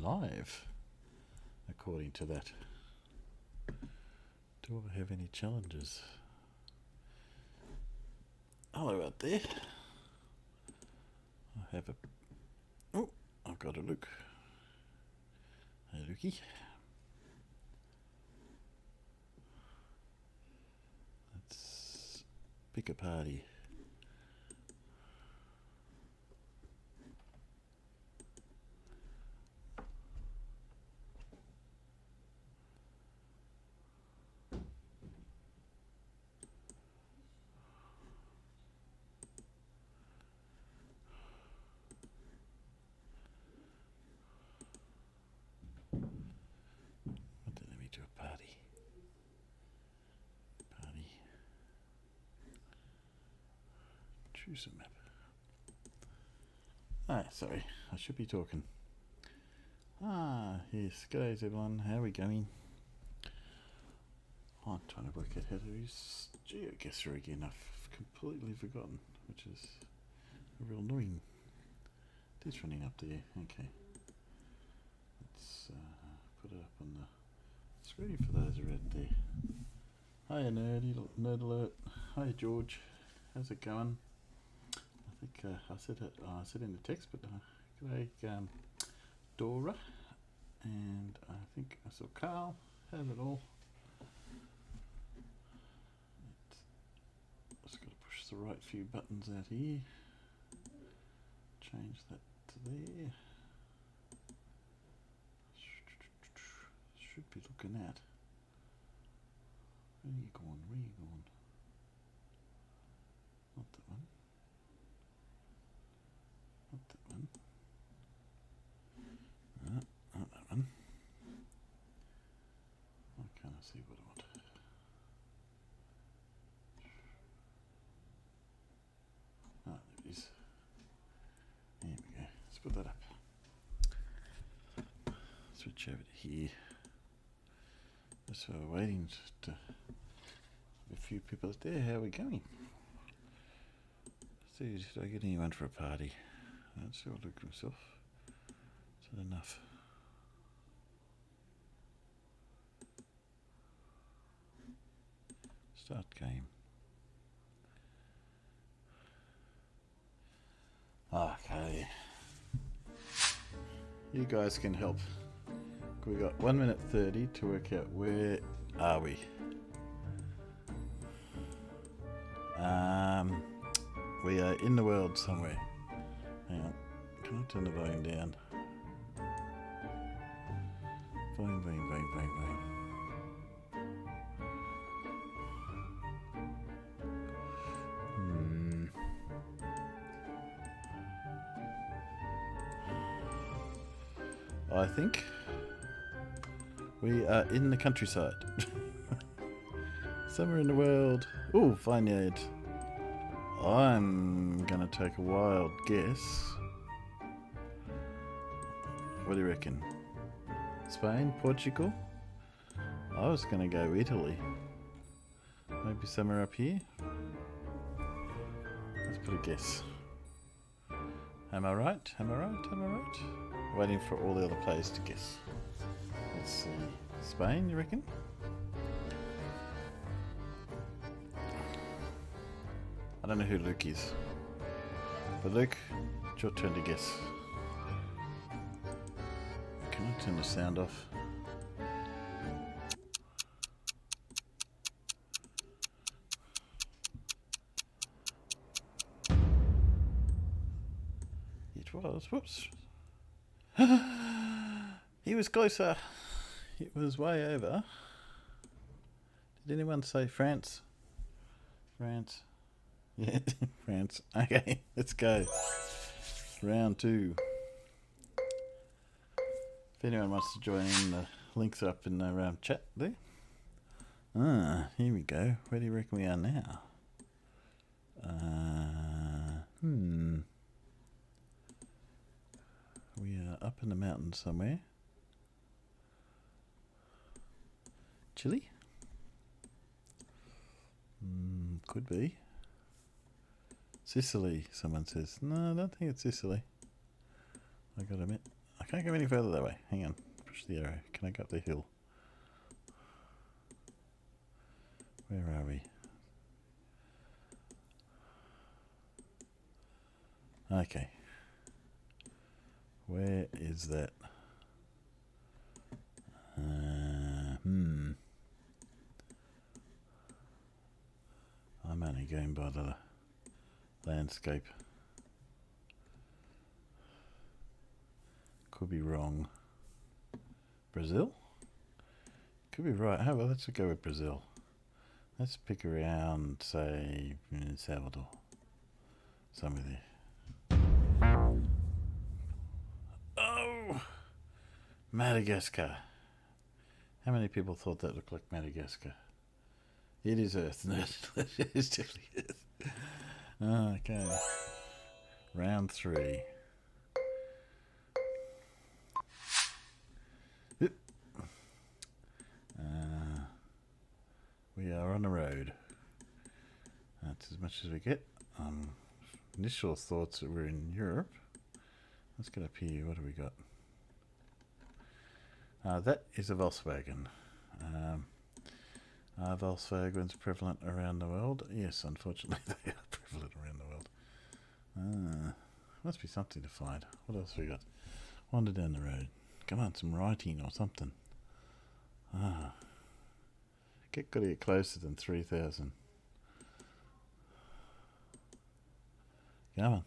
live, according to that. Do I have any challenges? Hello out there. I have a... Oh, I've got a look. Hey, looky. Let's pick a party. Let me do a party. Choose a map. Ah, sorry, I should be talking. Yes, g'days everyone, how are we going? I'm trying to work out how to use GeoGuessr again. I've completely forgotten, which is real annoying. It is running up there, okay. Let's put it up on the screen for those who are out there. Hiya nerd alert. Hi George, how's it going? I think I said in the text, but g'day Dora, and I think I saw Carl. How's it all? Just got to push the right few buttons out here. Change that to there. Should be looking at. Where are you going? Where are you going? Not that one. Not that one. Not that one. Why can't I see what I want? Ah, there it is. There we go. Let's put that up. Switch over to here. Just so we're waiting to a few people out there. How are we going? See, did I get anyone for a party? Let's see what I look at myself. Is that enough? Start game. Okay. You guys can help. We got 1 minute 30 to work out where are we. We are in the world somewhere. Hang on. Can I turn the volume down? Volume. I think we are in the countryside. Somewhere in the world. Oh, vineyard. I'm gonna take a wild guess. What do you reckon? Spain? Portugal? I was gonna go Italy. Maybe somewhere up here? Let's put a guess. Am I right? Waiting for all the other players to guess. Let's see. Spain, you reckon? I don't know who Luke is. But Luke, it's your turn to guess. Can I turn the sound off? It was. Whoops. He was closer. It was way over. Did anyone say France? France. Yeah, France. Okay, let's go. Round 2. If anyone wants to join in, the links are up in the chat there. Here we go. Where do you reckon we are now? We are up in the mountains somewhere. Chile? Could be. Sicily, someone says. No, I don't think it's Sicily. I gotta admit. I can't go any further that way. Hang on. Push the arrow. Can I go up the hill? Where are we? Okay. Where is that? I'm only going by the landscape. Could be wrong. Brazil? Could be right. How about let's go with Brazil. Let's pick around, say, Salvador. Somewhere there. Oh! Madagascar. How many people thought that looked like Madagascar? It is Earth. No, it is definitely Earth. Okay. Round 3. We are on a road. That's as much as we get. Initial thoughts that we're in Europe. Let's get up here. What do we got? That is a Volkswagen. Are Volkswagens prevalent around the world? Yes, unfortunately they are prevalent around the world. Must be something to find. What else we got? Wander down the road. Come on, some writing or something. Got to get closer than 3,000. Come on.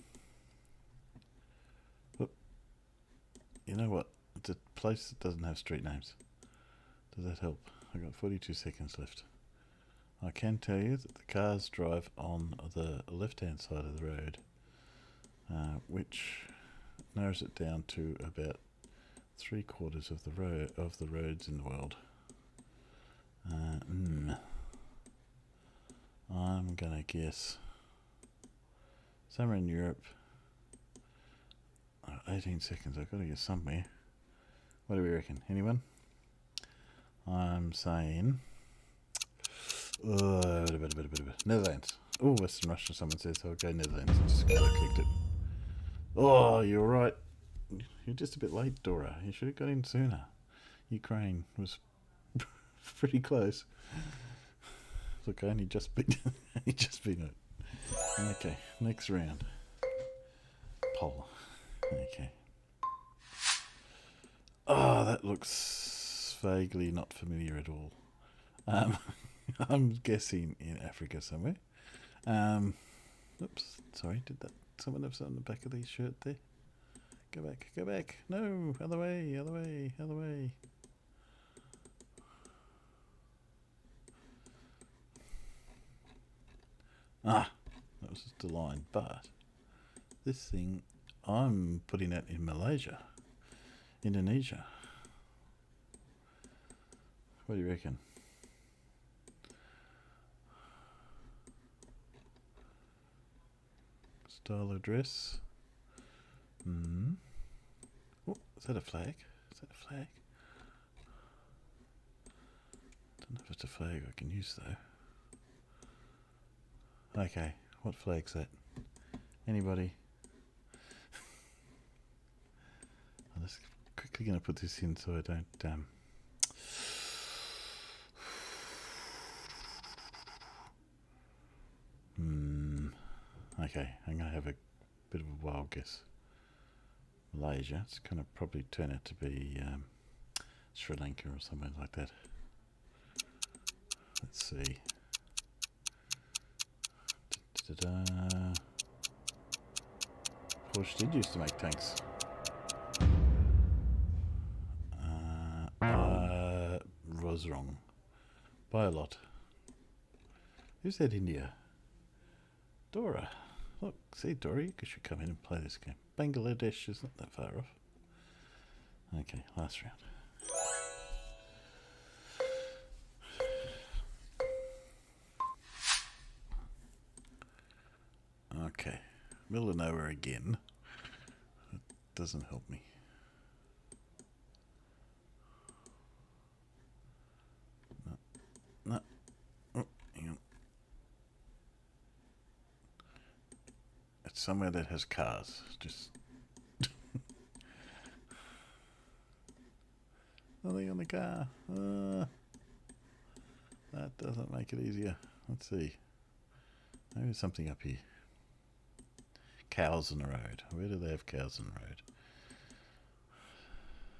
Whoop. You know what? It's a place that doesn't have street names. Does that help? I've got 42 seconds left. I can tell you that the cars drive on the left-hand side of the road, which narrows it down to about 3/4 of the roads in the world. I'm gonna guess somewhere in Europe. 18 seconds. I've got to guess somewhere. What do we reckon? Anyone? I'm saying Netherlands. Oh, Western Russia. Someone says so. I'll go Netherlands. I just clicked it. Oh, you're right. You're just a bit late, Dora. You should have got in sooner. Ukraine was pretty close. Look, I only just beat it. Okay, next round. Poll. Okay. Oh, that looks vaguely not familiar at all. I'm guessing in Africa somewhere. Oops, sorry, did that someone have something on the back of the shirt there? Go back. No, other way. That was just a line, but this thing I'm putting that in Malaysia, Indonesia. What do you reckon? Style of dress. Oh, is that a flag? Don't know if it's a flag I can use though. Okay, what flag's that? Anybody? I'm just quickly going to put this in so I don't Okay, I'm going to have a bit of a wild guess. Malaysia. It's going to probably turn out to be Sri Lanka or somewhere like that. Let's see. Porsche did used to make tanks. I was wrong by a lot. Who said India? Dora. Look, see, Dora, you should come in and play this game. Bangladesh is not that far off. Okay, last round. Okay, middle of nowhere again. It doesn't help me. No. Oh, hang on. It's somewhere that has cars. Just Nothing on the car. That doesn't make it easier. Let's see. Maybe there's something up here. Cows in the road. Where do they have cows in the road?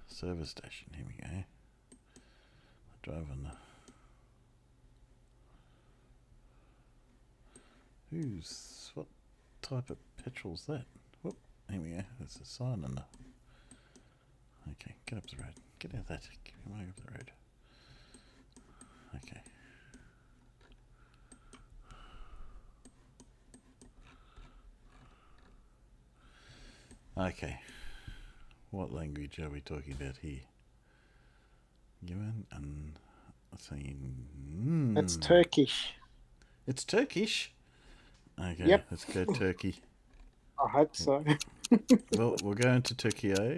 Service station. Here we go. I drive on the... What type of petrol's that? Whoop. Here we go. There's a sign on the... Okay, get up the road. Get out of that. Come on up the road. Okay. Okay. What language are we talking about here? Given and saying. It's Turkish. It's Turkish. Okay, Yep. let's go Turkey. I hope so. Well, we're going to Turkey, eh?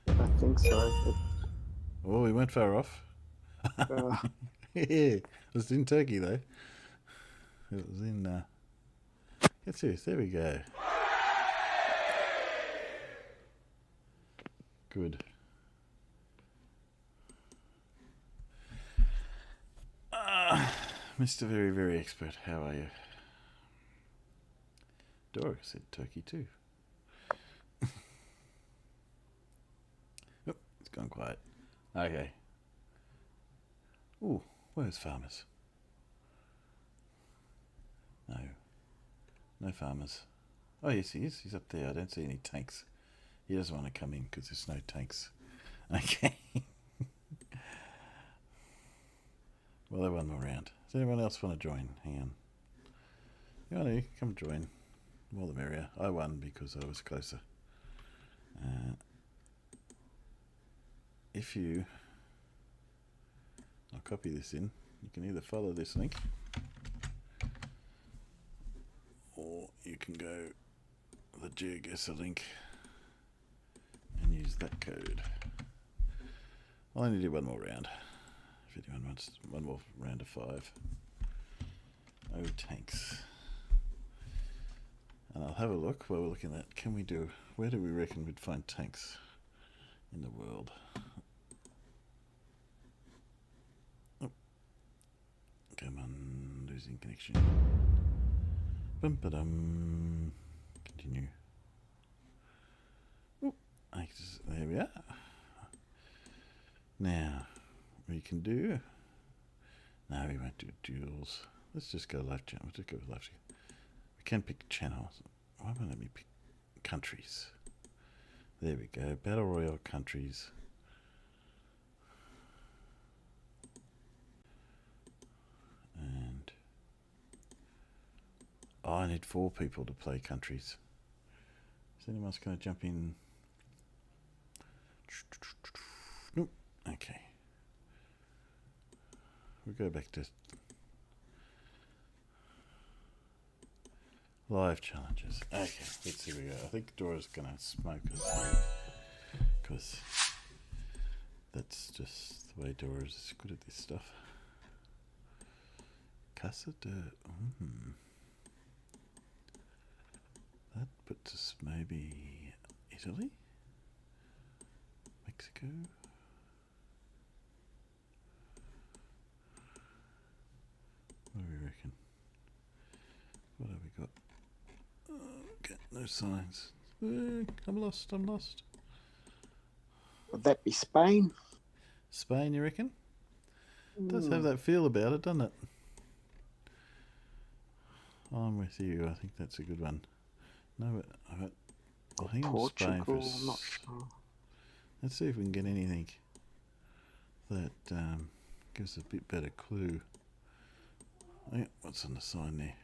I think so. Oh, we went far off. Yeah, it was in Turkey though. It was in. Get serious. There we go. Good. Mr. Very, very expert, how are you? Dora said Turkey too. Oh, it's gone quiet. Okay. Ooh, where's farmers? No. No farmers. Oh, yes, he is. He's up there. I don't see any tanks. He doesn't want to come in because there's no tanks. Okay. Well, they won more round. Does anyone else want to join? Hang on. You want to? Come join. More the merrier. I won because I was closer. If you... I'll copy this in. You can either follow this link or you can go the GeoGuessr link and use that code. I'll only do one more round. If anyone wants one more round of 5. Oh, tanks. And I'll have a look while we're looking at, can we do, where do we reckon we'd find tanks in the world? Oh. Come on, losing connection. Bum-ba-dum. Continue. Oh, there we are. Now, we can do... No, we won't do duels. Let's just go live channel. We'll just go with live channel. We can pick channels. Why won't let me pick countries? There we go. Battle Royale countries. And I need 4 people to play countries. Is anyone else going to jump in? Nope. Okay. We'll go back to live challenges. Okay, let's see where we go. I think Dora's going to smoke us because that's just the way Dora is good at this stuff. Casa de... That puts us maybe Italy? Mexico? What do we reckon? What have we got? Okay, no signs. I'm lost. Would that be Spain? Spain, you reckon? It does have that feel about it, doesn't it? I'm with you. I think that's a good one. No, I think Spain for... I'm not sure. Let's see if we can get anything that gives a bit better clue. Oh, yeah, what's on the sign there?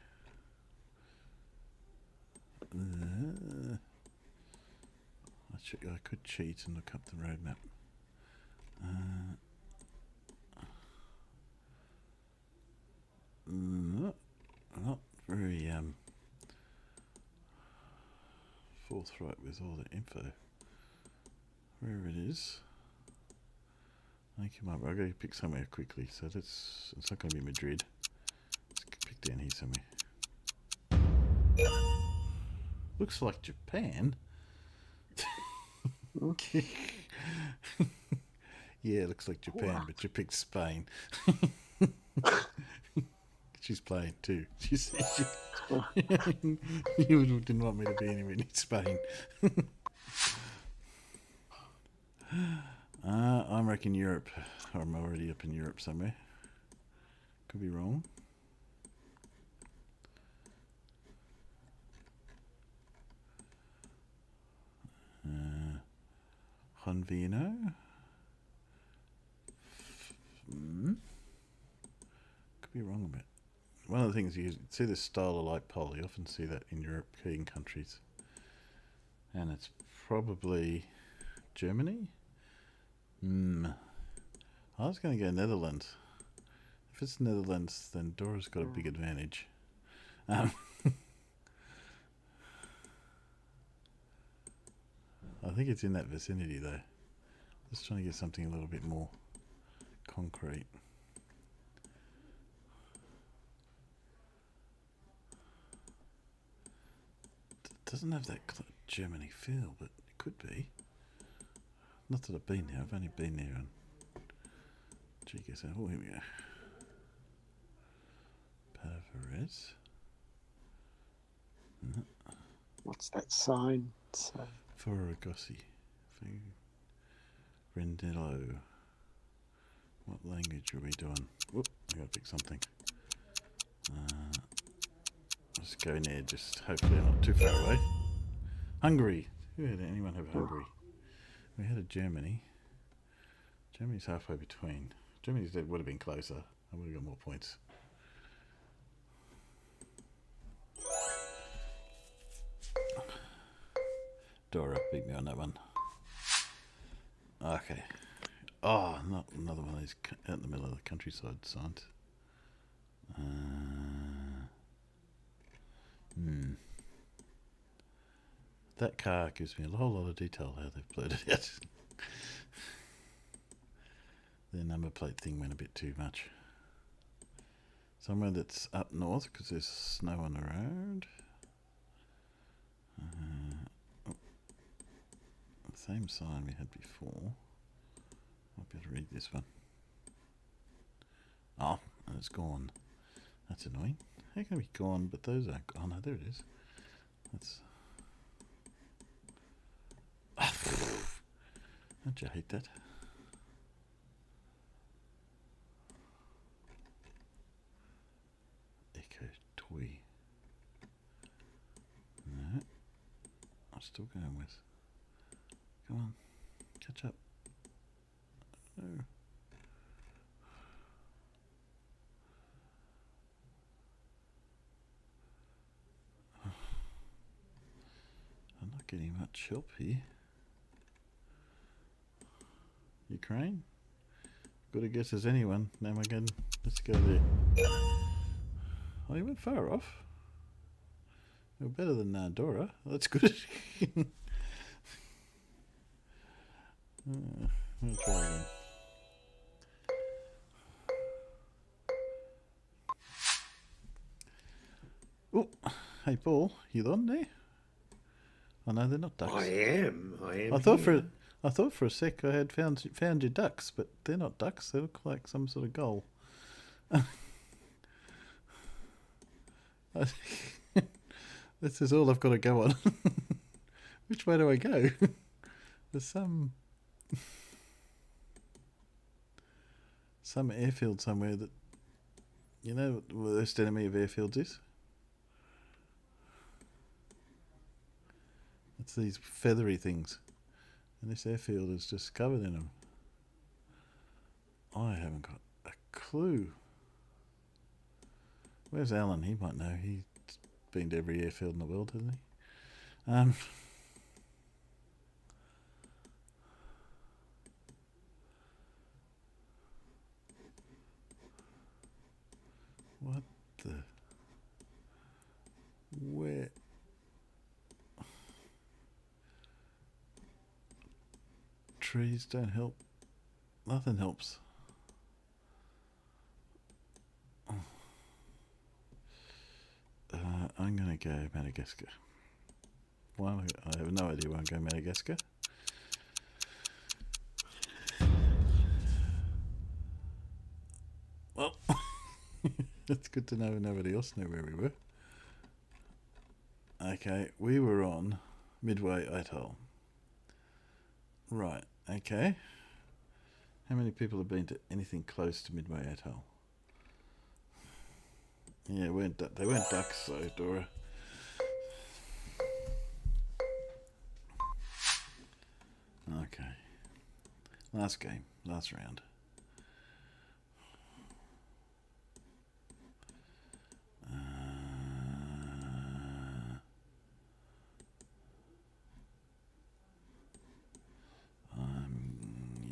I could cheat and look up the road map. Not very forthright with all the info. Wherever it is, I think you might. I'll go pick somewhere quickly. So it's not going to be Madrid. Let's pick down here somewhere. Looks like Japan. Yeah, it looks like Japan, What? but you picked Spain. She's playing too. You didn't want me to be anywhere near Spain. I reckon Europe. I'm already up in Europe somewhere. Could be wrong. Honvino. Could be wrong a bit. One of the things you see this style of light pole, you often see that in European countries. And it's probably Germany? I was going to go Netherlands. If it's Netherlands, then Dora's got a big advantage. I think it's in that vicinity though. Just trying to get something a little bit more concrete. It doesn't have that Germany feel, but it could be. Not that I've been there, I've only been there and gee, guess oh, here we go. Perez. What's that sign? So, Foragossi. Rendello. What language are we doing? Whoop, I gotta pick something. Let's go in there, just hopefully not too far away. Hungary. Who had anyone have Hungary? We had a Germany. Germany's halfway between. Germany's would have been closer. I would have got more points. Dora beat me on that one. Okay. Oh, not another one of these out in the middle of the countryside signs. That car gives me a whole lot of detail how they've blurred it out. The number plate thing went a bit too much. Somewhere that's up north because there's snow on the road. Same sign we had before. Might be able to read this one. Oh, and it's gone. That's annoying. How can it be gone, but those aren't gone? Oh, no, there it is. That's... Don't you hate that? Echo Toy. No. I'm still going with... Come on. Catch up. No. I'm not getting much help here. Ukraine? Good a guess as anyone. Now again, let's go there. Oh, you went far off. You're better than Dora. That's good. I'll try again. Oh, hey Paul, you on there? Oh no, they're not ducks. I am. I thought for a sec I had found your ducks, but they're not ducks. They look like some sort of gull. This is all I've got to go on. Which way do I go? There's some airfield somewhere that you know what the worst enemy of airfields is? It's these feathery things. And this airfield is just covered in them. I haven't got a clue. Where's Alan? He might know. He's been to every airfield in the world, hasn't he? What the... Where... Trees don't help. Nothing helps. I'm going to go Madagascar. Well, I have no idea where I'm going Madagascar. That's good to know nobody else knew where we were. Okay, we were on Midway Atoll. Right, okay. How many people have been to anything close to Midway Atoll? Yeah, they weren't ducks though, Dora. Okay. Last game, last round.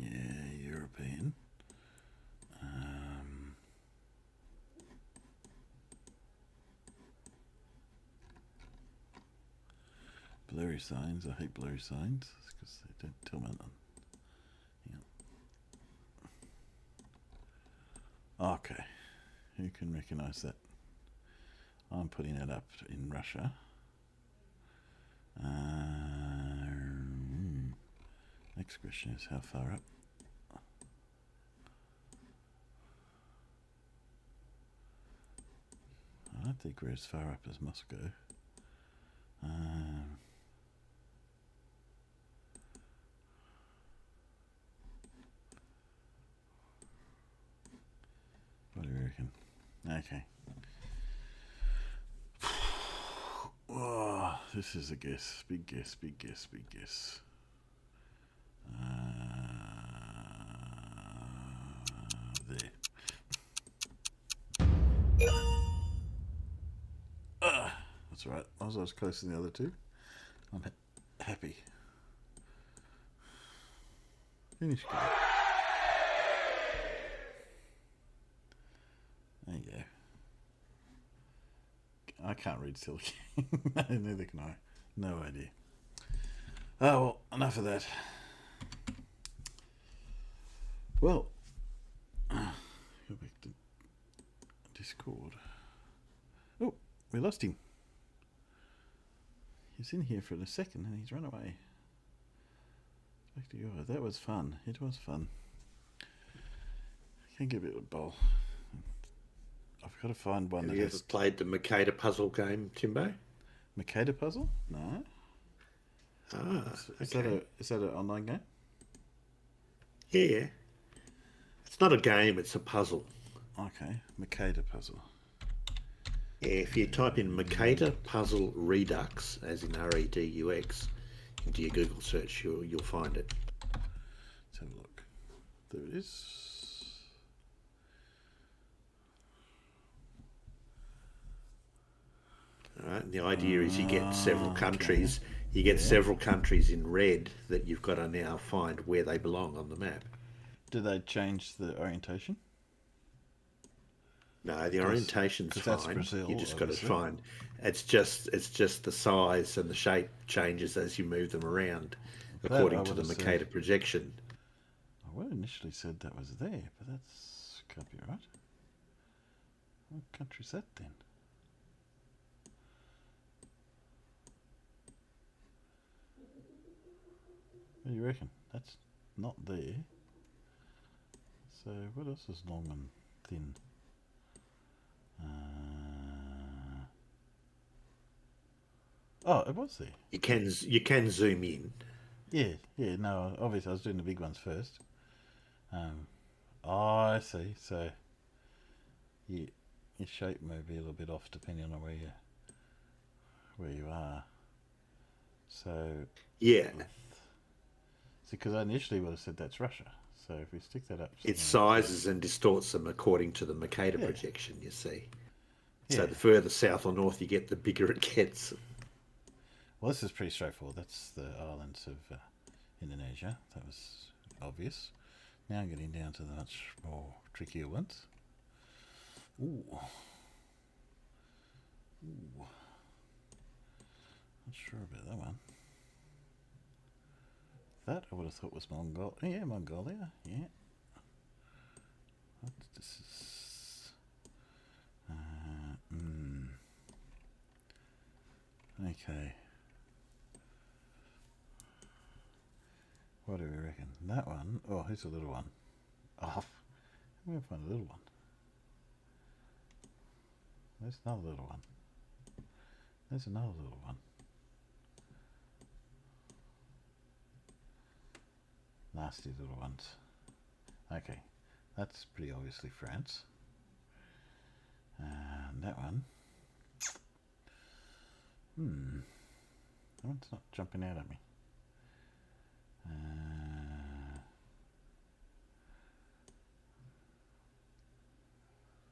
Yeah, European. Blurry signs. I hate blurry signs because they don't tell me nothing. Yeah. Okay. Who can recognise that? I'm putting it up in Russia. Next question is how far up? I don't think we're as far up as Moscow. What do you reckon? Okay. Oh, this is a guess. Big guess, big guess, big guess. There. That's all right. I was closer than the other two. I'm happy. Finish go. There you go. I can't read Silky. Neither can I. No idea. Oh, well, enough of that. Well, go back to Discord. Oh, we lost him. He's in here for a second and he's run away. Back to you. That was fun. It was fun. I can give it a bowl. I've got to find one. Have you ever played the Makeda puzzle game, Timbo? Makeda puzzle? No. Is that an online game? Yeah. It's not a game, it's a puzzle. Okay, Makeda puzzle. Yeah, if you type in Makeda puzzle redux, as in REDUX, into your Google search, you'll find it. Let's have a look. There it is. All right, and the idea is you get several countries. Okay. You get several countries in red that you've got to now find where they belong on the map. Do they change the orientation? No, the orientation's fine. That's Brazil, you just obviously. got to find. It's just the size and the shape changes as you move them around, according to the Makeda projection. I would have initially said that was there, but that's can't be right. What country's that then? What do you reckon? That's not there. So what else is long and thin? Oh, it was there. You can zoom in. Yeah. No, obviously I was doing the big ones first. I see. So your shape may be a little bit off depending on where you are. So yeah. Because I initially would have said that's Russia. So if we stick that up, it sizes and distorts them according to the Makeda projection. You see. So the further south or north you get, the bigger it gets. Well, this is pretty straightforward. That's the islands of Indonesia. That was obvious. Now I'm getting down to the much more trickier ones. Ooh. Not sure about that one. That I would have thought was Mongolia. Yeah, Mongolia. Yeah. What this is? Okay. What do we reckon? That one. Oh, here's a little one. Oh, I'm gonna find a little one. There's another little one. There's another little one. Nasty little ones. Okay, that's pretty obviously France. And that one. That one's not jumping out at me.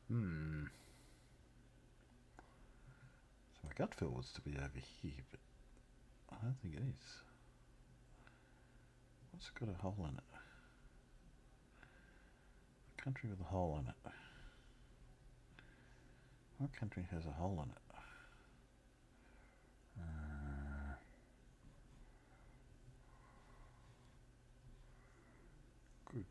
So my gut feel was to be over here, but I don't think it is. What's got a hole in it? A country with a hole in it. What country has a hole in it? Good.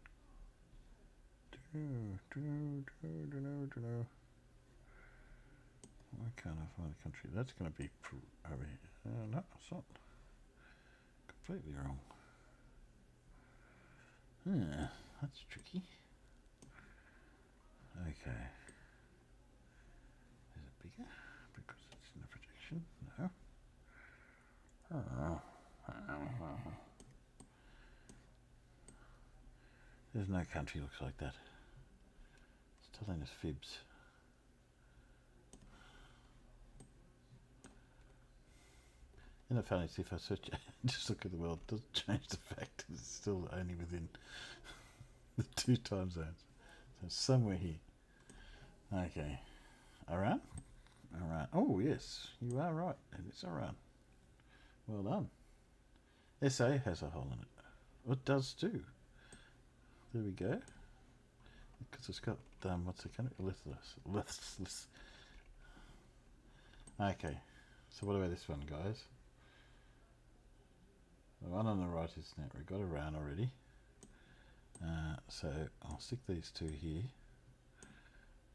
Why can't I find a country? That's going to be over here. No, it's not. Completely wrong. That's tricky. Okay. Is it bigger? Because it's in the projection? No. There's no country looks like that. It's telling us fibs. Isn't it funny? See, if I search, just look at the world, it doesn't change the fact that it's still only within the 2 time zones. So somewhere here. Okay. Iran? Iran. Oh, yes, you are right. It is Iran. Well done. SA has a hole in it. It does too. There we go. Because it's got, what's the country? Lithless. Okay. So what about this one, guys? The one on the right is now, we've got Iran already. So I'll stick these 2 here.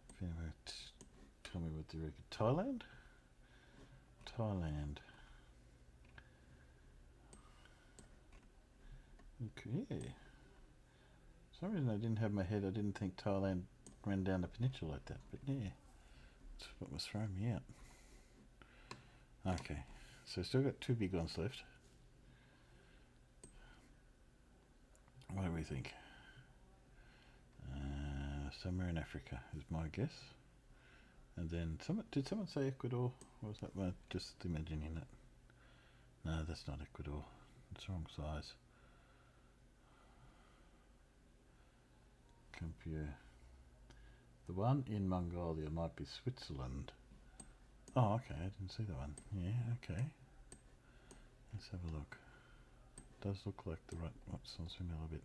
If anyone tell me what do you reckon? Thailand? Thailand. Okay. For some reason I didn't have in my head, I didn't think Thailand ran down the peninsula like that, but yeah. That's what was throwing me out. Okay. So still got 2 big ones left. What do we think? Somewhere in Africa is my guess. And then, did someone say Ecuador? Or was that one just imagining it? No, that's not Ecuador. It's the wrong size. Compare. The one in Mongolia might be Switzerland. Oh, okay, I didn't see that one. Yeah, okay. Let's have a look. Does look like the right. What's on zoom out a bit?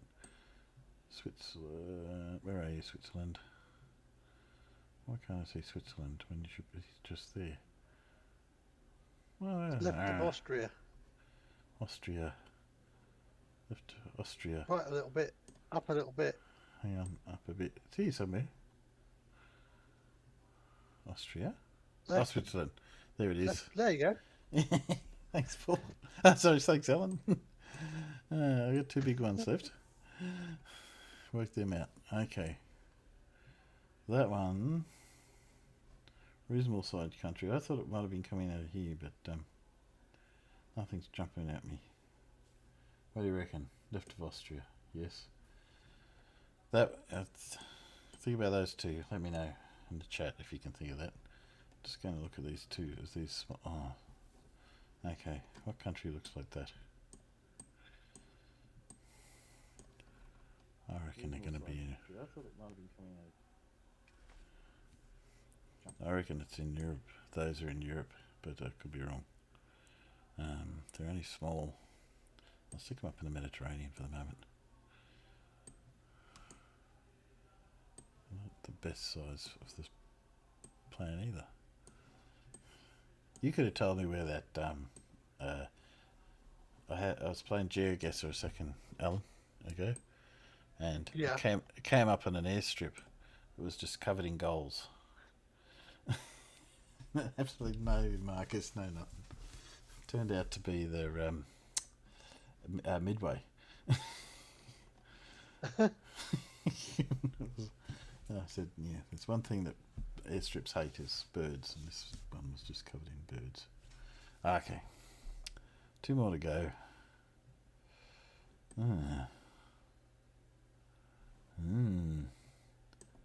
Switzerland. Where are you, Switzerland? Why can't I see Switzerland when you should be just there? Well, left of Austria. Austria. Left Austria. Right a little bit. Up a little bit. Hang on, up a bit. It's here somewhere. Austria? Oh, Switzerland. There it is. There you go. Thanks, Paul. Sorry, thanks, Alan. I've got 2 big ones left. Work them out. Okay. That one, reasonable sized country. I thought it might have been coming out of here, but nothing's jumping at me. What do you reckon? Left of Austria. Yes. That. Think about those 2. Let me know in the chat if you can think of that. Just going to look at these 2 as these. Oh. Okay. What country looks like that? I reckon they're going to be. I thought it might have been coming out. I reckon it's in Europe. Those are in Europe, but I could be wrong. They're only small. I'll stick them up in the Mediterranean for the moment. Not the best size of this plan either. You could have told me where that. I was playing GeoGuessr a second, Alan, ago. And yeah. it came up on an airstrip. It was just covered in goals. Absolutely no markers, no nothing. Turned out to be the Midway. I said, yeah, there's one thing that airstrips hate is birds, and this one was just covered in birds. Okay, 2 more to go.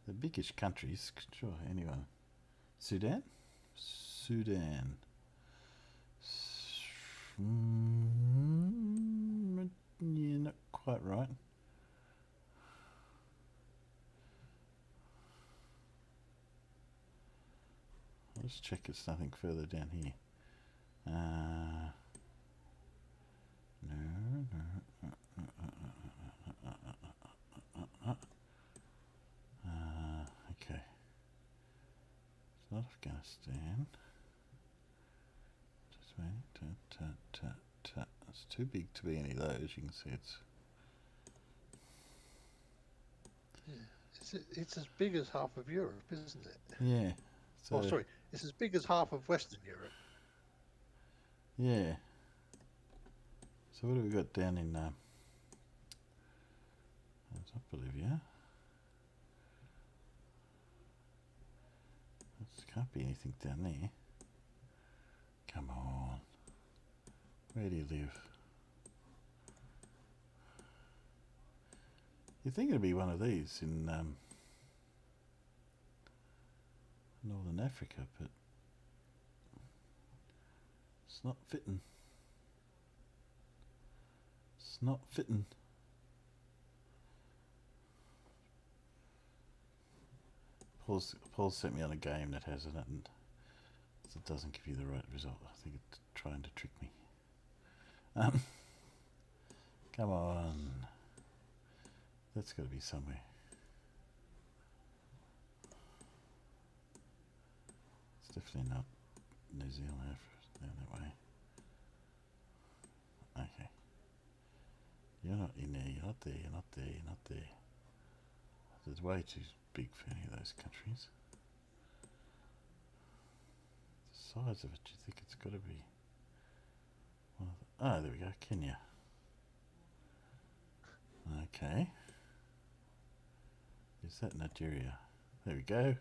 The biggish countries, sure, anyone. Sudan? Sudan. Yeah, not quite right. Let's check it's nothing further down here. Okay. It's not Afghanistan. Just waiting. It's too big to be any of those. You can see it's. Yeah. It's as big as half of Europe, isn't it? Yeah. So, Oh, sorry. It's as big as half of Western Europe. Yeah. So what do we got down in that's not Bolivia. There can't be anything down there. Come on. Where do you live? You'd think it'd be one of these in Northern Africa, but it's not fitting. It's not fitting. Paul sent me on a game that has it, and it doesn't give you the right result. I think it's trying to trick me. Come on. That's got to be somewhere. It's definitely not New Zealand, down that way. Okay. You're not in there, you're not there, you're not there, you're not there. It's way too big for any of those countries. The size of it, do you think it's got to be one of the, there we go, Kenya. Okay. Is that Nigeria? There we go. It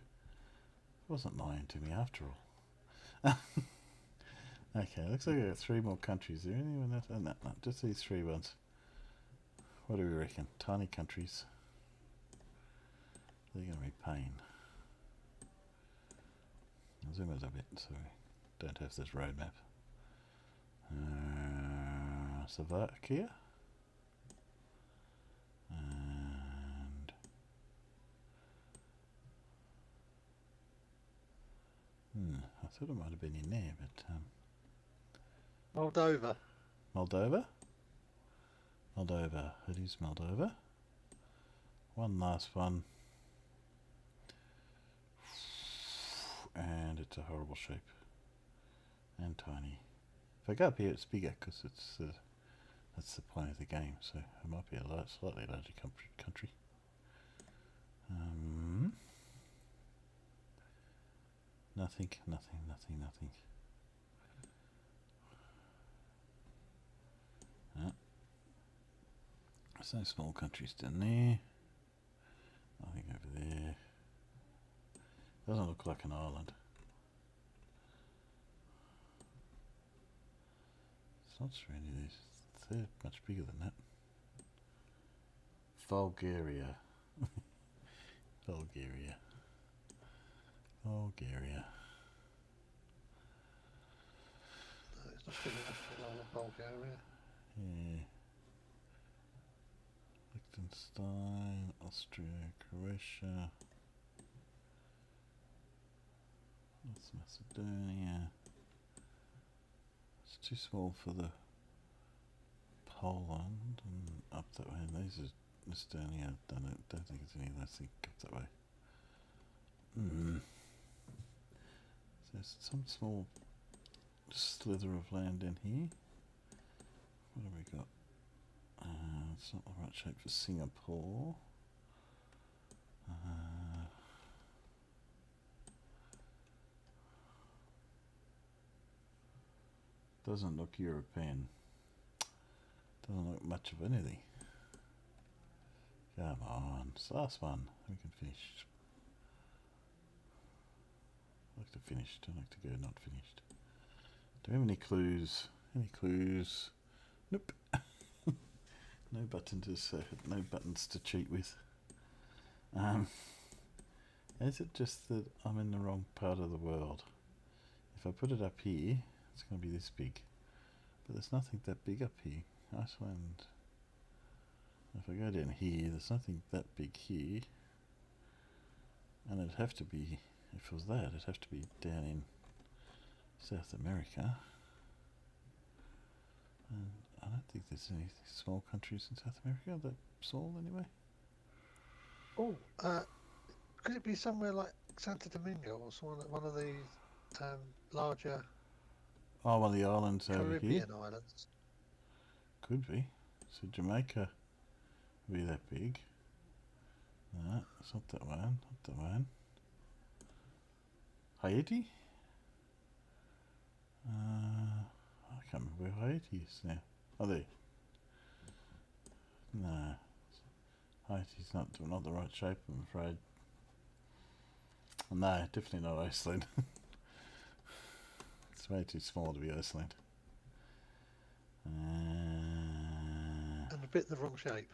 wasn't lying to me after all. Okay, looks like I got 3 more countries. Is there anyone else? No, just these 3 ones. What do we reckon? Tiny countries. They're going to be pain. I'll zoom out a bit so we don't have this roadmap. Slovakia. And I thought it might have been in there, but Moldova. Moldova. Moldova. It is Moldova. One last one. And it's a horrible shape. And tiny. If I go up here, it's bigger because it's that's the point of the game. So it might be a slightly larger country. Nothing. There's no small countries down there. Nothing over there. Doesn't look like an island. It's not sure any of these. They're much bigger than that. Bulgaria. Bulgaria. Bulgaria. No, it's not big enough for all of Bulgaria. Yeah. Liechtenstein, Austria, Croatia, North Macedonia. It's too small for the Poland and up that way. And these are Estonia. Don't think it's any of those things up that way. So there's some small slither of land in here. What have we got? It's not the right shape for Singapore. Doesn't look European. Doesn't look much of anything. Come on, it's the last one. We can finish. like to finished. I like to go not finished. Do we have any clues? Any clues? Nope. No buttons to cheat with. Is it just that I'm in the wrong part of the world? If I put it up here, it's going to be this big. But there's nothing that big up here. Iceland. If I go down here, there's nothing that big here. And it'd have to be, if it was that, it'd have to be down in South America. And I don't think there's any small countries in South America that small anyway. Oh, could it be somewhere like Santo Domingo or one of the larger Oh, one of the islands over here. Caribbean islands? Could be. So Jamaica would be that big. No, it's not that one. Not that one. Haiti? I can't remember where Haiti is now. Oh, there. No. Haiti's not the right shape, I'm afraid. No, definitely not Iceland. It's way too small to be Iceland. And a bit the wrong shape.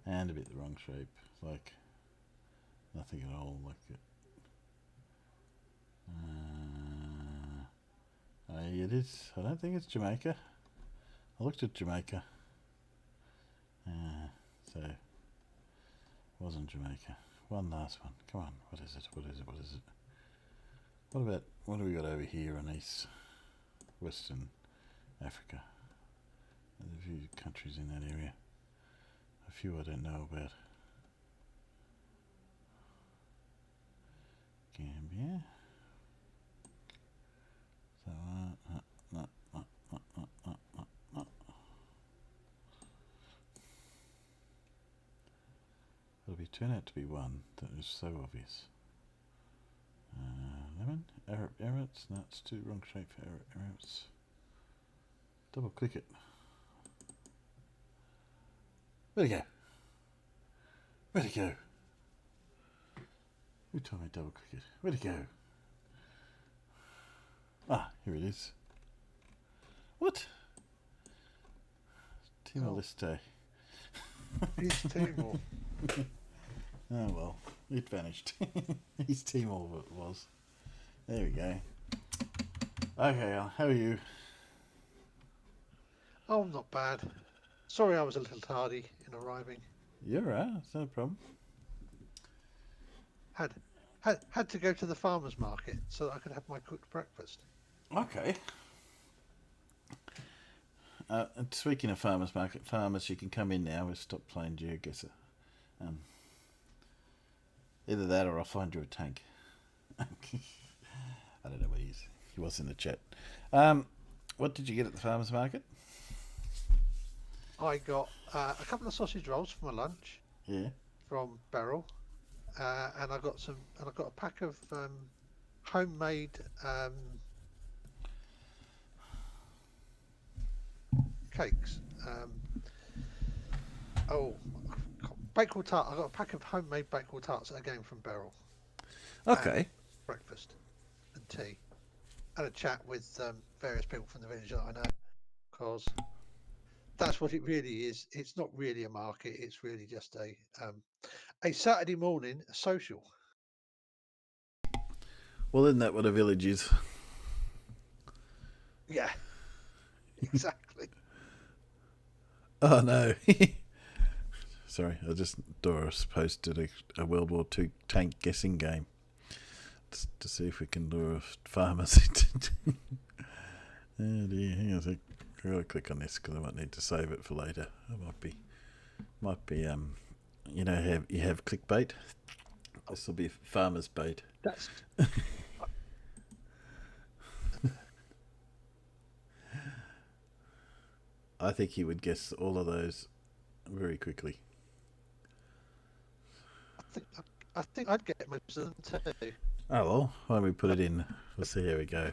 And a bit the wrong shape. Like, nothing at all like it. It is. I don't think it's Jamaica. I looked at Jamaica. So, it wasn't Jamaica. One last one. Come on. What is it? What is it? What is it? What do we got over here in East Western Africa? There's a few countries in that area. A few I don't know about. Gambia. So, it'll turn out to be one that is so obvious. Lemon? Arab Emirates? No, it's too wrong shape for Arab Emirates. Double click it. Where'd it go? Where'd it go? Who told me to double click it? Where'd it go? Ah, here it is. What? Timor-Leste. East Timor. Oh well, it vanished. East Timor it was. There we go. Okay, Al, how are you? Oh, not bad. Sorry I was a little tardy in arriving. You're right, it's no problem. Had to go to the farmer's market so that I could have my cooked breakfast. Okay. And speaking of farmers market, farmers, you can come in now. We've stopped playing GeoGuessr. Either that or I'll find you a tank. I don't know where he is. He was in the chat. What did you get at the farmers market? I got a couple of sausage rolls for my lunch. Yeah. From Beryl, and I got a pack of homemade cakes. Bakewell tart. I got a pack of homemade Bakewell tarts again from Beryl. Okay. Breakfast and tea, and a chat with various people from the village that I know, because that's what it really is. It's not really a market. It's really just a Saturday morning social. Well, isn't that what a village is? Yeah, exactly. Oh no. Sorry, Doris posted a World War II tank guessing game to see if we can lure farmers into. Oh dear, hang on a sec. I've got to click on this because I might need to save it for later. It might be you know, you have clickbait. This will be farmer's bait. That's. I think he would guess all of those very quickly. I think I'd get most of them too. Oh well, why don't we put it in? We'll see how we go.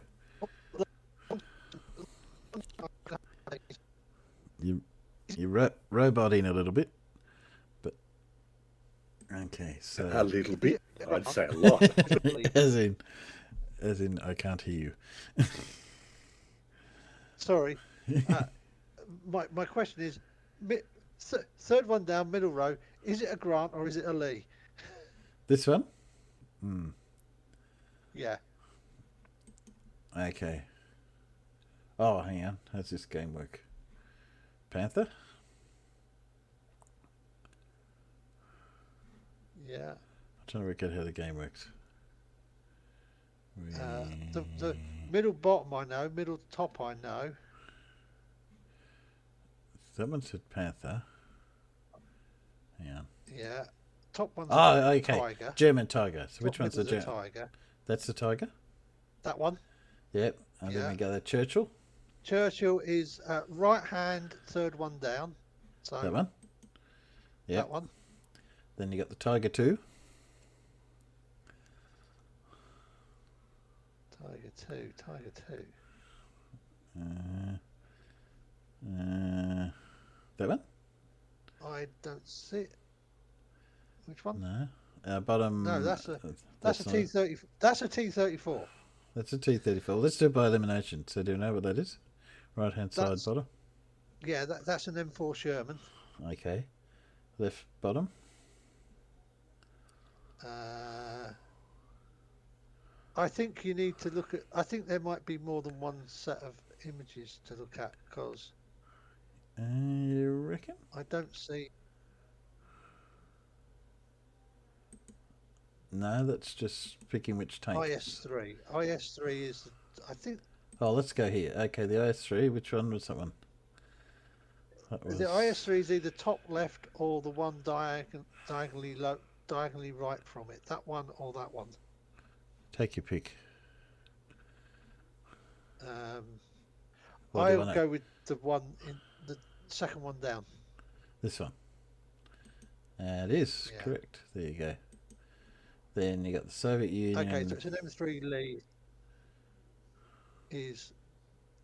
You roboting a little bit, but okay. So a little bit. I'd say a lot. as in, as in I can't hear you. Sorry. My question is, third one down, middle row. Is it a Grant or is it a Lee? This one? Yeah. Okay. Oh, hang on. How's this game work? Panther? Yeah. I'm trying to work out how the game works. The middle bottom I know, middle top I know. Someone said Panther. Hang on. Yeah. Top one's Oh, a okay. Tiger. German Tiger. So which Top one's the middle's a German? Tiger. That's the Tiger? That one. Yep. And then Yeah. we go to Churchill. Churchill is right hand, third one down. So That one. Yep. that one. Then you got the Tiger 2. Tiger 2. Tiger 2. That one? I don't see it. Which one? No. Bottom. No, that's a not T30. That's a T34. That's a T34. Let's do it by elimination. So do you know what that is? Right hand side That's- bottom. Yeah, that's an M4 Sherman. Okay. Left bottom. I think you need to look at. I think there might be more than one set of images to look at because You reckon? I don't see. No, that's just picking which tank. IS3. IS3 is. I think Oh, let's go here. Okay, the IS3. Which one was that one? That was... the IS3 is either top left or the one diagonally right from it. That one or that one. Take your pick. What do I you would wanna- go with the one in the second one down. This one. It is Yeah. correct. There you go. Then you got the Soviet Union. Okay, so it's an M3 Lee. Is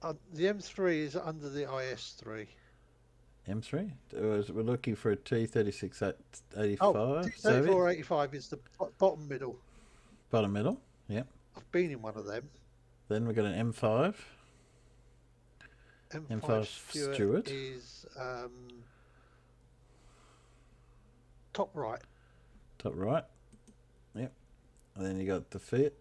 the M3 is under the IS3. M3. We're looking for a T36 at 85. Oh, Soviet. T3485 is the bottom middle. Bottom middle. Yep. I've been in one of them. Then we've got an M5. M5 Stewart. is top right. Top right. Yep. And then you got the Fiat.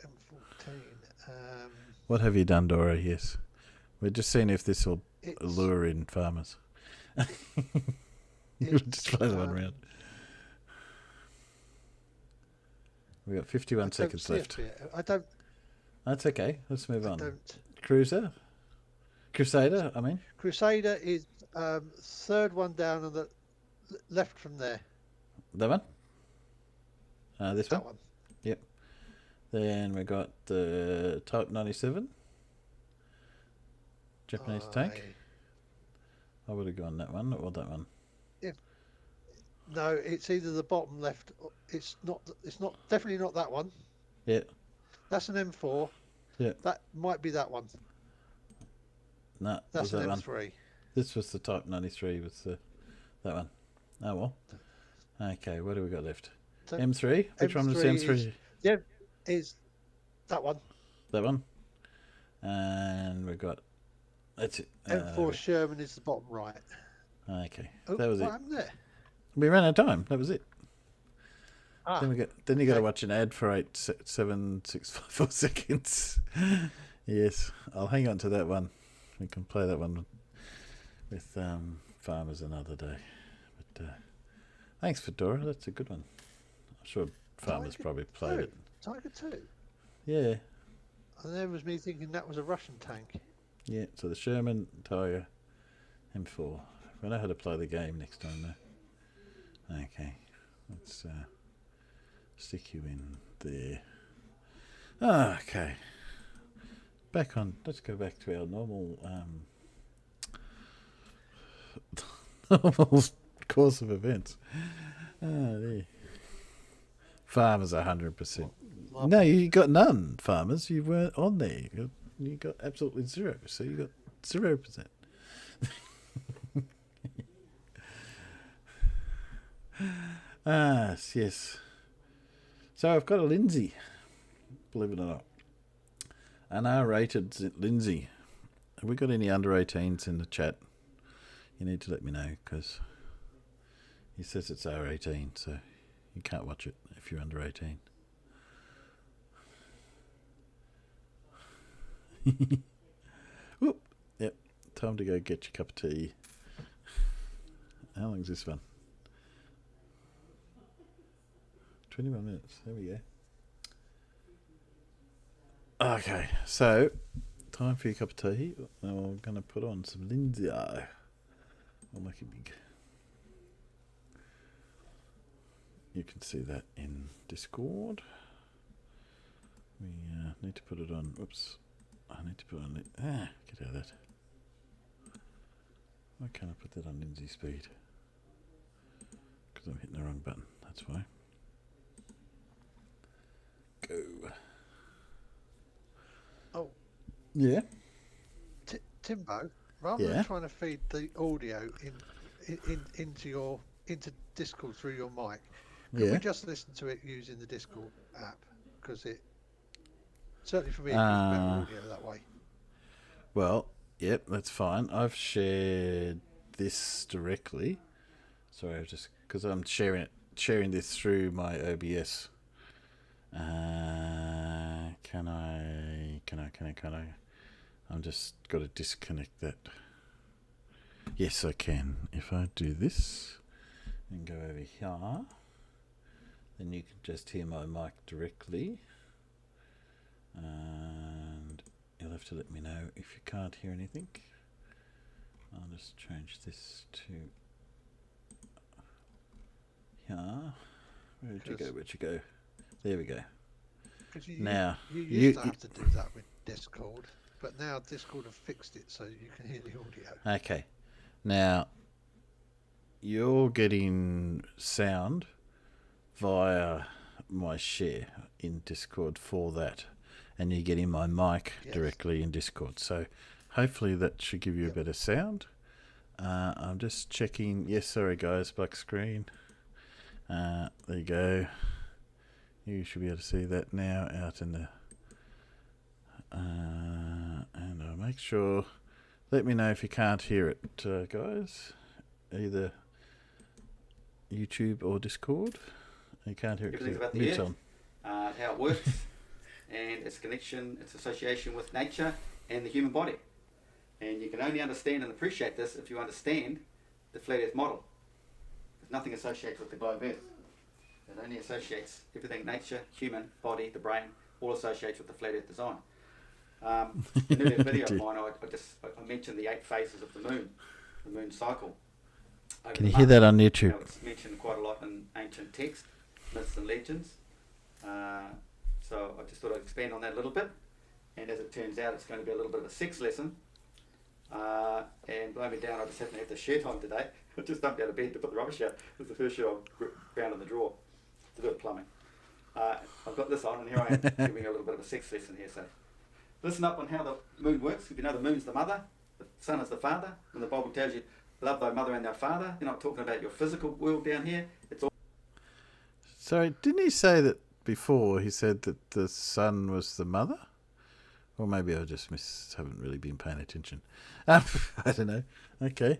M14. What have you done, Dora? Yes. We're just seeing if this will It's, lure in farmers. You just play the one round. We got 51 seconds left. I don't. That's okay. Let's move on. Don't. Crusader, I mean. Crusader is third one down on the left from there. That one? This That one? one. Yep. Then we got the Type 97. Japanese tank. I would have gone that one or that one. No, it's either the bottom left. It's not. It's not. Definitely not that one. Yeah. That's an M4. Yeah. That might be that one. No, That's was an that one. M3. This was the Type 93 with that one. Oh well. Okay, what do we got left? So M3? Which one was M3 M3? Yeah, is that one. That one. And we got... That's it. M4 Sherman is the bottom right. Okay, Oh, that was what it. happened there? We ran out of time. That was it. Ah, Then you got to okay. watch an ad for 87654 seconds. Yes, I'll hang on to that one. We can play that one with farmers another day. But thanks, Fedora. That's a good one. I'm sure farmers probably played it. Tiger 2. Yeah, And there was me thinking that was a Russian tank. yeah. So the Sherman, Tiger, M4. We know how to play the game next time, though. Okay, let's stick you in there. Okay. Back on. Let's go back to our normal normal course of events. There. Farmers 100%. No, you got none. Farmers, you weren't on there. You got absolutely zero. So you got 0%. Ah, yes. So I've got a Lindsay, believe it or not. An R-rated Lindsay. Have we got any under 18s in the chat? You need to let me know, because he says it's R18, so you can't watch it if you're under 18. Whoop. Yep. Time to go get your cup of tea. How long is this one? 21 minutes. There we go. Okay, so time for your cup of tea. Now I'm going to put on some Lindsay. I'll make it big. You can see that in Discord. We need to put it on. Oops. I need to put on it. Get out of that. Why can't I put that on Lindsay speed? Because I'm hitting the wrong button. That's why. Go. Oh. Yeah. Timbo, rather than trying to feed the audio into Discord through your mic, can we just listen to it using the Discord app? Because it certainly for me it gives better audio that way. Well, yep, that's fine. I've shared this directly. Sorry, I've just because I'm sharing this through my OBS. Can I? I'm just got to disconnect that. Yes, I can. If I do this and go over here, then you can just hear my mic directly. And you'll have to let me know if you can't hear anything. I'll just change this to here. Where'd you go? There we go. You used to have to do that with Discord, but now Discord have fixed it so you can hear the audio. Okay. Now, you're getting sound via my share in Discord for that, and you're getting my mic directly in Discord. So hopefully that should give you a better sound. I'm just checking. Yes, sorry guys, black screen. There you go. You should be able to see that now out in the... and I'll make sure... Let me know if you can't hear it, guys. Either YouTube or Discord. You can't hear it because about it's the on. How it works, and its connection, its association with nature and the human body. And you can only understand and appreciate this if you understand the flat Earth model. Because nothing associates with the globe Earth. It only associates everything, nature, human, body, the brain, all associates with the flat Earth design. In an earlier video of mine, I mentioned the 8 phases of the moon cycle. Can you hear that on YouTube? You know, it's mentioned quite a lot in ancient text, myths and legends. So I just thought I'd expand on that a little bit. And as it turns out, it's going to be a little bit of a sex lesson. And blow me down, I just happen to have the shirt on today. I just jumped out of bed to put the rubbish out. It's the first shirt I've found in the drawer to do with plumbing. I've got this on, and here I am giving a little bit of a sex lesson here. So listen up on how the moon works. If you know the moon's the mother, the sun is the father, and the Bible tells you, love thy mother and thy father. You're not talking about your physical world down here. It's all... Sorry, didn't he say that before? He said that the sun was the mother? Or maybe I just haven't really been paying attention. I don't know. Okay.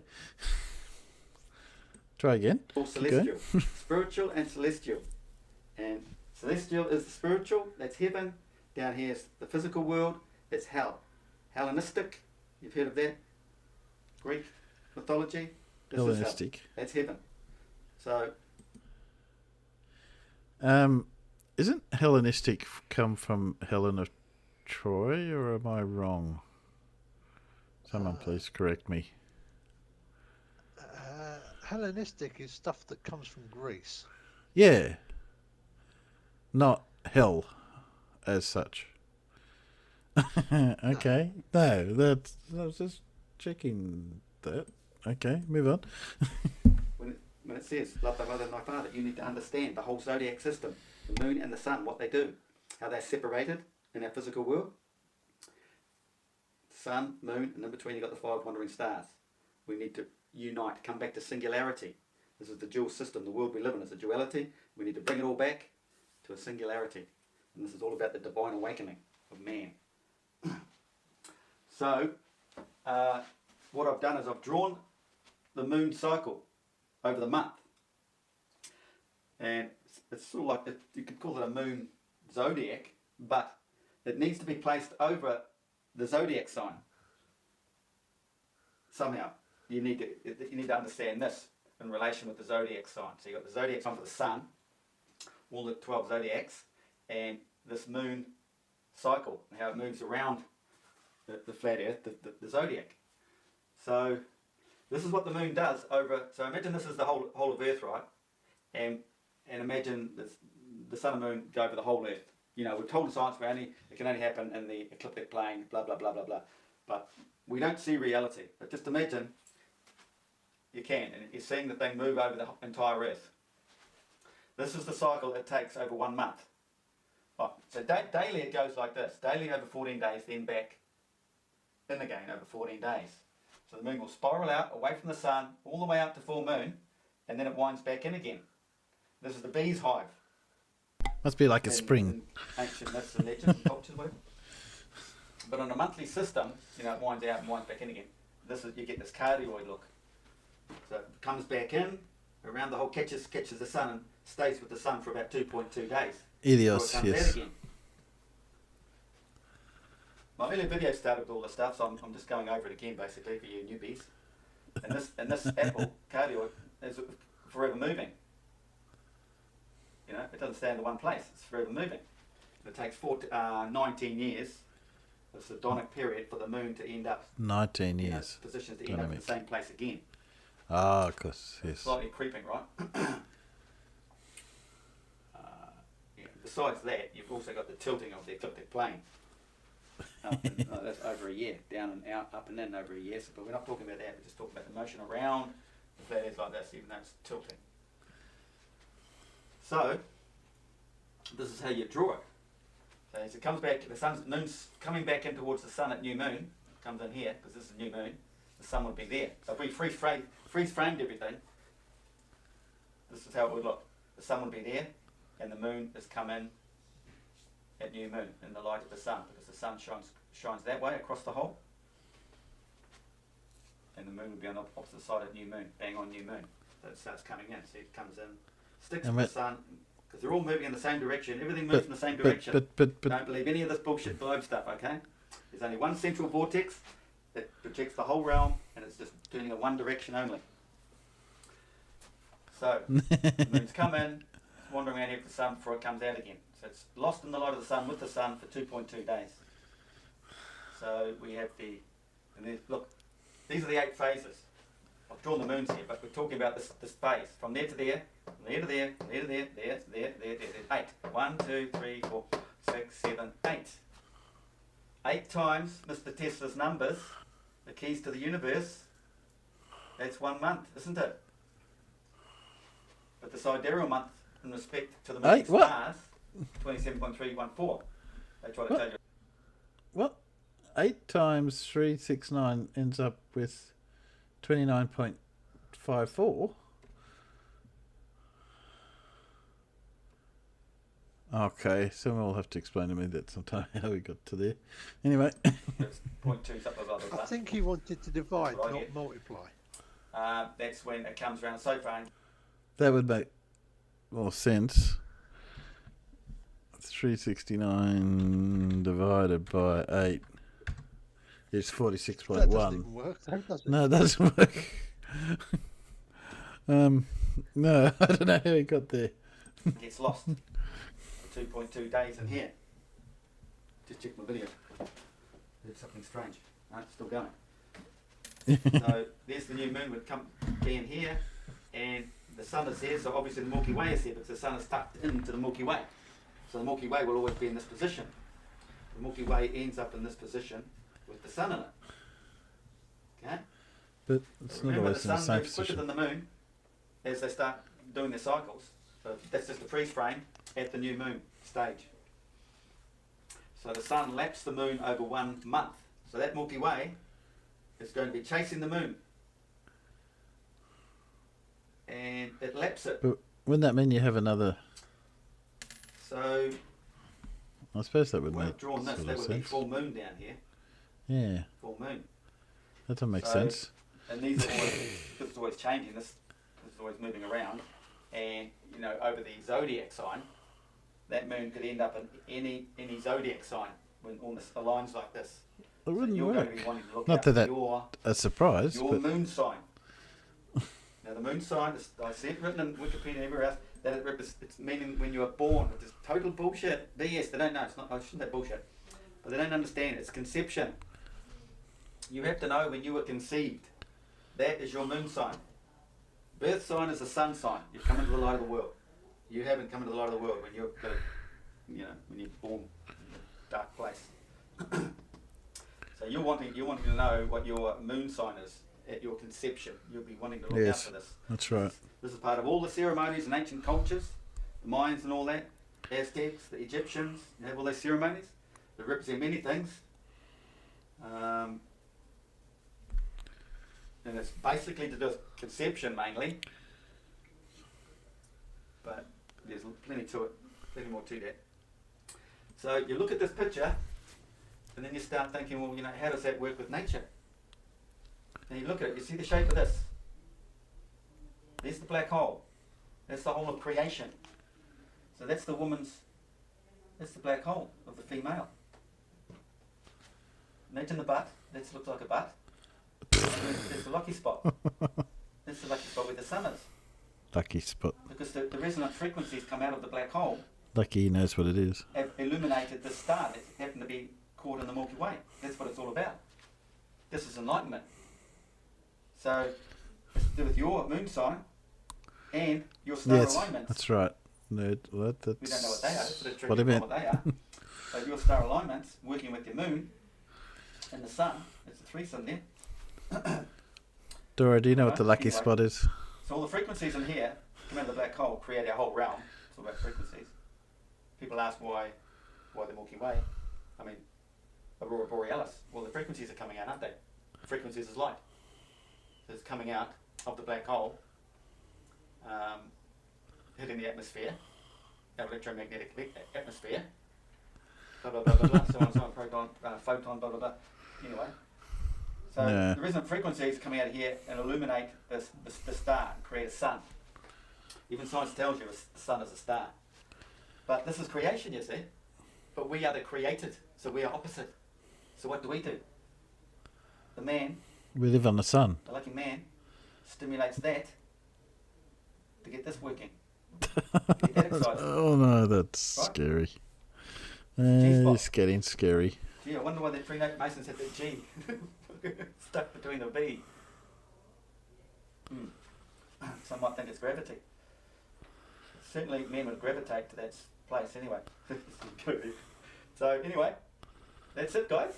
Try again. All celestial. Spiritual and celestial. And celestial is the spiritual, that's heaven. Down here is the physical world, it's hell. Hellenistic, you've heard of that? Greek mythology. This Hellenistic. Is hell. That's heaven. So... isn't Hellenistic come from Helen of Troy, or am I wrong? Someone please correct me. Hellenistic is stuff that comes from Greece. Yeah. Not hell as such. Okay. No, I was just checking that. Okay, move on. When it says, love thy mother and thy father, you need to understand the whole zodiac system, the moon and the sun, what they do, how they're separated in our physical world. Sun, moon, and in between you've got the 5 wandering stars. We need to unite, come back to singularity. This is the dual system. The world we live in is a duality. We need to bring it all back to a singularity. And this is all about the divine awakening of man. So, what I've done is I've drawn the moon cycle over the month. And it's sort of like, you could call it a moon zodiac, but it needs to be placed over the zodiac sign. Somehow, you need to understand this in relation with the zodiac sign. So you've got the zodiac sign for the sun, all the 12 zodiacs, and this moon cycle, and how it moves around the flat earth, the zodiac. So this is what the moon does over, so imagine this is the whole of earth, right? And imagine the sun and moon go over the whole earth. You know, we're told in science it can only happen in the ecliptic plane, blah, blah, blah, blah, blah. But we don't see reality. But just imagine you can, and you're seeing the thing move over the entire earth. This is the cycle it takes over 1 month. Right, so daily it goes like this. Daily over 14 days, then back in again over 14 days. So the moon will spiral out away from the sun all the way up to full moon, and then it winds back in again. This is the bee's hive. Must be like a spring. In ancient myths and legends and cultures, whatever. But on a monthly system, you know, it winds out and winds back in again. You get this cardioid look. So it comes back in, around the whole, catches the sun and stays with the sun for about 2.2 days. Ilios, Before it comes yes. out again. My earlier video started with all this stuff, so I'm just going over it again basically for you newbies. And this apple, cardioid, is forever moving. You know, it doesn't stay in the one place, it's forever moving. It takes 19 years, the Satuerday period, for the moon to end up 19 years. Positions to end up in the same place again. Ah, of course, yes. Slightly creeping, right? Besides that, you've also got the tilting of the ecliptic plane. That's over a year, down and out, up and in over a year. But we're not talking about that, we're just talking about the motion around the flat earth like this, even though it's tilting. So, this is how you draw it. So as it comes back, moon's coming back in towards the sun at new moon, comes in here, because this is new moon, the sun would be there. So if we freeze framed everything, this is how it would look. The sun would be there, and the moon has come in at new moon in the light of the sun, because the sun shines that way across the whole, and the moon would be on the opposite side of new moon, bang on new moon. So it starts coming in, so it comes in, sticks to the sun, because they're all moving in the same direction. Everything moves in the same direction. But Don't believe any of this bullshit globe stuff, okay? There's only one central vortex that projects the whole realm, and it's just turning in one direction only. So, the moon's come in, it's wandering around here with the sun before it comes out again. So it's lost in the light of the sun with the sun for 2.2 days. So we have look, these are the 8 phases. I've drawn the moons here, but we're talking about this phase. From there to there, from there to there, from there to there, there, 8. 1, 2, 3, 4, 6, 7, 8. 8 times Mr. Tesla's numbers, the keys to the universe, that's 1 month, isn't it? But the sidereal month, in respect to the moving stars, 27.314. They try to tell you. what? 8 times 369 ends up with 29.54. Okay, someone will have to explain to me that sometime how we got to there. Anyway. It's 0.2 something like that. I think he wanted to divide, Right, not yeah. multiply. That's when it comes around so far. That would make more sense. 369 divided by 8 is That doesn't 46.1. even work, though, does it? No, it doesn't work. No, I don't know how he got there. It gets lost for 2.2 days in here. Just check my video. There's something strange. No, it's still going. So there's the new moon would be in here, and the sun is there, so obviously the Milky Way is here because the sun is tucked into the Milky Way. So the Milky Way will always be in this position. The Milky Way ends up in this position with the sun in it. Okay? But it's not Remember, always the in the sun same moves quicker position. than the moon as they start doing their cycles. So that's just a freeze frame at the new moon stage. So the sun laps the moon over 1 month. So that Milky Way is going to be chasing the moon and it laps it. But wouldn't that mean you have another? So I suppose that would when make I've drawn this, sort that of would be sense. full moon down here. Yeah, Full moon. that does make So- sense. And these are always, this is always changing, this is always moving around. And, you know, over the zodiac sign, that moon could end up in any zodiac sign when almost aligns like this. It So wouldn't you're work. going to be wanting to look Not up that that- your A surprise, but moon sign. Now the moon sign, I see it written in Wikipedia and everywhere else, that it's meaning when you were born, which is total bullshit. BS, they don't know, it's not, I shouldn't say bullshit. But they don't understand, it's conception. You have to know when you were conceived. That is your moon sign. Birth sign is the sun sign. You've come into the light of the world. You haven't come into the light of the world when you're, when you're born in a dark place. So you're wanting to know what your moon sign is at your conception. You'll be wanting to look Yes. out for this. that's right. This is part of all the ceremonies in ancient cultures, the Mayans and all that, Aztecs, the Egyptians. You have all those ceremonies that represent many things. And it's basically to do with conception mainly. But there's plenty to it, plenty more to that. So you look at this picture, and then you start thinking, well, how does that work with nature? And you look at it, you see the shape of this. There's the black hole. That's the whole of creation. So that's the black hole of the female. Imagine the butt. That looks like a butt. There's the lucky spot. That's the lucky spot where the sun is. Lucky spot. Because the resonant frequencies come out of the black hole Lucky he knows what it is. have illuminated this star that happened to be caught in the Milky Way. That's what it's all about. This is enlightenment. So it's to do with your moon sign and your star Yes, alignments. that's right. No, that's We don't know what they are. That's the trick what I about meant. what they are. So your star alignments, working with your moon and the sun, it's a threesome there. Dora, do you know what the Right, lucky anyway. spot is? So all the frequencies in here come out of the black hole, create our whole realm. It's all about frequencies. People ask why the Milky Way. I mean, Aurora Borealis. Well, the frequencies are coming out, aren't they? Frequencies is light. So it's coming out of the black hole, hitting the atmosphere, our electromagnetic atmosphere. Blah blah blah blah blah. So on, so on, proton, photon, blah blah blah. Anyway. So Yeah. the resonant frequencies coming out of here and illuminate the star and create a sun. Even science tells you the sun is a star. But this is creation, you see. But we are the created, so we are opposite. So what do? The man, We live on the sun. the lucky man, stimulates that to get this working. Get that excited. Oh no, that's Right? scary. G-spot. It's getting scary. Gee, I wonder why the Freemasons had that G stuck between the B. Some might think it's gravity. Certainly men would gravitate to that place anyway. So anyway, that's it guys.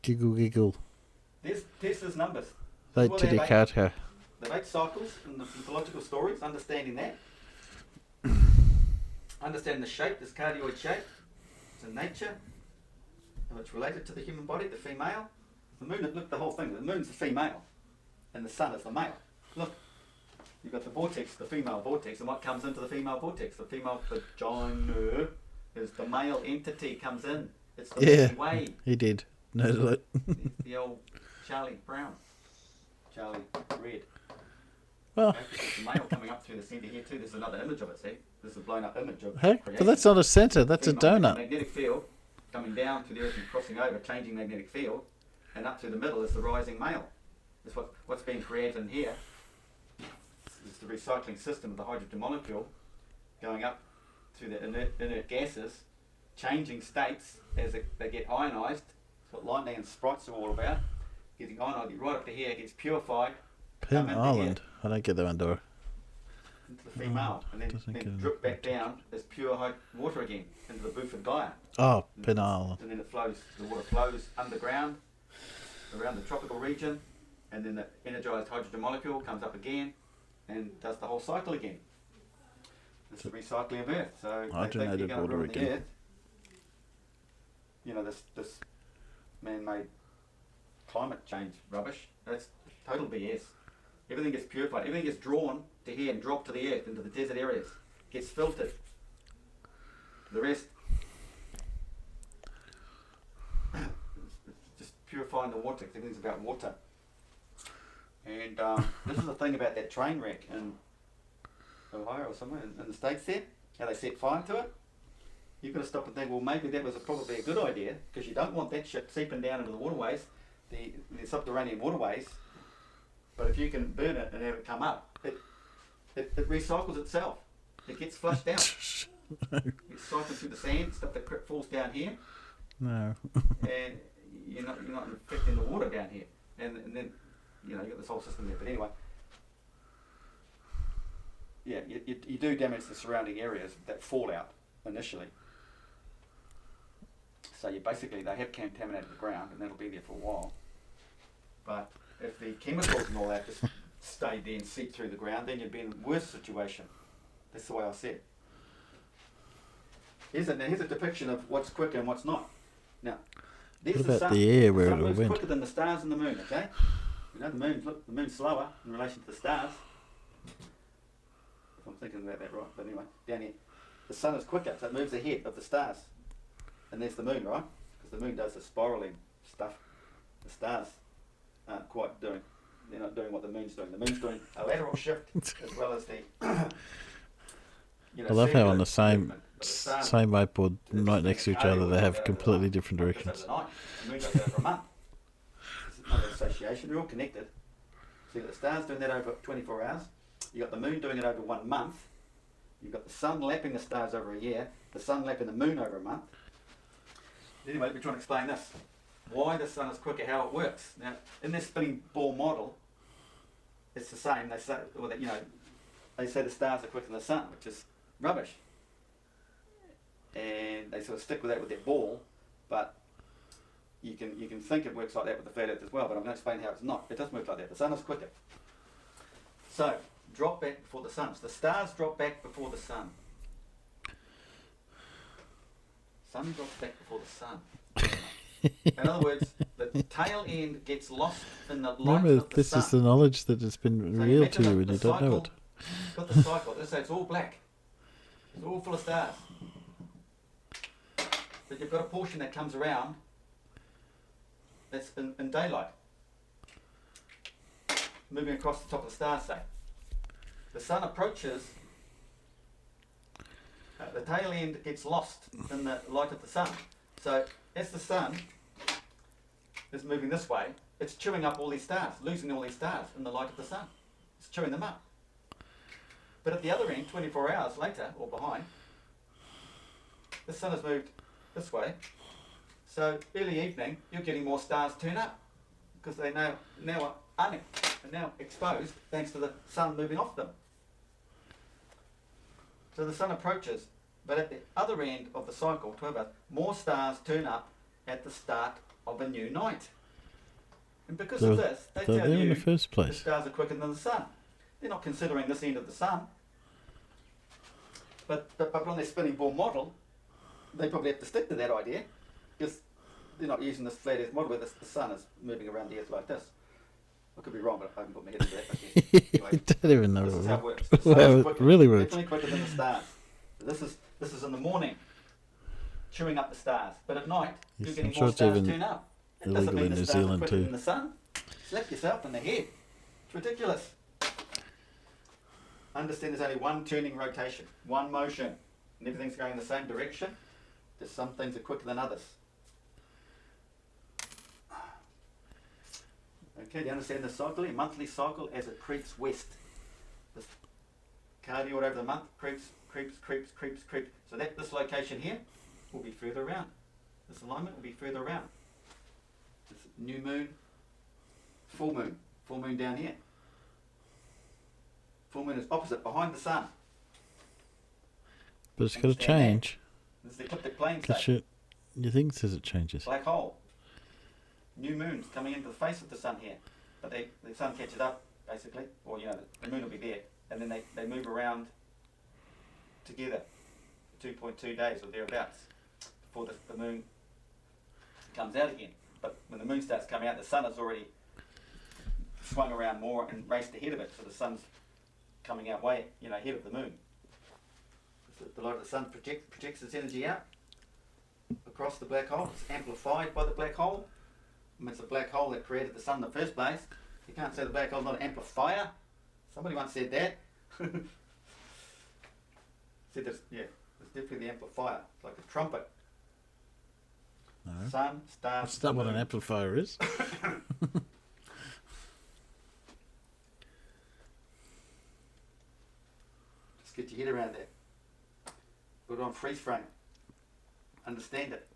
Giggle, giggle. There's Tesla's numbers. They Well, titty they're carter. The 8 cycles and the mythological stories, understanding that. Understanding the shape, this cardioid shape. It's in nature. And it's related to the human body, the female. The moon, look, the whole thing. The moon's the female. And the sun is the male. Look. You've got the vortex, the female vortex, and what comes into the female vortex? The female vagina is the male entity comes in. It's the Yeah. Milky Way. He did. Noted it. It's the old Charlie Brown. Charlie Red. Well, Okay, the male coming up through the centre here too. There's another image of it, see? This is a blown up image of heck, creation. but that's not a centre. That's a Female donut. Magnetic field coming down to the earth and crossing over, changing magnetic field, and up through the middle is the rising male. That's what's being created in here. It's the recycling system of the hydrogen molecule going up through the inert gases, changing states as they get ionised. That's what lightning and sprites are all about. Getting ionised, right up to here, it gets purified, Pin into Island. I don't get that one, Dora. into the female, and doesn't then get drip back down as pure water again into the Buford Gaia. Oh, Pin Island. And then it flows, the water flows underground around the tropical region, and then the energized hydrogen molecule comes up again and does the whole cycle again. It's the recycling of Earth. So they think Hydrogenated you're going to water ruin the again. Earth. You know, this man-made climate change rubbish. That's total BS. Everything gets purified. Everything gets drawn to here and dropped to the earth into the desert areas. Gets filtered. The rest, it's just purifying the water. Everything's about water. And this is the thing about that train wreck in Ohio or somewhere in the States there, how they set fire to it. You've got to stop and think, well, maybe that was probably a good idea, because you don't want that shit seeping down into the waterways, the subterranean waterways. But if you can burn it and have it come up, it recycles itself. It gets flushed out. It's cycling through the sand, stuff that falls down here, No. and you're not infecting the water down here. And then, you know, you've got this whole system there. But anyway, yeah, you do damage the surrounding areas, that fallout initially. So you basically, they have contaminated the ground, and that'll be there for a while. But if the chemicals and all that just stayed there and seep through the ground, then you'd be in a worse situation. That's the way I see it. Here's a depiction of what's quicker and what's not. Now, there's What the about sun. the air where The sun it'll moves went? quicker than the stars and the moon, okay? You know, the moon's slower in relation to the stars. If I'm thinking about that right, but anyway, down here. The sun is quicker, so it moves ahead of the stars. And there's the moon, right? Because the moon does the spiraling stuff. The stars aren't quite doing, they're not doing what the moon's doing. The moon's doing a lateral shift as well as the, you know, I love how on circular the same movement. But the stars- same whiteboard It's right next to each other they have completely different Like this directions. overnight. The moon does that for a month. There's another association. They're all connected. So you've got the stars doing that over 24 hours. You've got the moon doing it over 1 month. You've got the sun lapping the stars over a year. The sun lapping the moon over a month. Anyway, we're trying to explain this. Why the sun is quicker, how it works. Now, in this spinning ball model, it's the same. They say, well, you know, they say the stars are quicker than the sun, which is rubbish. And they sort of stick with that with their ball, but you can think it works like that with the flat earth as well, but I'm going to explain how it's not. It doesn't work like that. The sun is quicker. So, drop back before the sun. So the stars drop back before the sun. Sun drops back before the sun. In other words, the tail end gets lost in the light Remember, of the this sun. is the knowledge that has been So revealed to imagine you and the you don't know cycle- it. Got the cycle. Let's say it's all black. It's all full of stars. But you've got a portion that comes around that's in daylight. Moving across the top of the stars, say. The sun approaches, the tail end gets lost in the light of the sun. So as the sun is moving this way, it's chewing up all these stars, losing all these stars in the light of the sun. It's chewing them up. But at the other end, 24 hours later, or behind, the sun has moved this way. So early evening, you're getting more stars turn up because they now are now exposed thanks to the sun moving off them. So the sun approaches, but at the other end of the cycle, 12 hours, more stars turn up at the start of a new night. And because of this, they They're tell there in you the first the place. stars are quicker than the sun. They're not considering this end of the sun. But on their spinning ball model, they probably have to stick to that idea because they're not using this flat earth model where the sun is moving around the earth like this. I could be wrong, but I haven't put my head into that. Okay. Anyway, You don't even know this is how it works. The how sun is it quicker, really works. definitely quicker than the stars. This is in the morning, chewing up the stars. But at night, Yes, you're getting I'm sure more it's stars even turn up. It doesn't illegal mean in the New stars are Zealand quicker too. than the sun. Slap yourself in the head. It's ridiculous. Understand there's only one turning rotation, one motion, and everything's going in the same direction. Just some things are quicker than others. Okay, do you understand the cycle? A monthly cycle as it creeps west. This cardioid over the month creeps. So this location here will be further around. This alignment will be further around. This new moon, full moon down here. Full moon is opposite, behind the sun. But it's got to Understand that? change. This is the ecliptic plane That state. your thing says it changes. Black hole. New moons coming into the face of the sun here. But the sun catches up, basically. Or, you know, the moon will be there. And then they move around together for 2.2 days or thereabouts before the moon comes out again. But when the moon starts coming out, the sun has already swung around more and raced ahead of it. So the sun's coming out way, ahead of the moon. The light of the sun projects its energy out across the black hole. It's amplified by the black hole. I mean, it's the black hole that created the sun in the first place. You can't say the black hole's not an amplifier. Somebody once said that. Said that, it's definitely the amplifier. It's like a trumpet. No. Sun, stars. That's not what an amplifier is. Just get your head around that. Put it on freeze frame. Understand it.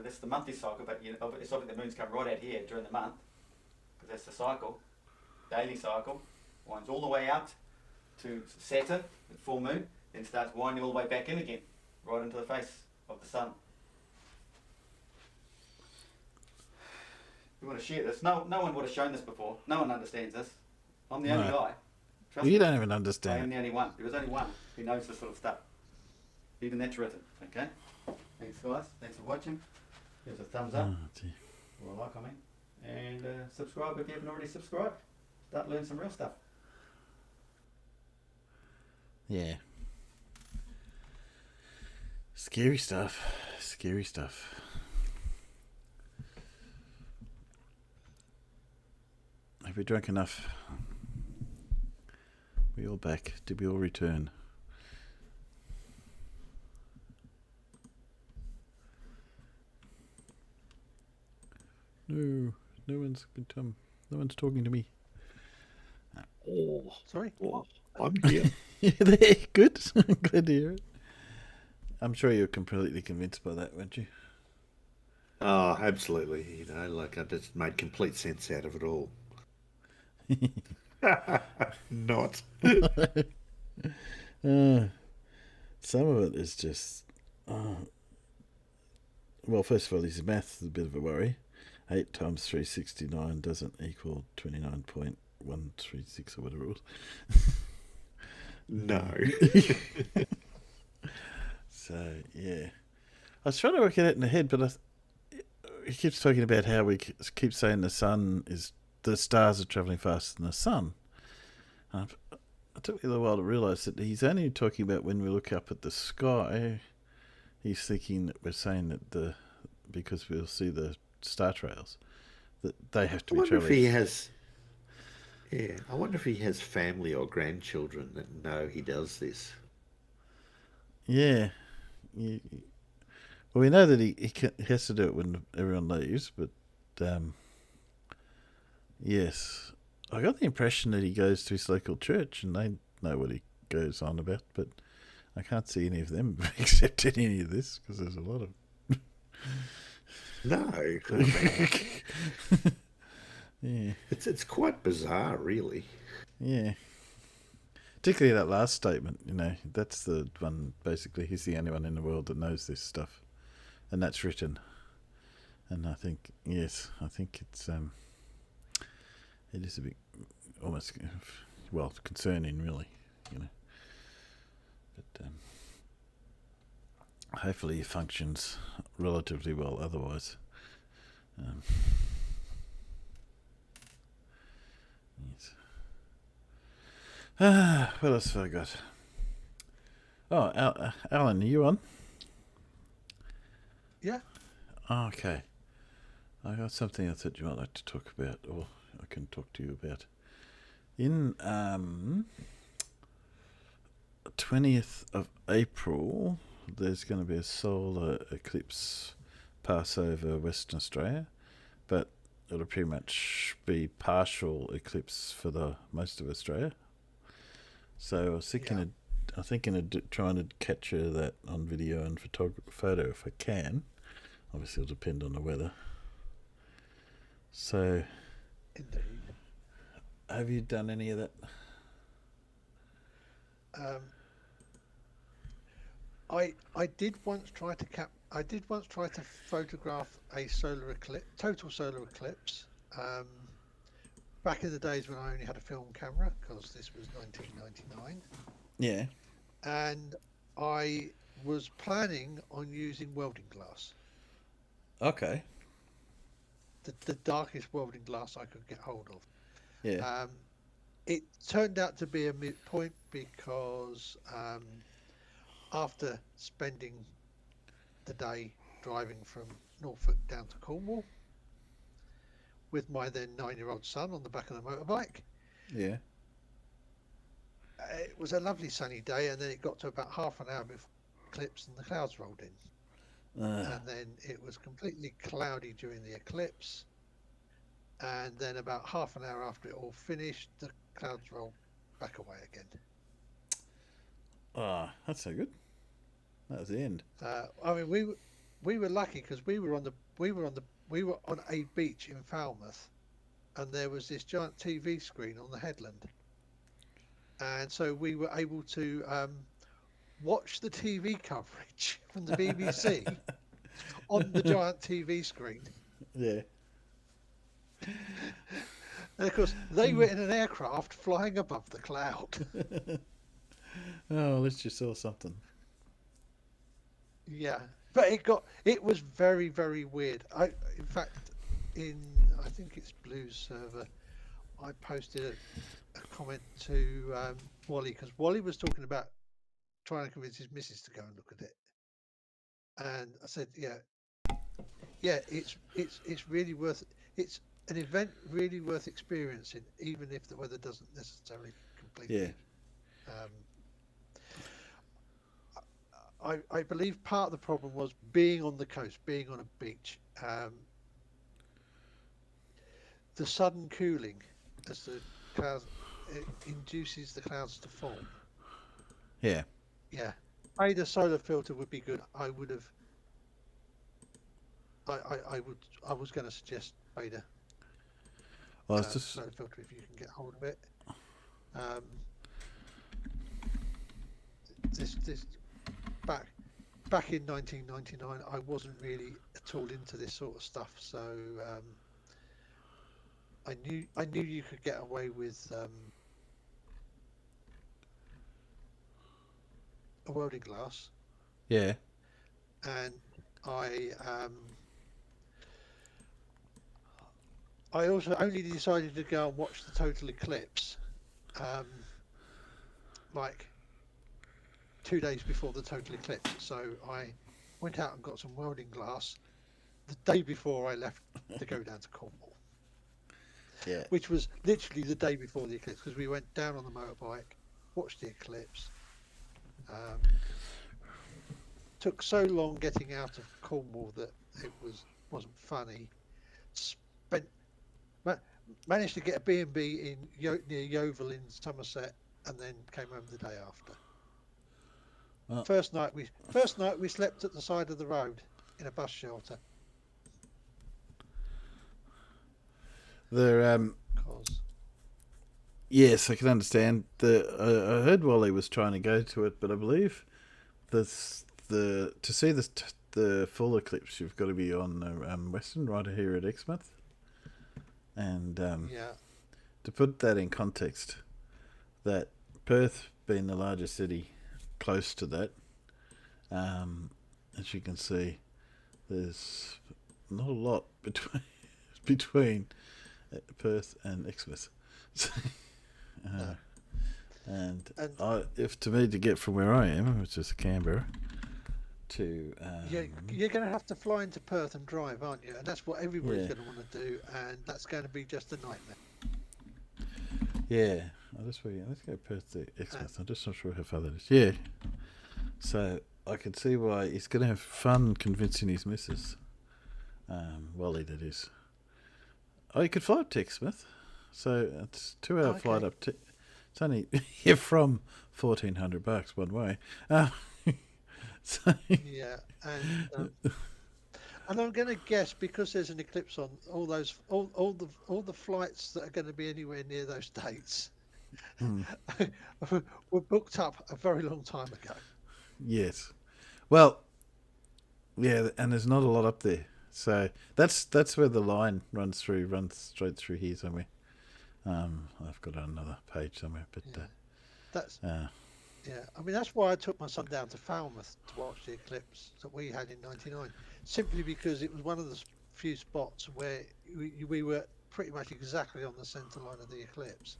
That's the monthly cycle, but it's obviously the moon's come right out here during the month, because that's the cycle, daily cycle, winds all the way out to Saturn at full moon, then starts winding all the way back in again, right into the face of the sun. We want to share this. No one would have shown this before. No one understands this. I'm the only No. guy. Trust Well, you me. don't even I understand am it. the only one. There is only one who knows this sort of stuff. Even that's written. Okay. Thanks, guys. Thanks for watching. Give us a thumbs up Oh, dear. or a like, and subscribe if you haven't already subscribed. Start learning some real stuff. Yeah. Scary stuff. Scary stuff. Have we drunk enough? We all back? Did we all return? No, no one's talking to me. Oh, Sorry. oh, I'm here. Yeah, there. Good. Glad to hear it. I'm sure you're completely convinced by that, weren't you? Oh, absolutely. I just made complete sense out of it all. Not. Some of it is just. Well, first of all, his math's a bit of a worry. 8 times 369 doesn't equal 29.136 or whatever it was. No. So, yeah. I was trying to work it out in the head, but he keeps talking about how we keep saying the stars are travelling faster than the sun. It took me a little while to realise that he's only talking about when we look up at the sky. He's thinking that we're saying that because we'll see the star trails, that they have to I be wonder if travelling. he has. Yeah, I wonder if he has family or grandchildren that know he does this. Yeah. Well, we know that he has to do it when everyone leaves, but yes. I got the impression that he goes to his local church and they know what he goes on about, but I can't see any of them accepting any of this because there's a lot of... No. Yeah. It's quite bizarre, really. Yeah. Particularly that last statement, that's the one, basically, he's the only one in the world that knows this stuff. And that's written. And I think, yes, it's, it is a bit, almost, well, concerning, really, But hopefully it functions relatively well otherwise. Yes. What else have I got? Oh, Alan, are you on? Yeah. Okay. I got something else that you might like to talk about, or I can talk to you about. In 20th of April, there's going to be a solar eclipse pass over Western Australia, but it'll pretty much be partial eclipse for the most of Australia. So I was thinking, of trying to capture that on video and photo if I can. Obviously, it'll depend on the weather. So, Indeed. have you done any of that? I did once try to photograph a total solar eclipse. Back in the days when I only had a film camera, because this was 1999. Yeah. And I was planning on using welding glass. Okay. The darkest welding glass I could get hold of. Yeah. it turned out to be a moot point because after spending the day driving from Norfolk down to Cornwall with my then 9-year-old son on the back of the motorbike, Yeah. it was a lovely sunny day, and then it got to about half an hour before eclipse and the clouds rolled in, and then it was completely cloudy during the eclipse, and then about half an hour after it all finished, the clouds rolled back away again. That's so good. That was the end. I mean, we were lucky because we were on a beach in Falmouth, and there was this giant TV screen on the headland, and so we were able to watch the TV coverage from the BBC on the giant TV screen. Yeah. And of course, they were in an aircraft flying above the cloud. Oh, at least you saw something. Yeah, but it was very, very weird. In fact, I think it's Blues server, I posted a comment to Wally, because Wally was talking about trying to convince his missus to go and look at it, and I said, yeah, it's really worth. It's an event really worth experiencing, even if the weather doesn't necessarily completely. Yeah. I believe part of the problem was being on the coast, being on a beach. The sudden cooling as the clouds, it induces the clouds to form. Yeah. Yeah, a solar filter would be good. I would have. I was going to suggest Beta. Well, it's just solar filter if you can get hold of it. This back in 1999, I wasn't really at all into this sort of stuff, so I knew you could get away with a welding glass. yeah. And I also only decided to go and watch the total eclipse like 2 days before the total eclipse. So I went out and got some welding glass the day before I left to go down to Cornwall. Yeah. Which was literally the day before the eclipse, because we went down on the motorbike, watched the eclipse. Took so long getting out of Cornwall that it wasn't funny. Managed to get a B&B near Yeovil in Somerset, and then came home the day after. Well, First night we slept at the side of the road in a bus shelter. Yes, I can understand. I heard Wally was trying to go to it, but I believe to see the full eclipse, you've got to be on the Western, right here at Exmouth. And to put that in context, that Perth being the largest city close to that, as you can see, there's not a lot between Perth and Exmouth. If to me to get from where I am, which is Canberra, to you're going to have to fly into Perth and drive, aren't you? And that's what everybody's going to want to do, and that's going to be just a nightmare. Yeah, let's go Perth to Exmouth. I'm just not sure how far that is. Yeah, so I can see why he's going to have fun convincing his missus. Wally, that is. Oh, you could fly up to Exmouth, so it's 2-hour flight up to. It's only from $1,400 one way. So, yeah, and I'm going to guess, because there's an eclipse on, all the flights that are going to be anywhere near those dates were booked up a very long time ago. Yes, well, yeah, and there's not a lot up there, so that's where the line runs straight through here somewhere. I've got another page somewhere, but that's. Yeah, I mean, that's why I took my son down to Falmouth to watch the eclipse that we had in '99, simply because it was one of the few spots where we were pretty much exactly on the centre line of the eclipse.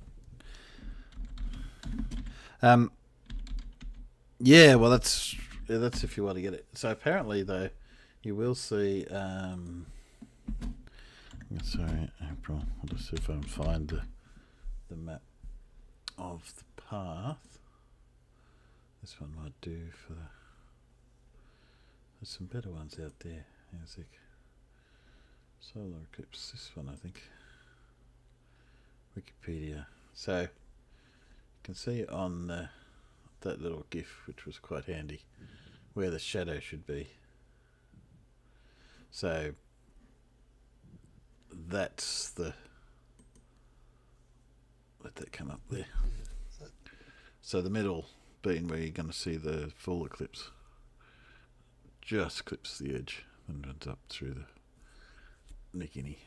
Yeah, well, that's if you want to get it. So apparently, though, you will see. Sorry, April. I'll just see if I can find the map of the path. This one might do for the. There's some better ones out there. How's it? Solar eclipse. This one, I think. Wikipedia. So you can see on that little GIF, which was quite handy, where the shadow should be. So that's the. Let that come up there. So the middle being where you're going to see the full eclipse. Just clips the edge and runs up through the Nikini.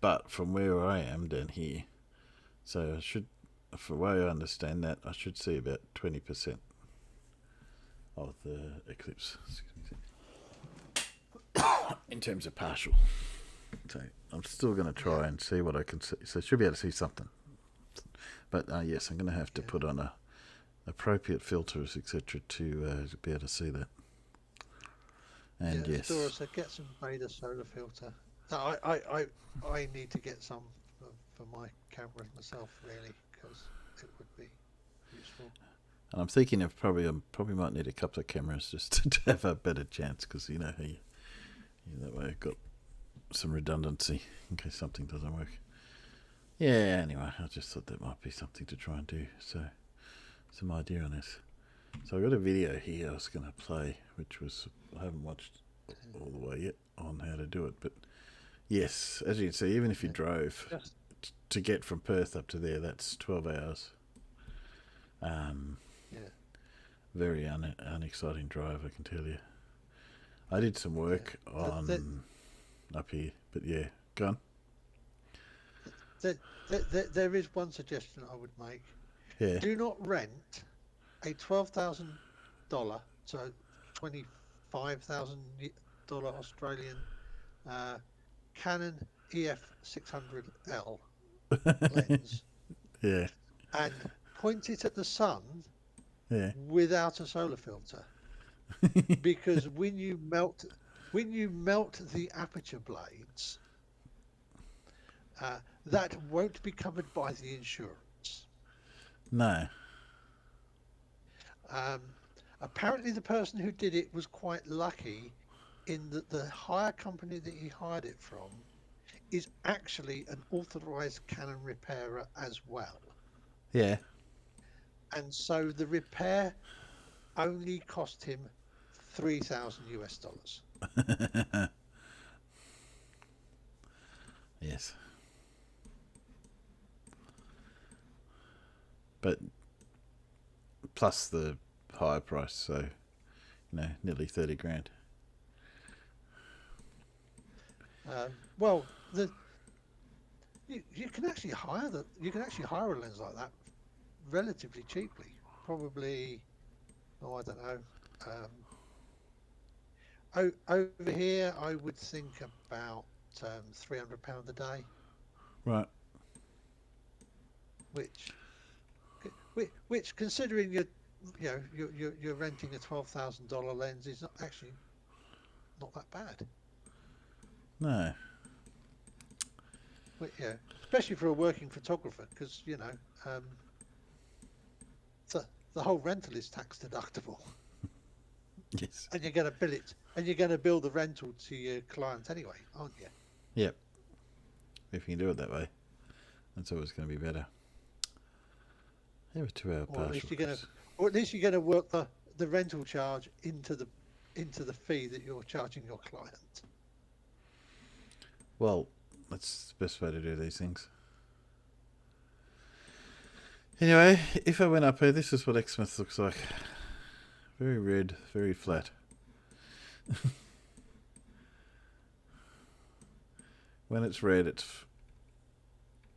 But from where I am down here, so I should, for the way I understand that, I should see about 20% of the eclipse. In terms of partial. So I'm still going to try and see what I can see. So I should be able to see something. But yes, I'm going to have to put on appropriate filters, etc., to be able to see that. And yes, Dora said, get some Beta solar filter. No, I need to get some for my cameras myself, really, because it would be useful. and I'm thinking of probably might need a couple of cameras just to have a better chance, because you know that way I've got some redundancy in case something doesn't work. Yeah. Anyway, I just thought that might be something to try and do. So some idea on this. So I got a video here I was going to play, which was I haven't watched all the way yet on how to do it, but yes, as you can see, even if you drove to get from Perth up to there, that's 12 hours. Very unexciting drive, I can tell you. I did some work on up here, but yeah, go on. There is one suggestion I would make. Yeah. Do not rent a $12,000, so $25,000 Australian Canon EF 600L lens. Yeah. And point it at the sun. Yeah. Without a solar filter, because when you melt the aperture blades, that won't be covered by the insurance. No. Apparently, the person who did it was quite lucky in that the hire company that he hired it from is actually an authorized Canon repairer as well. Yeah. And so the repair only cost him $3,000 US. Yes. But plus the higher price, so nearly 30 grand. Well, you can actually hire a lens like that relatively cheaply. Probably, I don't know. Over here, I would think about £300 a day. Right. Which, considering you're renting a $12,000 lens, is not that bad. No. But, especially for a working photographer, because the whole rental is tax deductible. Yes. And you're going to bill it, and you're going to bill the rental to your client anyway, aren't you? Yep. If you can do it that way, that's always going to be better. Have a 2-hour partial. Or at least you're going to work the rental charge into the fee that you're charging your client. Well, that's the best way to do these things. Anyway, if I went up here, this is what Exmouth looks like. Very red, very flat. When it's red,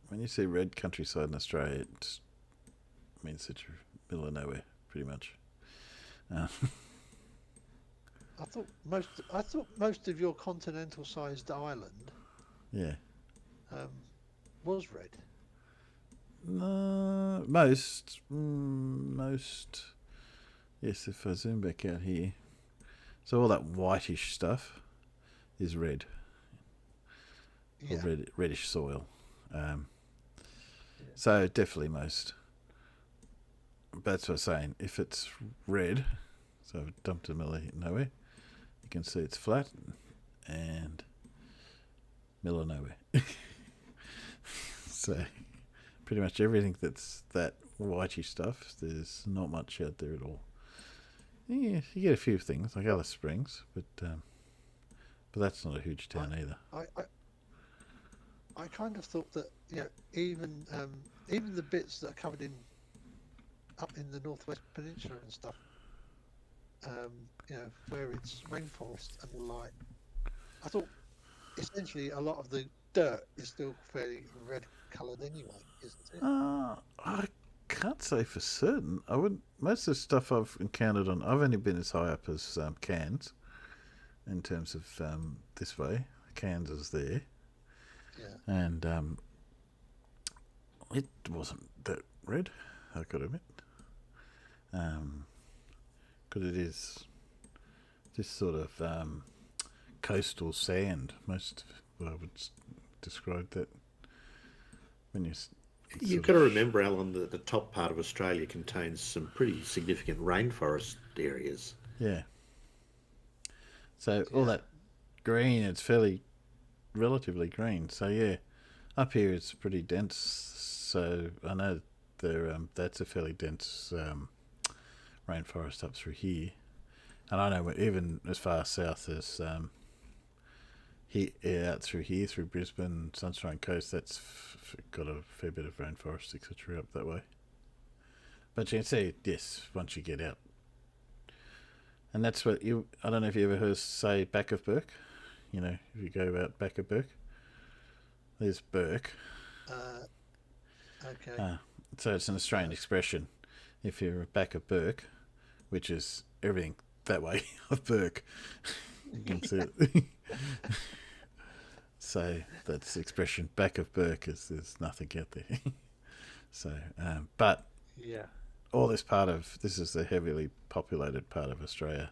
when you see red countryside in Australia, it means that you're middle of nowhere, pretty much. I thought most of your continental-sized island, yeah, was red. Most. Yes, if I zoom back out here, so all that whitish stuff is red, or Yeah. reddish soil. So definitely most. But that's what I'm saying. If it's red, so I've dumped a middle of nowhere, you can see it's flat and middle of nowhere. So pretty much everything that's that whitey stuff, there's not much out there at all. Yeah, you get a few things like Alice Springs, but that's not a huge town either. I kind of thought that even the bits that are covered in up in the Northwest Peninsula and stuff, where it's rainforest and the like, I thought essentially a lot of the dirt is still fairly red coloured anyway, isn't it? I can't say for certain. I wouldn't. Most of the stuff I've encountered I've only been as high up as Cairns, in terms of this way. Cairns is there, and it wasn't that red, I could admit, because it is this sort of coastal sand. Most I would describe that when you've got to remember, Alan, that the top part of Australia contains some pretty significant rainforest areas. Yeah. So all that green, it's relatively green. So yeah, up here it's pretty dense. So I know that's a fairly dense rainforest up through here, and I know even as far south as out through here, through Brisbane, Sunshine Coast, that's got a fair bit of rainforest, etc. up that way. But you can see, yes, once you get out. And that's what I don't know if you ever heard say back of Burke. If you go out back of Burke, there's Burke. Okay. So it's an Australian expression. If you're back of Burke, which is everything that way of Burke, you can see it. So that's the expression, back of Burke, is there's nothing out there. So, but all this is the heavily populated part of Australia,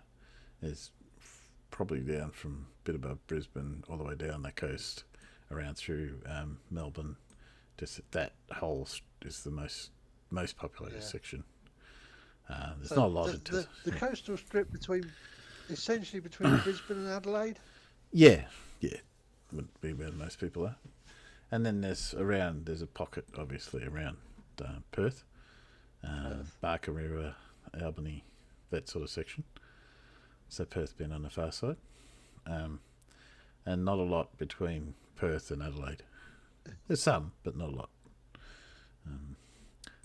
is probably down from a bit above Brisbane all the way down the coast, around through Melbourne. Just that whole is the most populated section. There's not a lot of the coastal strip essentially between Brisbane and Adelaide. Yeah, would be where most people are. And then there's a pocket obviously around Perth, Barker River, Albany, that sort of section. So Perth being on the far side, and not a lot between Perth and Adelaide. There's some, but not a lot.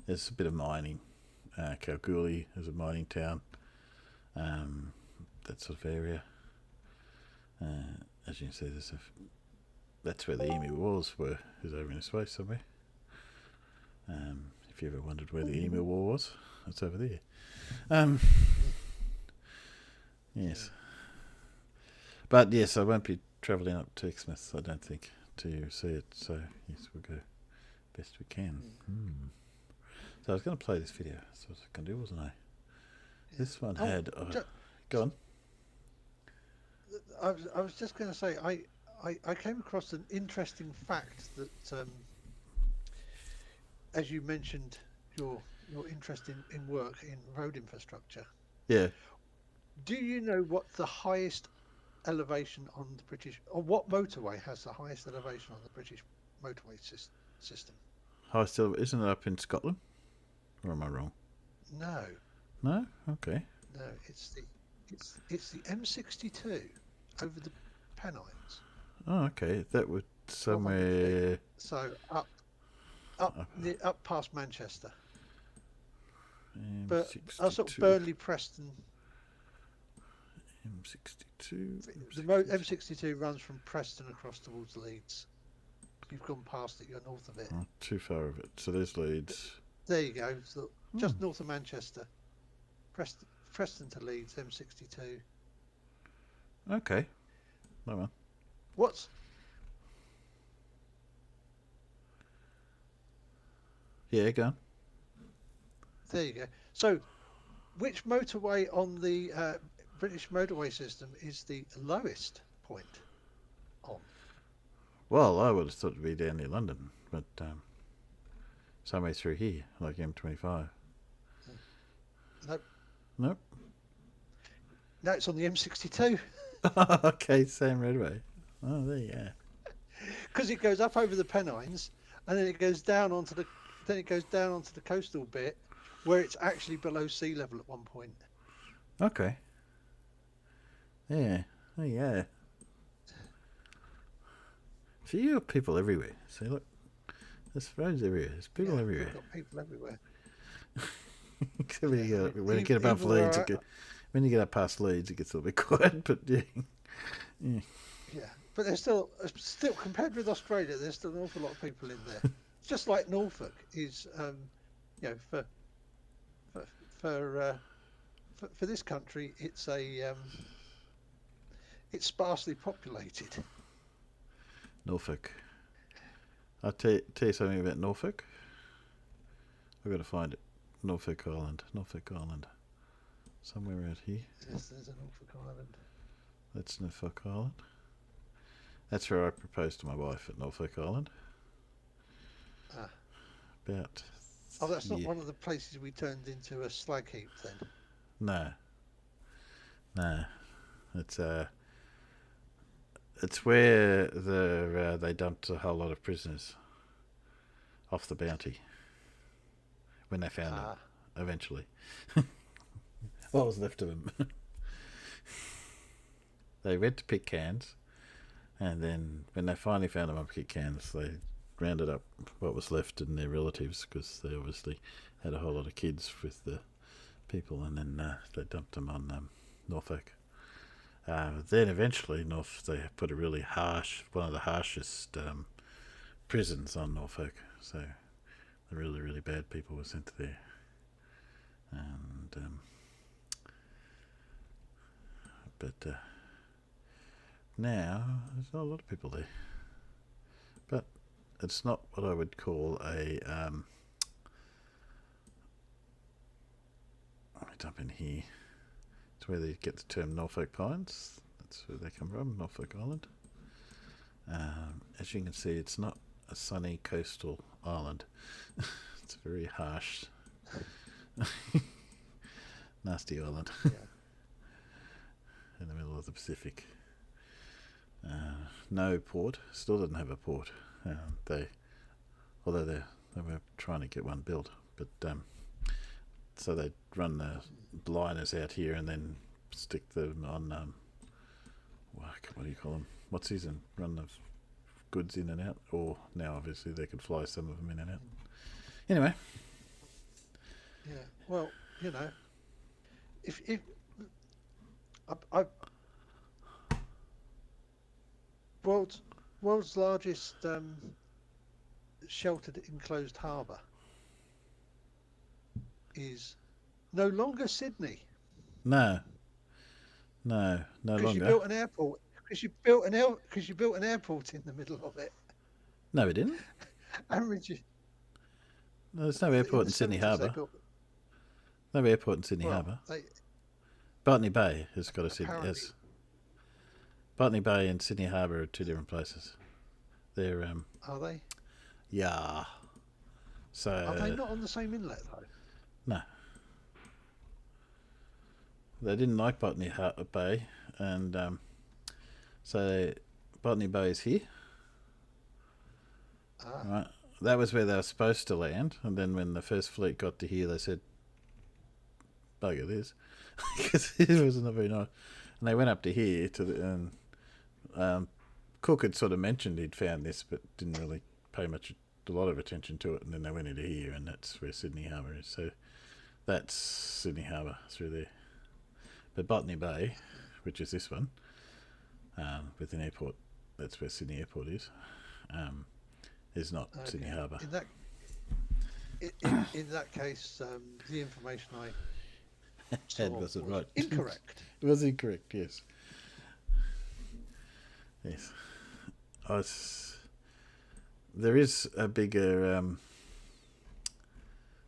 There's a bit of mining. Kalgoorlie is a mining town. That sort of area. As you can see, that's where the Emu Wars were. Is over in this way somewhere. If you ever wondered where the Emu War was, it's over there. Yes. But yes, I won't be travelling up to Exmouth, I don't think, to see it. So yes, we'll go best we can. So I was going to play this video. That's what I was going to do, wasn't I? This one had... go on. I was just going to say, I came across an interesting fact that, as you mentioned, your interest in work in road infrastructure. Yeah. Do you know what the highest elevation on the British, or what motorway has the highest elevation on the British motorway system? Highest elevation, isn't it up in Scotland? Or am I wrong? No. No? Okay. No, it's the M62 over the Pennines. Oh, okay. That would somewhere... So up past Manchester. But sort of Burnley, Preston. M62. The M62 runs from Preston across towards Leeds. If you've gone past it, you're north of it. Not too far of it. So there's Leeds. There you go. So just north of Manchester. Preston to Leeds, M62. Okay. No one. Yeah, go on. There you go. So, which motorway on the British motorway system is the lowest point on? Well, I would have thought it'd be down near London, but somewhere through here, like M25. Nope. Nope. No, it's on the M62 Okay, same roadway. Oh, there you go. because it goes up over the Pennines and then it goes down onto the coastal bit where it's actually below sea level at one point. Okay. Yeah. Oh, yeah. So you have people everywhere. See, look. There's roads everywhere. There's people everywhere. We've got people everywhere. Except when you get above Leeds, when you get up past Leeds, it gets a little bit quiet. But yeah. Yeah, but there's still compared with Australia, there's still an awful lot of people in there. Just like Norfolk is, for this country, it's sparsely populated. Norfolk. I'll tell you something about Norfolk. I've got to find it. Norfolk Island. Somewhere out here. Yes, there's a Norfolk Island. That's Norfolk Island. That's where I proposed to my wife, at Norfolk Island. Ah. About. Oh, that's not one of the places we turned into a slag heap then. No. It's where they dumped a whole lot of prisoners off the Bounty when they found them, eventually. What was left of them? They went to pick cans, and then when they finally found them on pick cans, they rounded up what was left and their relatives, because they obviously had a whole lot of kids with the people, and then they dumped them on Norfolk. Then eventually they put a really one of the harshest prisons on Norfolk, so the really, really bad people were sent there. And but now there's not a lot of people there, but it's not what I would call a let me dump in here. It's where they get the term Norfolk Pines. That's where they come from, Norfolk Island. As you can see, it's not a sunny coastal island. It's a very harsh, nasty island. Yeah. In the middle of the Pacific. No port. Still doesn't have a port. Although they were trying to get one built, but so they run the liners out here and then stick them on what do you call them? What's season? Run the goods in and out, or now obviously they could fly some of them in and out. Anyway. Yeah. Well, if I world's largest sheltered enclosed harbour is no longer Sydney. No longer. Because you built an airport. Because you built an airport in the middle of it. No, we didn't. No, there's no airport in Sydney Harbour. No airport in Sydney Harbour. Botany Bay has got a Sydney. Yes. Botany Bay and Sydney Harbour are two different places. They're Are they? Yeah. So Are they not on the same inlet though? No. They didn't like Botany Bay, and so Botany Bay is here. Right. That was where they were supposed to land, and then when the first fleet got to here, they said, "Bugger this," because it was not very nice. And they went up to here and Cook had sort of mentioned he'd found this, but didn't really pay a lot of attention to it. And then they went into here, and that's where Sydney Harbour is. So that's Sydney Harbour through there. But Botany Bay, which is this one, with an airport, that's where Sydney Airport is not Sydney Harbour. In that case, the information I had wasn't right. Incorrect. It was incorrect. Yes. Yes. There is a bigger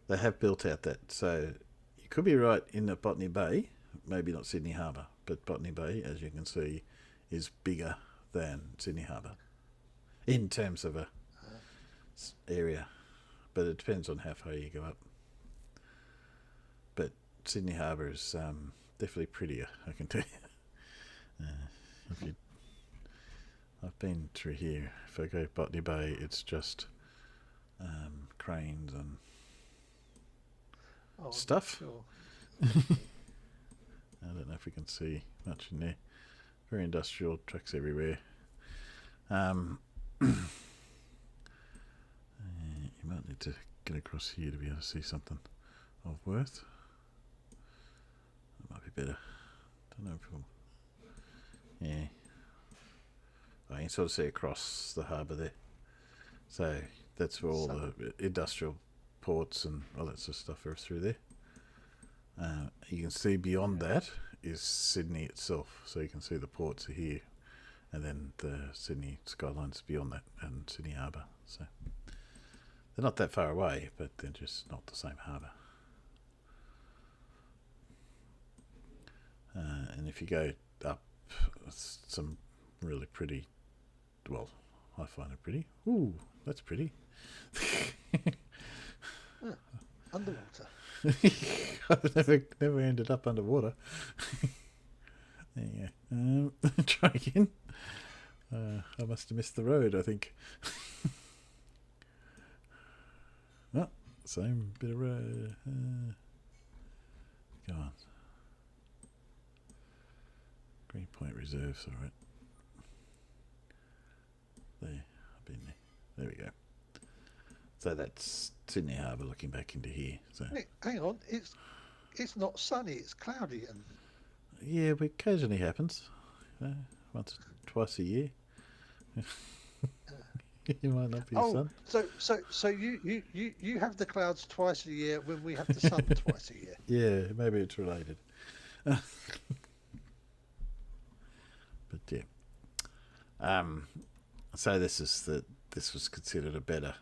They have built out that, so you could be right in the Botany Bay, maybe not Sydney Harbour, but Botany Bay, as you can see, is bigger than Sydney Harbour in terms of a area, but it depends on how far you go up. But Sydney Harbour is definitely prettier, I can tell you. I've been through here. If I go Botany Bay, it's just cranes and stuff. Sure. I don't know if we can see much in there. Very industrial, trucks everywhere. You might need to get across here to be able to see something of worth. That might be better. Don't know if we'll... Yeah. Oh, you can sort of see across the harbour there. So that's where all the industrial ports and all that sort of stuff are through there. You can see beyond that is Sydney itself. So you can see the ports are here, and then the Sydney skyline's beyond that, and Sydney Harbour. So they're not that far away, but they're just not the same harbour. And if you go up, some really pretty, well, I find it pretty. Ooh, that's pretty. Underwater. I've never ended up underwater. There you go. Try again. I must have missed the road, I think. Oh, same bit of road. Go on. Green Point Reserve's alright. There, I've been there. There we go. So that's Sydney Harbour looking back into here. So Wait, hang on, it's not sunny, it's cloudy, and yeah, but occasionally happens. Once, twice a year. You might not be sun. So you have the clouds twice a year when we have the sun twice a year. Yeah, maybe it's related. But yeah. So this was considered a better,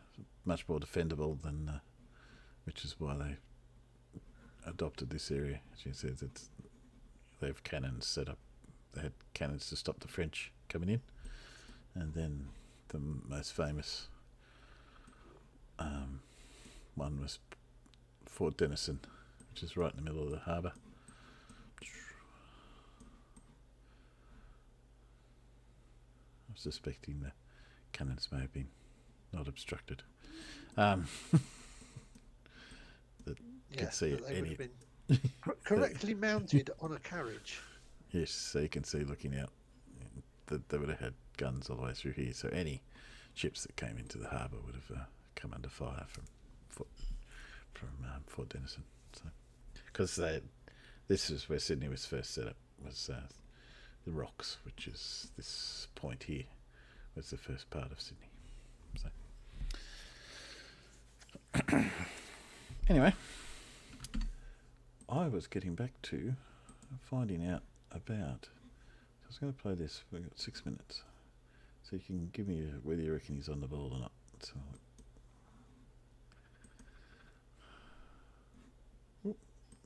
much more defendable than, which is why they adopted this area. As you said, they have cannons set up. They had cannons to stop the French coming in, and then the most famous one was Fort Denison, which is right in the middle of the harbour. I'm suspecting the cannons may have been not obstructed. That can see they any. would have been correctly mounted on a carriage. Yes, so you can see looking out that they would have had guns all the way through here. So any ships that came into the harbour would have come under fire from Fort Denison. So, because this is where Sydney was first set up, was the Rocks, which is this point here, was the first part of Sydney. So anyway, I was getting back to finding out about. So I was going to play this. We've got 6 minutes, so you can give me whether you reckon he's on the ball or not. So.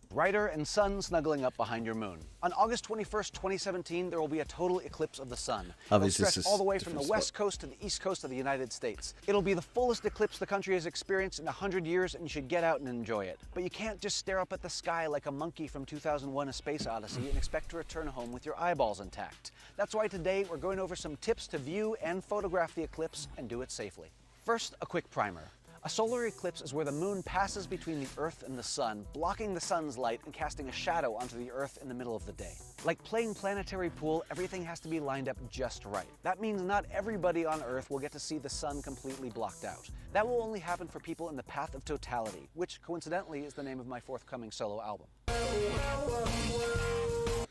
Brighter and sun snuggling up behind your moon. On August 21st, 2017, there will be a total eclipse of the sun. It'll stretch all the way from the west coast to the east coast of the United States. It'll be the fullest eclipse the country has experienced in 100 years, and you should get out and enjoy it. But you can't just stare up at the sky like a monkey from 2001: A Space Odyssey and expect to return home with your eyeballs intact. That's why today we're going over some tips to view and photograph the eclipse and do it safely. First, a quick primer. A solar eclipse is where the moon passes between the Earth and the sun, blocking the sun's light and casting a shadow onto the Earth in the middle of the day. Like playing planetary pool, everything has to be lined up just right. That means not everybody on Earth will get to see the sun completely blocked out. That will only happen for people in the path of totality, which coincidentally is the name of my forthcoming solo album.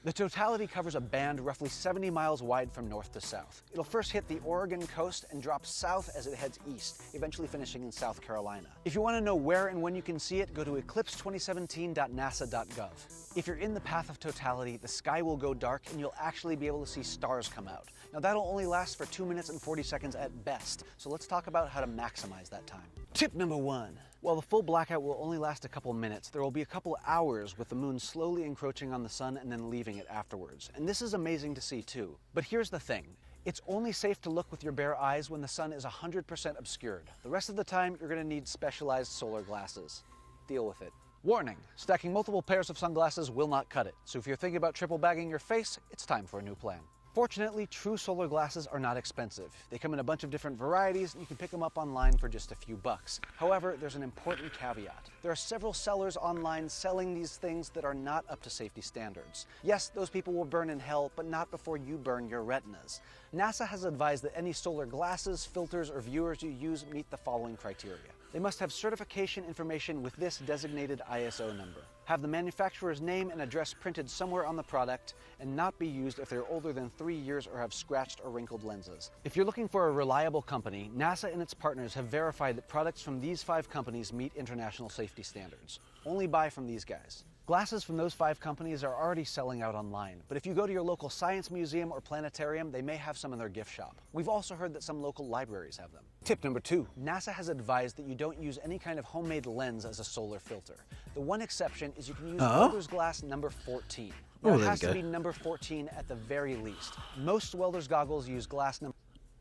The totality covers a band roughly 70 miles wide from north to south. It'll first hit the Oregon coast and drop south as it heads east, eventually finishing in South Carolina. If you want to know where and when you can see it, go to eclipse2017.nasa.gov. If you're in the path of totality, the sky will go dark and you'll actually be able to see stars come out. Now that'll only last for 2 minutes and 40 seconds at best, so let's talk about how to maximize that time. Tip number 1. While the full blackout will only last a couple minutes, there will be a couple hours with the moon slowly encroaching on the sun and then leaving it afterwards. And this is amazing to see too. But here's the thing. It's only safe to look with your bare eyes when the sun is 100% obscured. The rest of the time, you're going to need specialized solar glasses. Deal with it. Warning, stacking multiple pairs of sunglasses will not cut it. So if you're thinking about triple bagging your face, it's time for a new plan. Fortunately, true solar glasses are not expensive. They come in a bunch of different varieties and you can pick them up online for just a few bucks. However, there's an important caveat. There are several sellers online selling these things that are not up to safety standards. Yes, those people will burn in hell, but not before you burn your retinas. NASA has advised that any solar glasses, filters, or viewers you use meet the following criteria. They must have certification information with this designated ISO number, have the manufacturer's name and address printed somewhere on the product, and not be used if they're older than 3 years or have scratched or wrinkled lenses. If you're looking for a reliable company, NASA and its partners have verified that products from these 5 companies meet international safety standards. Only buy from these guys. Glasses from those 5 companies are already selling out online, but if you go to your local science museum or planetarium, they may have some in their gift shop. We've also heard that some local libraries have them. Tip number 2, NASA has advised that you don't use any kind of homemade lens as a solar filter. The one exception is you can use welder's glass number 14. Now, it has to be number 14 at the very least. Most welder's goggles use glass number...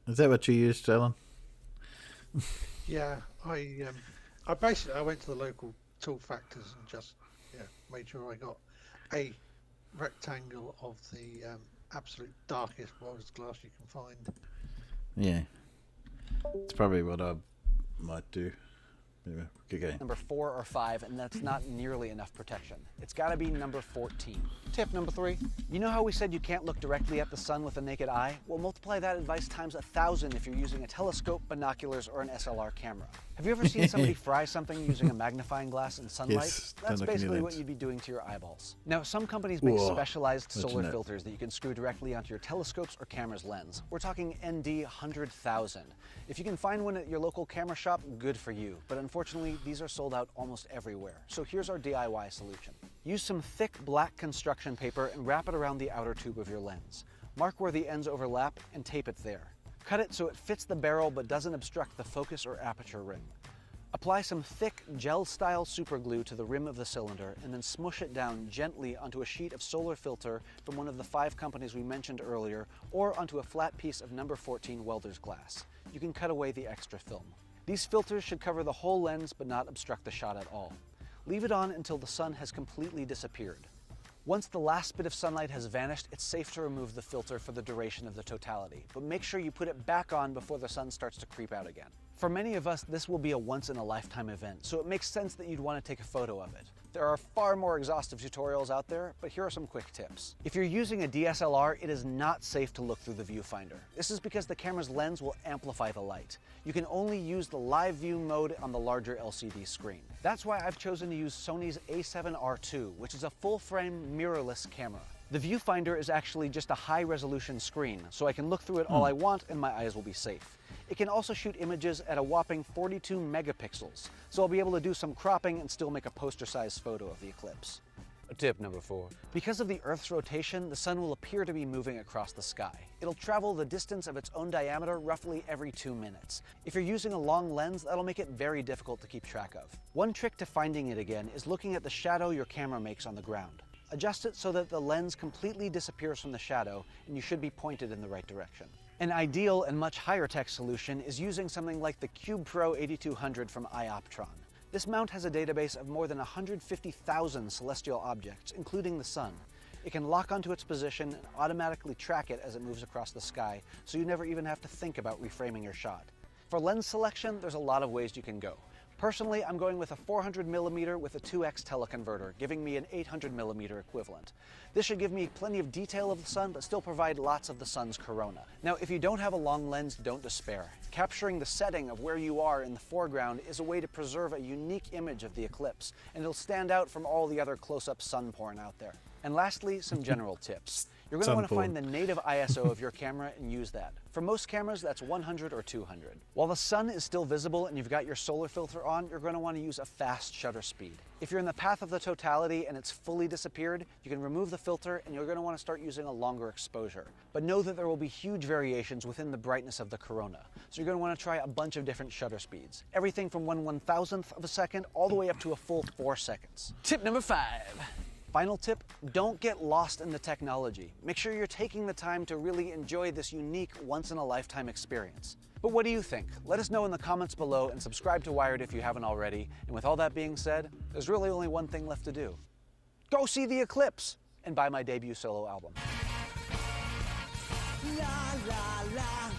Is that what you used, Alan? Yeah, I went to the local tool factors and just made sure I got a rectangle of the absolute darkest welder's glass you can find. Yeah, it's probably what I might do. Anyway, good game. Number 4 or 5, and that's not nearly enough protection. It's got to be number 14. Tip number 3. You know how we said you can't look directly at the sun with the naked eye? Well, multiply that advice times 1,000 if you're using a telescope, binoculars, or an SLR camera. Have you ever seen somebody fry something using a magnifying glass in sunlight? Yes, That's basically what you'd be doing to your eyeballs. Now, some companies make specialized solar filters that you can screw directly onto your telescope's or camera's lens. We're talking ND 100,000. If you can find one at your local camera shop, good for you. But unfortunately, these are sold out almost everywhere. So here's our DIY solution. Use some thick black construction paper and wrap it around the outer tube of your lens. Mark where the ends overlap and tape it there. Cut it so it fits the barrel but doesn't obstruct the focus or aperture ring. Apply some thick gel-style superglue to the rim of the cylinder and then smush it down gently onto a sheet of solar filter from one of the 5 companies we mentioned earlier, or onto a flat piece of number 14 welder's glass. You can cut away the extra film. These filters should cover the whole lens but not obstruct the shot at all. Leave it on until the sun has completely disappeared. Once the last bit of sunlight has vanished, it's safe to remove the filter for the duration of the totality, but make sure you put it back on before the sun starts to creep out again. For many of us, this will be a once-in-a-lifetime event, so it makes sense that you'd want to take a photo of it. There are far more exhaustive tutorials out there, but here are some quick tips. If you're using a DSLR, it is not safe to look through the viewfinder. This is because the camera's lens will amplify the light. You can only use the live view mode on the larger LCD screen. That's why I've chosen to use Sony's a7R II, which is a full-frame mirrorless camera. The viewfinder is actually just a high-resolution screen, so I can look through it all I want and my eyes will be safe. It can also shoot images at a whopping 42 megapixels, so I'll be able to do some cropping and still make a poster-sized photo of the eclipse. Tip number 4. Because of the Earth's rotation, the sun will appear to be moving across the sky. It'll travel the distance of its own diameter roughly every 2 minutes. If you're using a long lens, that'll make it very difficult to keep track of. One trick to finding it again is looking at the shadow your camera makes on the ground. Adjust it so that the lens completely disappears from the shadow and you should be pointed in the right direction. An ideal and much higher tech solution is using something like the Cube Pro 8200 from Ioptron. This mount has a database of more than 150,000 celestial objects, including the sun. It can lock onto its position and automatically track it as it moves across the sky, so you never even have to think about reframing your shot. For lens selection, there's a lot of ways you can go. Personally, I'm going with a 400mm with a 2x teleconverter, giving me an 800mm equivalent. This should give me plenty of detail of the sun, but still provide lots of the sun's corona. Now, if you don't have a long lens, don't despair. Capturing the setting of where you are in the foreground is a way to preserve a unique image of the eclipse, and it'll stand out from all the other close-up sun porn out there. And lastly, some general tips. You're going to want to find the native ISO of your camera and use that. For most cameras, that's 100 or 200. While the sun is still visible and you've got your solar filter on, you're going to want to use a fast shutter speed. If you're in the path of the totality and it's fully disappeared, you can remove the filter and you're going to want to start using a longer exposure. But know that there will be huge variations within the brightness of the corona. So you're going to want to try a bunch of different shutter speeds. Everything from 1/1000th of a second all the way up to a full 4 seconds. Tip number 5. Final tip, don't get lost in the technology. Make sure you're taking the time to really enjoy this unique once-in-a-lifetime experience. But what do you think? Let us know in the comments below and subscribe to Wired if you haven't already. And with all that being said, there's really only one thing left to do. Go see the eclipse and buy my debut solo album. La la la.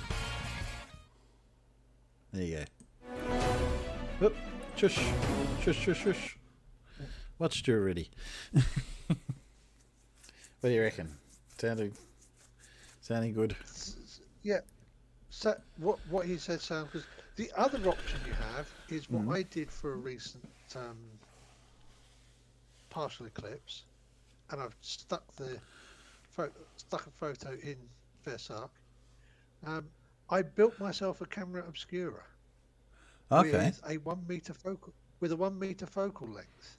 There you go. Oop, shush, shush, shush, shush. Watched you already. What do you reckon? Sounding good? Yeah. So what he said sounds good. The other option you have is what I did for a recent partial eclipse, and I've stuck a photo in Versailles. I built myself a camera obscura. Okay. With a 1 meter focal, with a 1 meter focal length.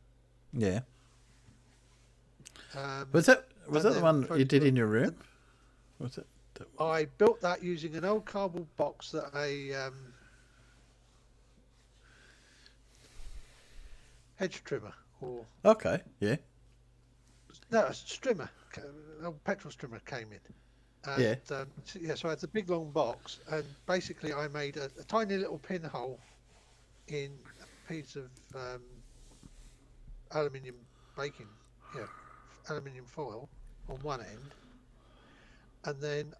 Yeah. Was that the one you did in your room? Was it? I built that using an old cardboard box that a hedge trimmer or Okay. Yeah. no, a strimmer, an old petrol strimmer came in. And, Yeah. So I had the big long box, and basically I made a tiny little pinhole in a piece of aluminium aluminium foil on one end, and then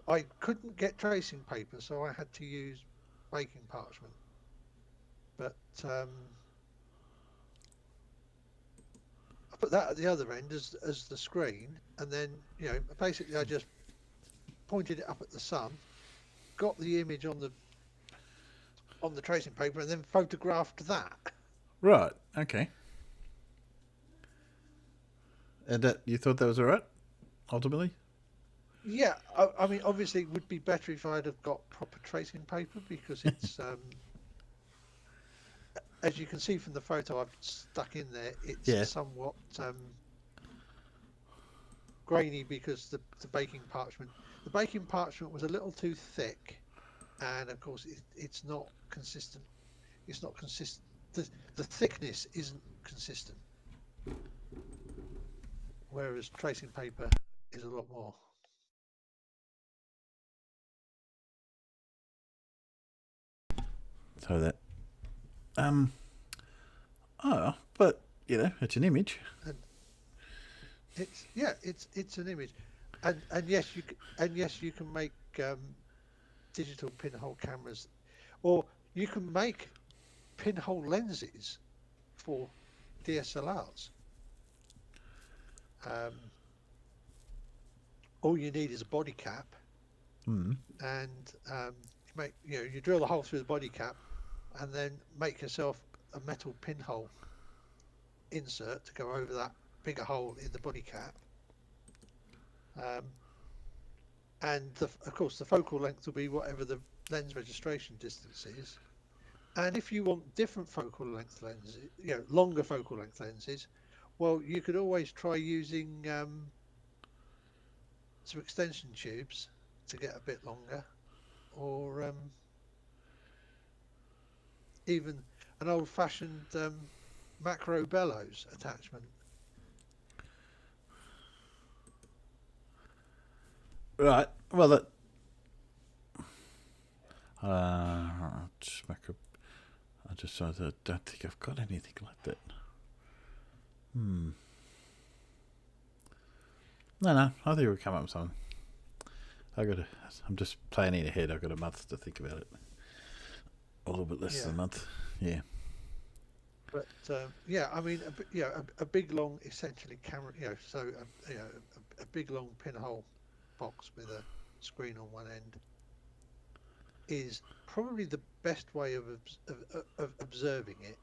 I couldn't get tracing paper, so I had to use baking parchment. But I put that at the other end as the screen, and then basically I just pointed it up at the sun, got the image on the tracing paper, and then photographed that. Right. Okay. And that you thought that was all right, ultimately? Yeah, I mean, obviously it would be better if I'd have got proper tracing paper, because it's as you can see from the photo I've stuck in there, it's somewhat grainy because the baking parchment was a little too thick, and of course it's not consistent. It's not consistent. The thickness isn't consistent, whereas tracing paper is a lot more. So that, but it's an image. And it's an image, and yes you can make digital pinhole cameras, or you can make pinhole lenses for DSLRs. All you need is a body cap, and you drill the hole through the body cap, and then make yourself a metal pinhole insert to go over that bigger hole in the body cap, and of course the focal length will be whatever the lens registration distance is. And if you want different focal length lenses, longer focal length lenses, well, you could always try using some extension tubes to get a bit longer, or even an old-fashioned macro bellows attachment. Right. Well, that. I don't think I've got anything like that. No. I think we'll come up with something. I'm just planning ahead. I've got a month to think about it. A little bit less than a month. Yeah. But I mean, a big long, essentially camera. So a big long pinhole box with a screen on one end is probably the best way of observing it.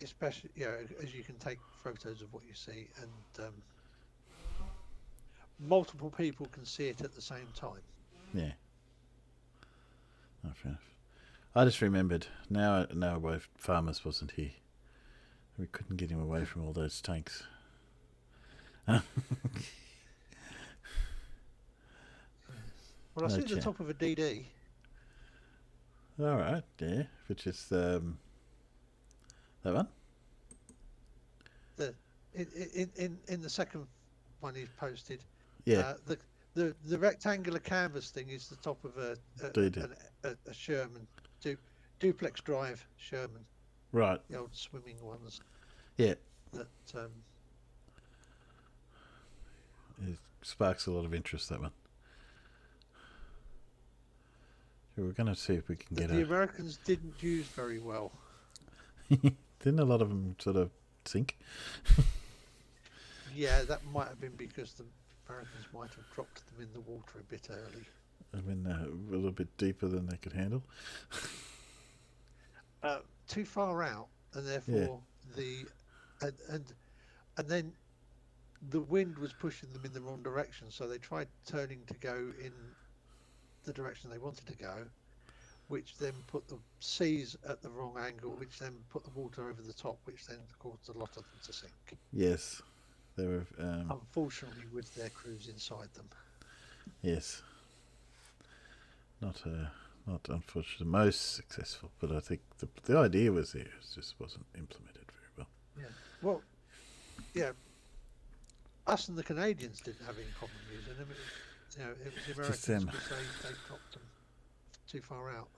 especially as you can take photos of what you see, and multiple people can see it at the same time. Yeah. Oh, fair enough. I just remembered now both Farmers wasn't here. We couldn't get him away from all those tanks. Well, I No see the chance. top of a DD. All right, yeah, which is that one. In the second one he's posted. Yeah, The rectangular canvas thing is the top of a Sherman duplex drive Sherman, right. the old swimming ones. Yeah, That it sparks a lot of interest, that one. So we're going to see if we can get the Americans didn't use very well. Didn't a lot of them sort of sink? Yeah, that might have been because the Americans might have dropped them in the water a bit early. I mean, a little bit deeper than they could handle. Too far out, and therefore and then the wind was pushing them in the wrong direction, so they tried turning to go in the direction they wanted to go, which then put the seas at the wrong angle, which then put the water over the top, which then caused a lot of them to sink. Yes, they were. Unfortunately, with their crews inside them. Yes. Not unfortunately the most successful, but I think the idea was there. It just wasn't implemented very well. Yeah. Well, yeah. Us and the Canadians didn't have any problem using them. It was the Just Americans them. because they dropped them too far out.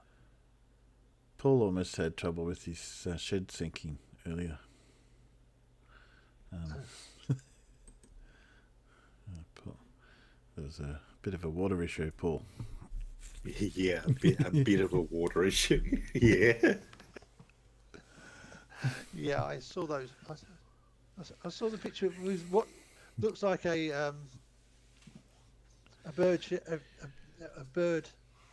Paul almost had trouble with his shed sinking earlier. Paul, there was a bit of a water issue, Paul. Yeah, a bit of a water issue. Yeah. Yeah, I saw those. I saw the picture with what looks like a bird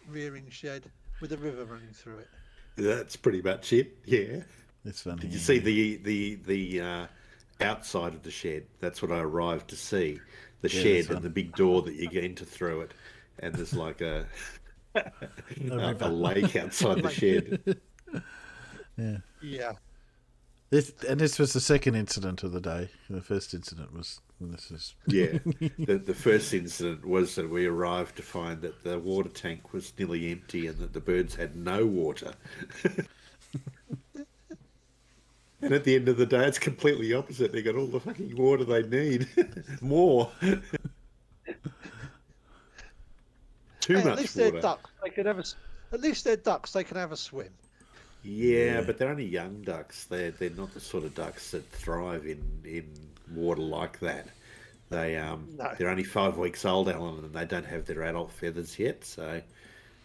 rearing shed with a river running through it. That's pretty much it. Yeah. It's funny. Did you see the outside of the shed? That's what I arrived to see. The shed and the big door that you get into through it, and there's like a lake outside the shed. Yeah. Yeah. This was the second incident of the day. The first incident was Yeah. The first incident was that we arrived to find that the water tank was nearly empty and that the birds had no water. And at the end of the day, it's completely opposite. They got all the fucking water they need. More. Too much at least water. they're ducks. They can have at least they're ducks. They can have a swim. Yeah, but they're only young ducks. They're not the sort of ducks that thrive in water like that. They're only 5 weeks old, Alan, and they don't have their adult feathers yet, so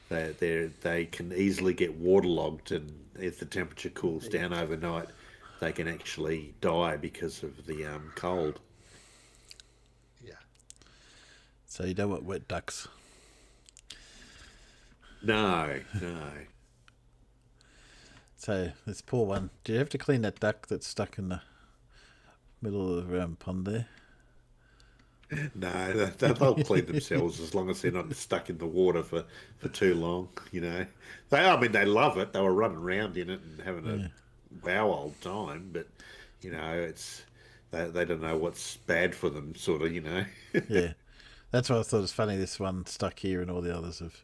they can easily get waterlogged, and if the temperature cools down overnight, they can actually die because of the cold. Yeah. So you don't want wet ducks. No. So this poor one. Do you have to clean that duck that's stuck in the middle of the pond there? No, they'll clean themselves as long as they're not stuck in the water for too long. They love it. They were running around in it and having a wow old time, but it's they don't know what's bad for them, sort of. Yeah, that's why I thought it's funny. This one stuck here, and all the others have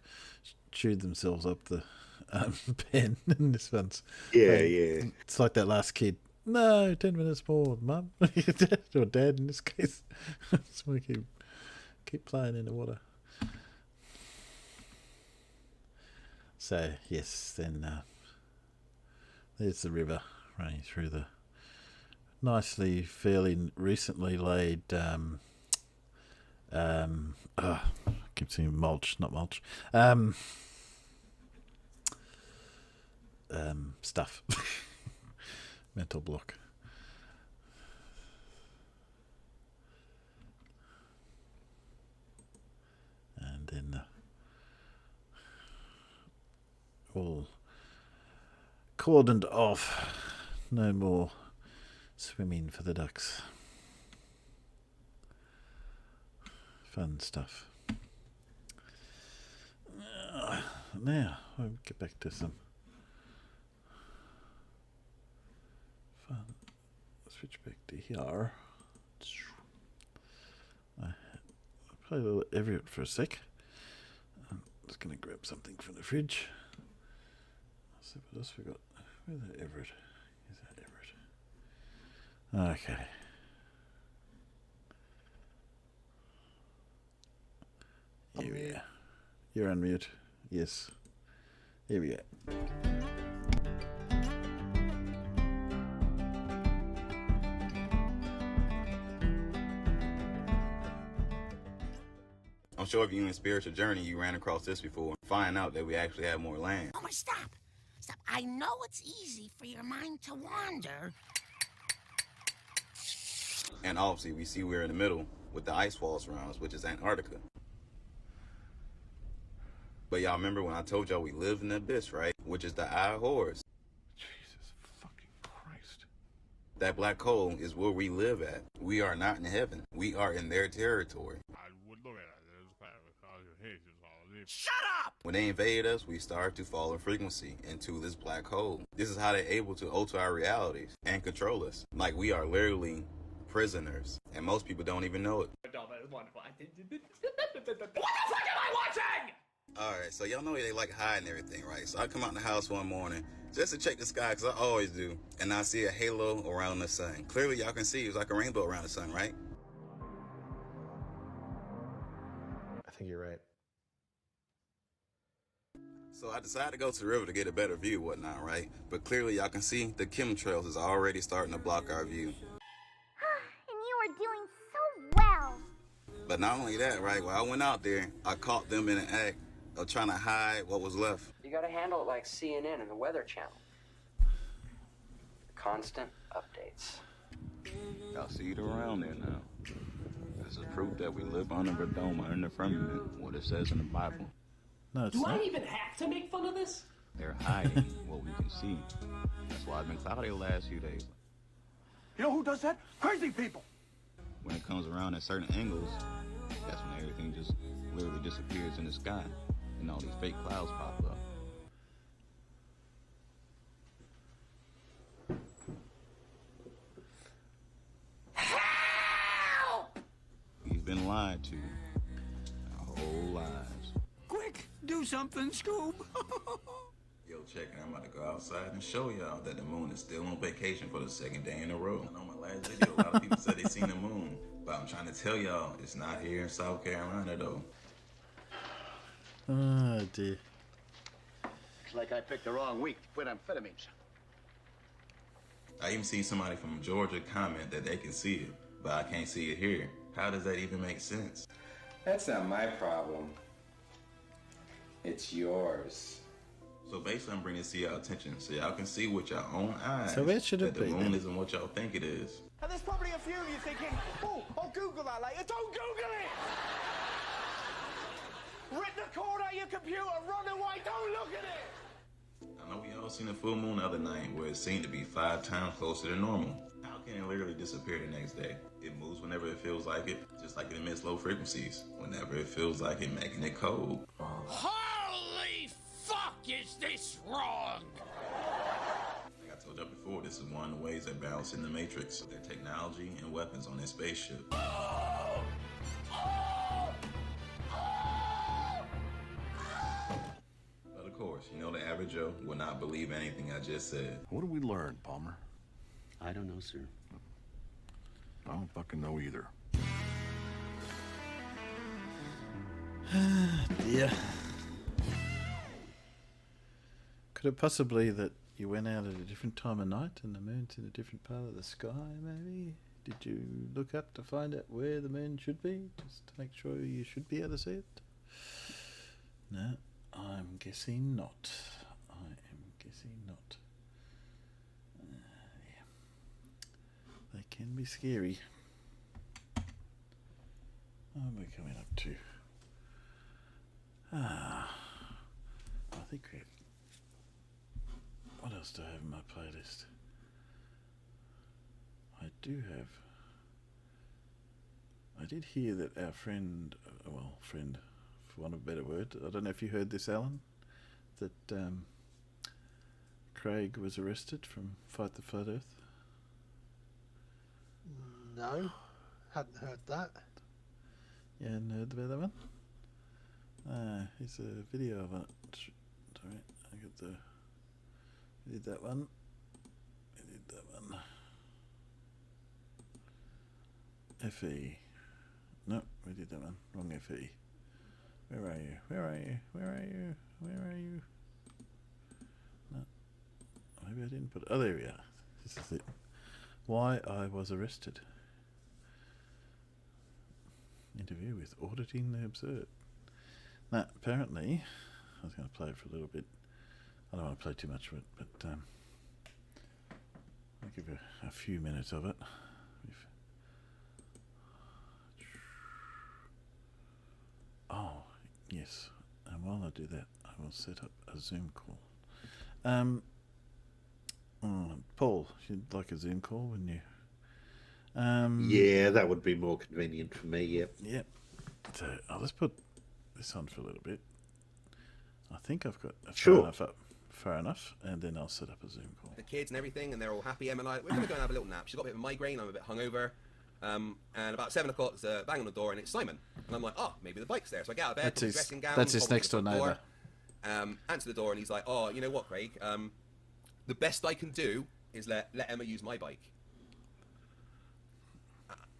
chewed themselves up the pen, and this one's yeah. It's like that last kid. No, 10 minutes more, Mum. Or Dad in this case. Just want to keep playing in the water. So, yes, then there's the river running through the fairly recently laid I keep saying mulch, not mulch. Stuff. Mental block. And then all cordoned off. No more Swimming for the ducks. Fun stuff. Now, I'll get back to some fun. Switch back to here. I'll play a little Everett for a sec. I'm just going to grab something from the fridge. Let's see what else we got. Where's that Everett? Is that Everett? Okay. Here we are. You're on mute. Yes. Here we go. I'm sure if you're in a spiritual journey, you ran across this before. Find out that we actually have more land. Oh my, stop. Stop. I know it's easy for your mind to wander. And obviously, we see we're in the middle with the ice walls around us, which is Antarctica. But y'all remember when I told y'all we live in the abyss, right? Which is the eye of horrors. Jesus fucking Christ. That black hole is where we live at. We are not in heaven. We are in their territory. Shut up! When they invade us, we start to fall in frequency into this black hole. This is how they're able to alter our realities and control us. Like we are literally prisoners. And most people don't even know it. What the fuck am I watching? Alright, so y'all know they like hiding everything, right? So I come out in the house one morning just to check the sky, because I always do. And I see a halo around the sun. Clearly y'all can see it's like a rainbow around the sun, right? I think you're right. So I decided to go to the river to get a better view and whatnot, right? But clearly y'all can see the chemtrails is already starting to block our view. And you are doing so well. But not only that, right? When I went out there, I caught them in an act of trying to hide what was left. You gotta handle it like CNN and the Weather Channel. Constant updates. Y'all see it around there now. This is proof that we live under a dome, under the firmament, what it says in the Bible. No, it's Do not. I even have to make fun of this? They're hiding what we can see. That's why it's been cloudy the last few days. You know who does that? Crazy people! When it comes around at certain angles, that's when everything just literally disappears in the sky and all these fake clouds pop up. Help! We've been lied to our whole lives. Quick, do something, Scoob! Yo, check it. I'm about to go outside and show y'all that the moon is still on vacation for the second day in a row. I know my last video, a lot of people said they seen the moon. But I'm trying to tell y'all, it's not here in South Carolina, though. Oh, dear. Looks like I picked the wrong week to quit amphetamines. I even see somebody from Georgia comment that they can see it, but I can't see it here. How does that even make sense? That's not my problem. It's yours. So basically, I'm bringing this to y'all attention so y'all can see with your own eyes So where should it that the be, moon then? isn't what y'all think it is. And there's probably a few of you thinking, oh, I'll Google that later. Don't Google it! Rip the cord out your computer, run away, don't look at it! I know we all seen a full moon the other night where it seemed to be 5 times closer to normal. How can it literally disappear the next day? It moves whenever it feels like it, just like it emits low frequencies. Whenever it feels like it, making it cold. Holy fuck, is this wrong? Like I told you before, this is one of the ways they balance in the Matrix. Their technology and weapons on their spaceship. But of course, you know the average Joe will not believe anything I just said. What did we learn, Palmer? I don't know, sir. I don't fucking know either. Dear. Could it possibly that you went out at a different time of night and the moon's in a different part of the sky, maybe? Did you look up to find out where the moon should be, just to make sure you should be able to see it? No, I'm guessing not. I am guessing not. Yeah. They can be scary. Oh, we're coming up to... I think we... What else do I have in my playlist? do have. I did hear that our friend, friend, for want of a better word, I don't know if you heard this, Alan, that Craig was arrested from Fight the Flat Earth. No, hadn't heard that. You hadn't heard about that one? Here's a video of it. Sorry, I got the. We did that one. We did that one. FE. No, we did that one. Wrong FE. Where are you? Where are you? Where are you? Where are you? No. Maybe I didn't put it. Oh, there we are. This is it. Why I was arrested. Interview with Auditing the Absurd. Now, apparently, I was going to play it for a little bit. I don't want to play too much of it, but I'll give you a few minutes of it. Oh, yes. And while I do that, I will set up a Zoom call. Paul, you'd like a Zoom call, wouldn't you? Yeah, that would be more convenient for me, yep. Yep. So I'll just put this on for a little bit. I think I've got far enough up. Far enough, and then I'll set up a Zoom call. The kids and everything, and they're all happy. Emma and I, we're going to go and have a little nap. She's got a bit of a migraine, I'm a bit hungover. And about 7 o'clock, there's a bang on the door, and it's Simon. And I'm like, oh, maybe the bike's there. So I get out of bed, put his dressing gown, that's his next door neighbour. Answer the door, and he's like, oh, you know what, Craig? The best I can do is let Emma use my bike.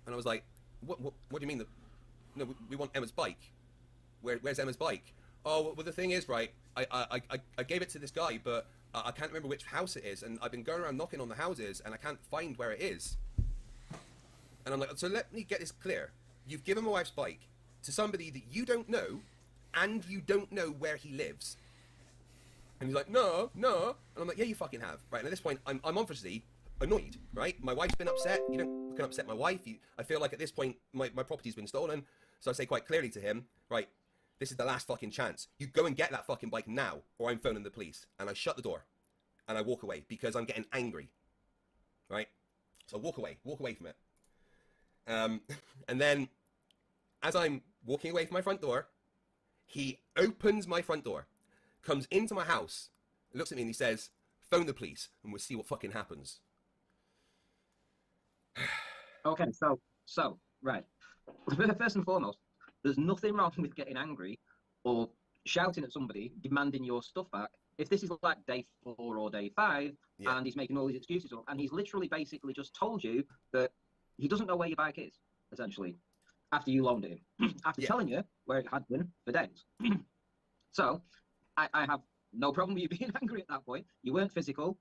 And I was like, what do you mean? No, we want Emma's bike. Where's Emma's bike? Oh, well, the thing is, right, I gave it to this guy, but I can't remember which house it is, and I've been going around knocking on the houses, and I can't find where it is. And I'm like, so let me get this clear. You've given my wife's bike to somebody that you don't know, and you don't know where he lives. And he's like, no. And I'm like, yeah, you fucking have. Right, and at this point, I'm obviously annoyed, right? My wife's been upset. You don't can upset my wife. I feel like at this point, my property's been stolen. So I say quite clearly to him, right, this is the last fucking chance. You go and get that fucking bike now, or I'm phoning the police. And I shut the door, and I walk away because I'm getting angry, right? So I walk away from it. And then, as I'm walking away from my front door, he opens my front door, comes into my house, looks at me and he says, phone the police and we'll see what fucking happens. Okay, so, right. First and foremost, there's nothing wrong with getting angry or shouting at somebody, demanding your stuff back. If this is like day 4 or day 5, yeah, and he's making all these excuses up, and he's literally basically just told you that he doesn't know where your bike is, essentially, after you loaned it him, after telling you where it had been for days. So, I have no problem with you being angry at that point. You weren't physical.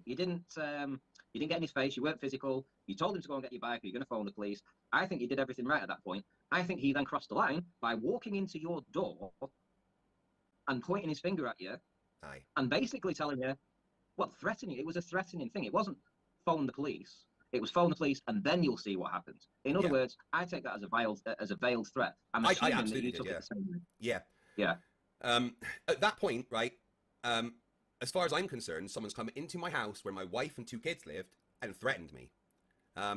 You didn't get in his face. You weren't physical. You told him to go and get your bike. You're going to phone the police. I think you did everything right at that point. I think he then crossed the line by walking into your door and pointing his finger at you. Aye. And basically telling you, threatening you. It was a threatening thing. It wasn't phone the police. It was phone the police, and then you'll see what happens. In other words, I take that as a veiled threat. I'm assuming that you took it the same way. Yeah. Yeah. At that point, right, as far as I'm concerned, someone's come into my house where my wife and 2 kids lived and threatened me. I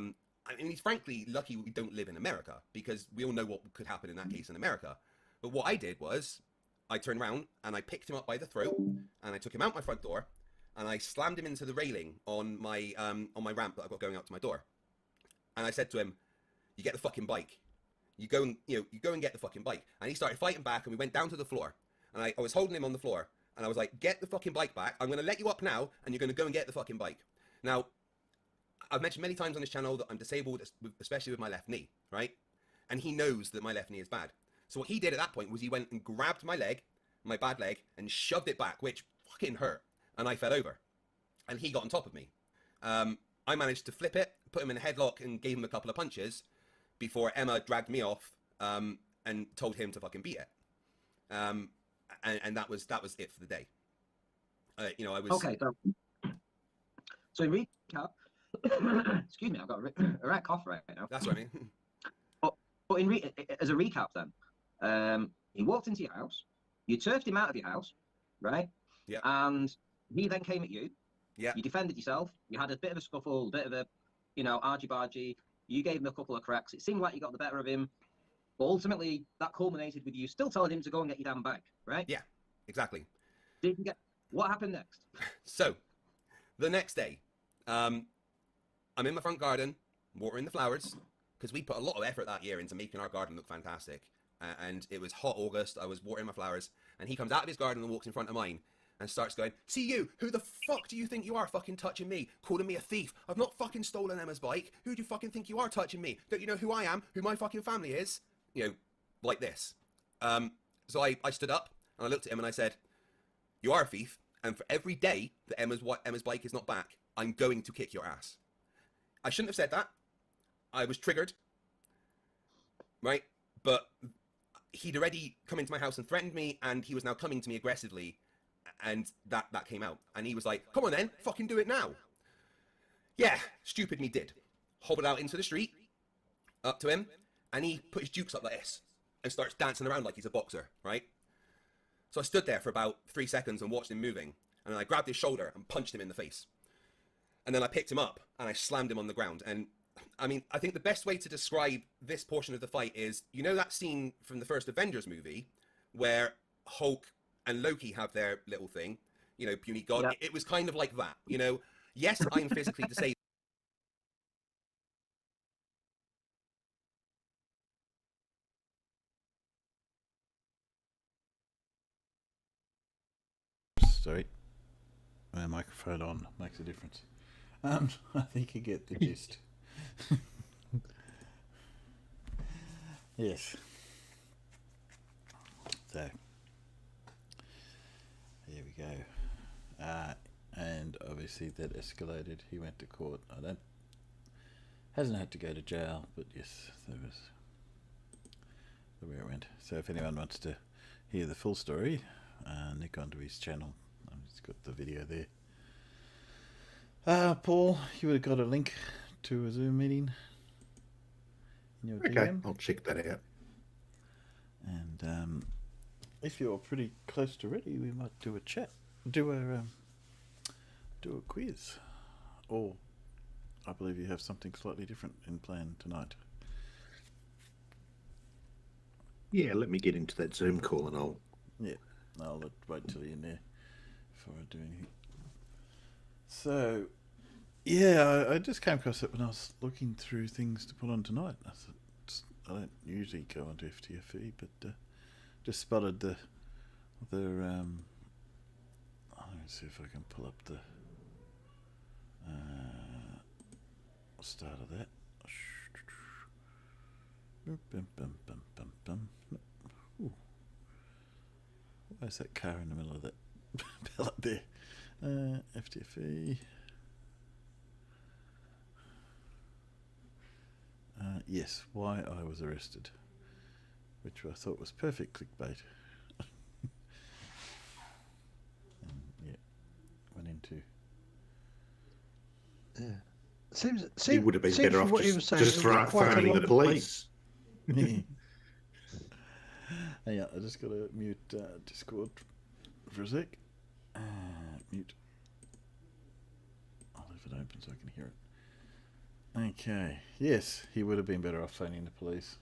mean, he's frankly lucky we don't live in America, because we all know what could happen in that case in America. But what I did was, I turned around and I picked him up by the throat, and I took him out my front door, and I slammed him into the railing on my ramp that I've got going out to my door. And I said to him, "You get the fucking bike. You go and get the fucking bike." And he started fighting back, and we went down to the floor. And I was holding him on the floor, and I was like, "Get the fucking bike back. I'm going to let you up now, and you're going to go and get the fucking bike." Now, I've mentioned many times on this channel that I'm disabled, especially with my left knee, right? And he knows that my left knee is bad. So what he did at that point was he went and grabbed my leg, my bad leg, and shoved it back, which fucking hurt. And I fell over. And he got on top of me. I managed to flip it, put him in a headlock, and gave him a couple of punches before Emma dragged me off and told him to fucking beat it. And that was it for the day. I was... Okay, so in recap... Excuse me, I've got a right cough right now. That's what I mean. But as a recap then, he walked into your house, you turfed him out of your house, right? Yeah. And he then came at you. Yeah. You defended yourself. You had a bit of a scuffle, a bit of a you know, argy-bargy. You gave him a couple of cracks. It seemed like you got the better of him. But ultimately, that culminated with you still telling him to go and get your damn bag, right? Yeah, exactly. Did you get... What happened next? So, the next day, I'm in my front garden, watering the flowers, because we put a lot of effort that year into making our garden look fantastic. And it was hot August, I was watering my flowers, and he comes out of his garden and walks in front of mine and starts going, "See you, who the fuck do you think you are fucking touching me, calling me a thief? I've not fucking stolen Emma's bike. Who do you fucking think you are touching me? Don't you know who I am, who my fucking family is?" You know, like this. So I stood up and I looked at him and I said, "You are a thief, and for every day that Emma's bike is not back, I'm going to kick your ass." I shouldn't have said that. I was triggered, right? But he'd already come into my house and threatened me, and he was now coming to me aggressively, and that came out. And he was like, "Come on then, fucking do it now." Yeah, stupid me did. Hobbled out into the street, up to him, and he put his jukes up like this and starts dancing around like he's a boxer, right? So I stood there for about 3 seconds and watched him moving, and then I grabbed his shoulder and punched him in the face. And then I picked him up and I slammed him on the ground. And I mean, I think the best way to describe this portion of the fight is, you know that scene from the first Avengers movie where Hulk and Loki have their little thing, you know, puny god? Yeah. It was kind of like that, you know? Yes, I'm physically disabled. Sorry. My microphone on makes a difference. I think you get the gist. Yes. So, here we go. And obviously that escalated. He went to court. Hasn't had to go to jail, but yes, that was where it went. So if anyone wants to hear the full story, nick onto his channel. He's got the video there. Paul, you would have got a link to a Zoom meeting in your DM. I'll check that out. And if you're pretty close to ready, we might do a chat, do a quiz, or I believe you have something slightly different in plan tonight. Yeah, let me get into that Zoom call and I'll wait till you're in there before I do anything. So, yeah, I just came across it when I was looking through things to put on tonight. I thought, I don't usually go onto FTFE, but just spotted the let me see if I can pull up the start of that. Ooh. Where's that car in the middle of that pellet there? FTFE. Yes, why I was arrested, which I thought was perfect clickbait. And yeah, went into. Yeah. Seems he would have been better off just phoning the police. Yeah, I just got to mute Discord for a sec. Mute. I'll leave it open so I can hear it. Okay. Yes, he would have been better off phoning the police.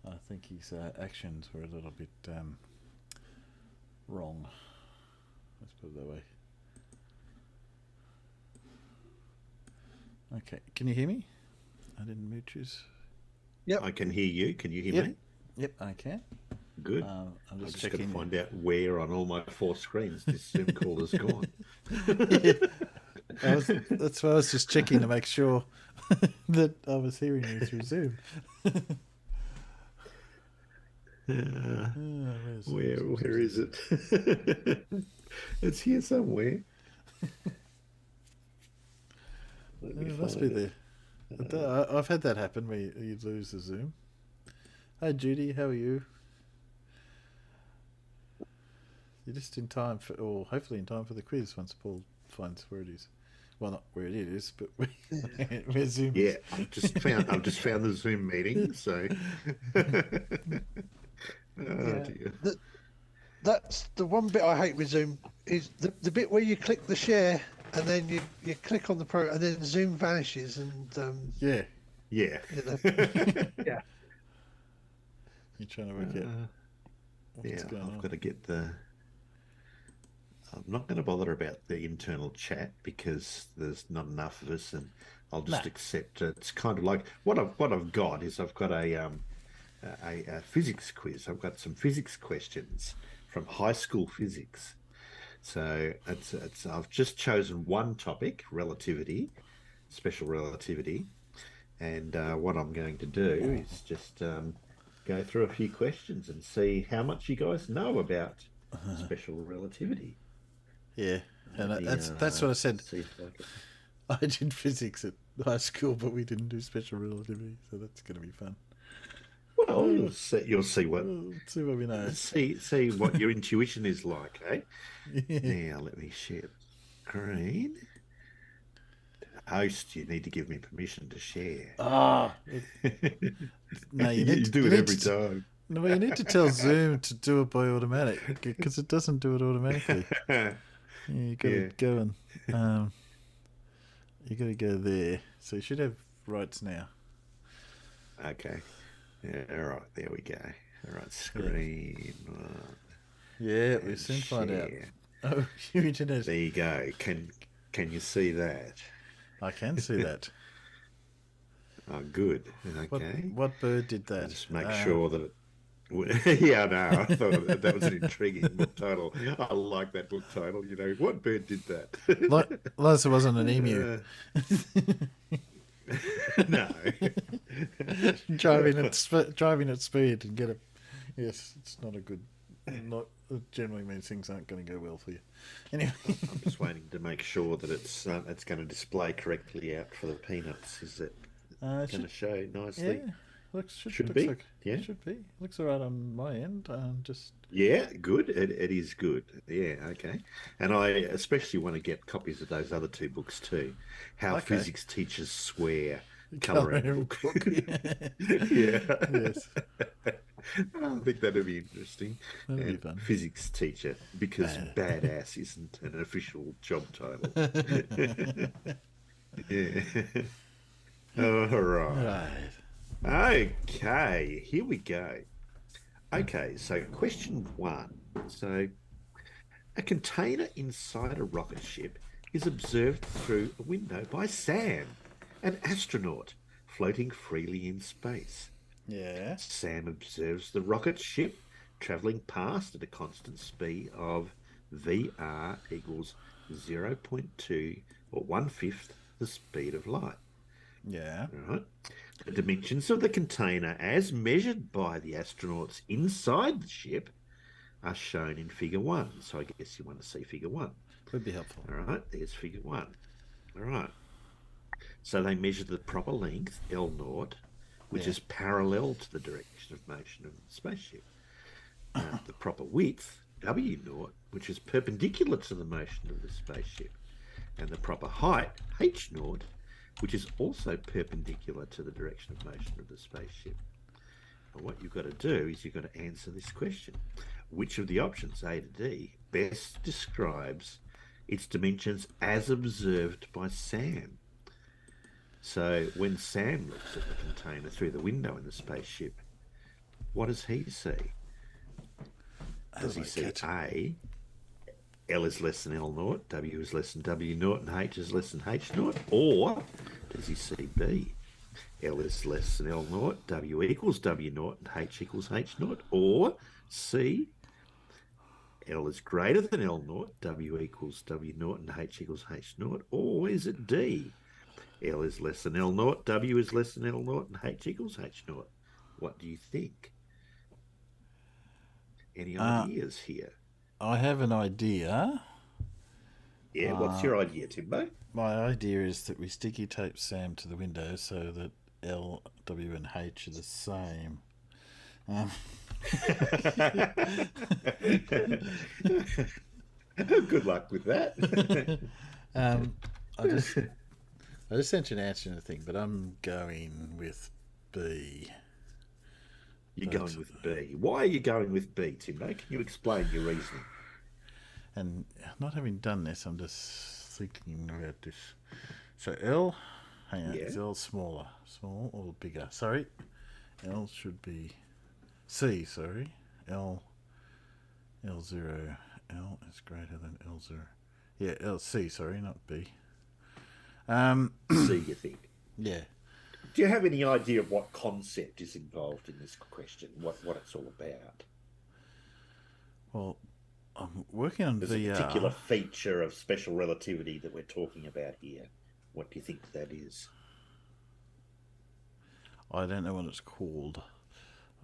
I think his actions were a little bit wrong. Let's put it that way. Okay. Can you hear me? I didn't mute you. Yep. I can hear you. Can you hear me? Yep, I can. Good. I'm just going checking. to find out where on all my 4 screens this Zoom call has gone. That's why I was just checking to make sure that I was hearing you through Zoom. Where is it? It's here somewhere. It must be there. I've had that happen where you lose the Zoom. Hi Judy, how are you? You're just in time for, or hopefully in time for the quiz once Paul finds where it is. Well, not where it is, but where Zoom is. Yeah, I've just found the Zoom meeting. So, dear. That's the one bit I hate with Zoom is the bit where you click the share and then you click on the pro, and then Zoom vanishes, and yeah. You know, yeah. You're trying to work out what's going on. I've got to get the. I'm not going to bother about the internal chat because there's not enough of us, and I'll just accept it. It's kind of like what I've got is I've got a physics quiz. I've got some physics questions from high school physics. So it's I've just chosen one topic, relativity, special relativity, and what I'm going to do is just go through a few questions and see how much you guys know about special relativity. Yeah, and that's what I said. I did physics at high school, but we didn't do special relativity, so that's going to be fun. Well, you'll see what we know. See what your intuition is like, eh? Now let me share the screen. Host, you need to give me permission to share. No, you do it every time. No, you need to tell Zoom to do it by automatic because it doesn't do it automatically. You got to go and you got to go there. So you should have rights now. Okay. Yeah. All right. There we go. All right. Screen. Yeah, we'll soon find out. Oh, internet. There you go. Can you see that? I can see that. Oh, good. Okay. What bird did that? Just make sure that it. Yeah, no, I thought that was an intriguing book title. I like that book title. You know, what bird did that? Unless it wasn't an emu. No. driving at speed and get a. Yes, it's not a good. Not it generally means things aren't going to go well for you. Anyway, I'm just waiting to make sure that it's going to display correctly out for the peanuts. Is it going to show nicely? Yeah. Should be. Like, yeah, should be. Looks all right on my end. Yeah, good. It is good. Yeah, okay. And I especially want to get copies of those other two books too. How Physics Teachers Swear. Colouring book. Yeah. Yes. I think that'd be interesting. That'd be fun. Physics teacher, because badass isn't an official job title. Yeah. All right. Okay, here we go. Okay, so question 1. So, a container inside a rocket ship is observed through a window by Sam, an astronaut floating freely in space. Yeah. Sam observes the rocket ship travelling past at a constant speed of VR equals 0.2 or 1/5 the speed of light. Yeah. Right. The dimensions of the container as measured by the astronauts inside the ship are shown in figure 1. So I guess you want to see figure 1. Would be helpful. All right, there's figure 1. All right. So they measure the proper length, L0, which is parallel to the direction of motion of the spaceship. The proper width, W0, which is perpendicular to the motion of the spaceship. And the proper height, H0, which is also perpendicular to the direction of motion of the spaceship. And what you've got to do is you've got to answer this question. Which of the options, A to D, best describes its dimensions as observed by Sam? So when Sam looks at the container through the window in the spaceship, what does he see? Does he see A, L is less than L0, W is less than W0, and H is less than H0? Or does he see B, L is less than L0, W equals W0, and H equals H0? Or C, L is greater than L0, W equals W0, and H equals H0? Or is it D, L is less than L0, W is less than L0, and H equals H0? What do you think? Any ideas here? I have an idea. Yeah, what's your idea, Timbo? My idea is that we sticky tape Sam to the window so that L, W, and H are the same. Good luck with that. I just sent you an answer in the thing, but I'm going with B. You're going with B. Why are you going with B, Timbo? Can you explain your reasoning? And not having done this, I'm just thinking about this. So L, hang on, Yeah. is L smaller? Small or bigger? Sorry. L should be C, sorry. L0. L is greater than L0. Yeah, C, sorry, not B. C, you think? Yeah. Do you have any idea of what concept is involved in this question? What it's all about? Well, I'm working on There's VR. a particular feature of special relativity that we're talking about here. What do you think that is? I don't know what it's called.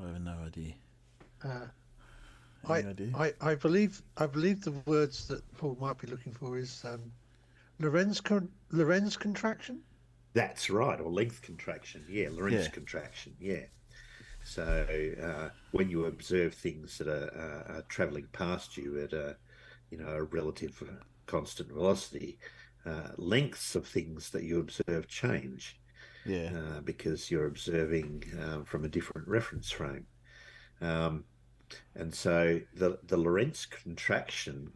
I have no idea. I believe the words that Paul might be looking for is Lorentz contraction. That's right, or length contraction. Yeah, Lorentz contraction. Yeah. So when you observe things that are travelling past you at a relative constant velocity, lengths of things that you observe change. Yeah. Because you're observing from a different reference frame. And so the Lorentz contraction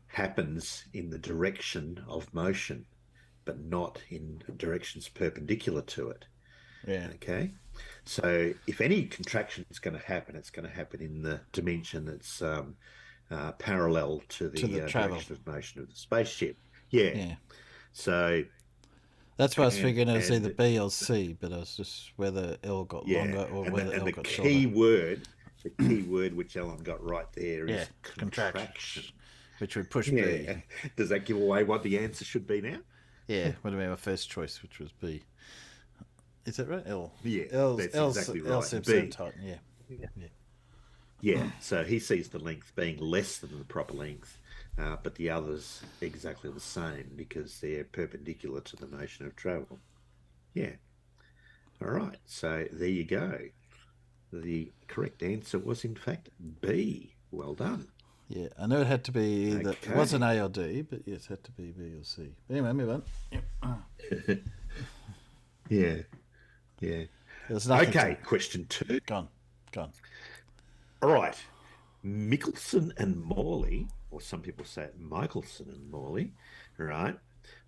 happens in the direction of motion, but not in directions perpendicular to it. Yeah. Okay. So if any contraction is going to happen, it's going to happen in the dimension that's parallel to the direction of motion of the spaceship. Yeah. So that's why I was figuring it was either B or C, but I was just whether L got longer or whether L got shorter. The key word which Alan got right there is contraction. Which would push B. Does that give away what the answer should be now? Yeah, would have been my first choice, which was B. Is that right? L. Yeah, that's exactly right. L seems so tight. Yeah. So he sees the length being less than the proper length, but the others exactly the same because they're perpendicular to the motion of travel. Yeah. All right. So there you go. The correct answer was in fact B. Well done. Yeah, I know it had to be either. Okay. It wasn't A or D, but yes, it had to be B or C. Anyway, move on. Yep. Yeah. Okay, question 2. Gone. All right. Michelson and Morley, or some people say it Michelson and Morley, right,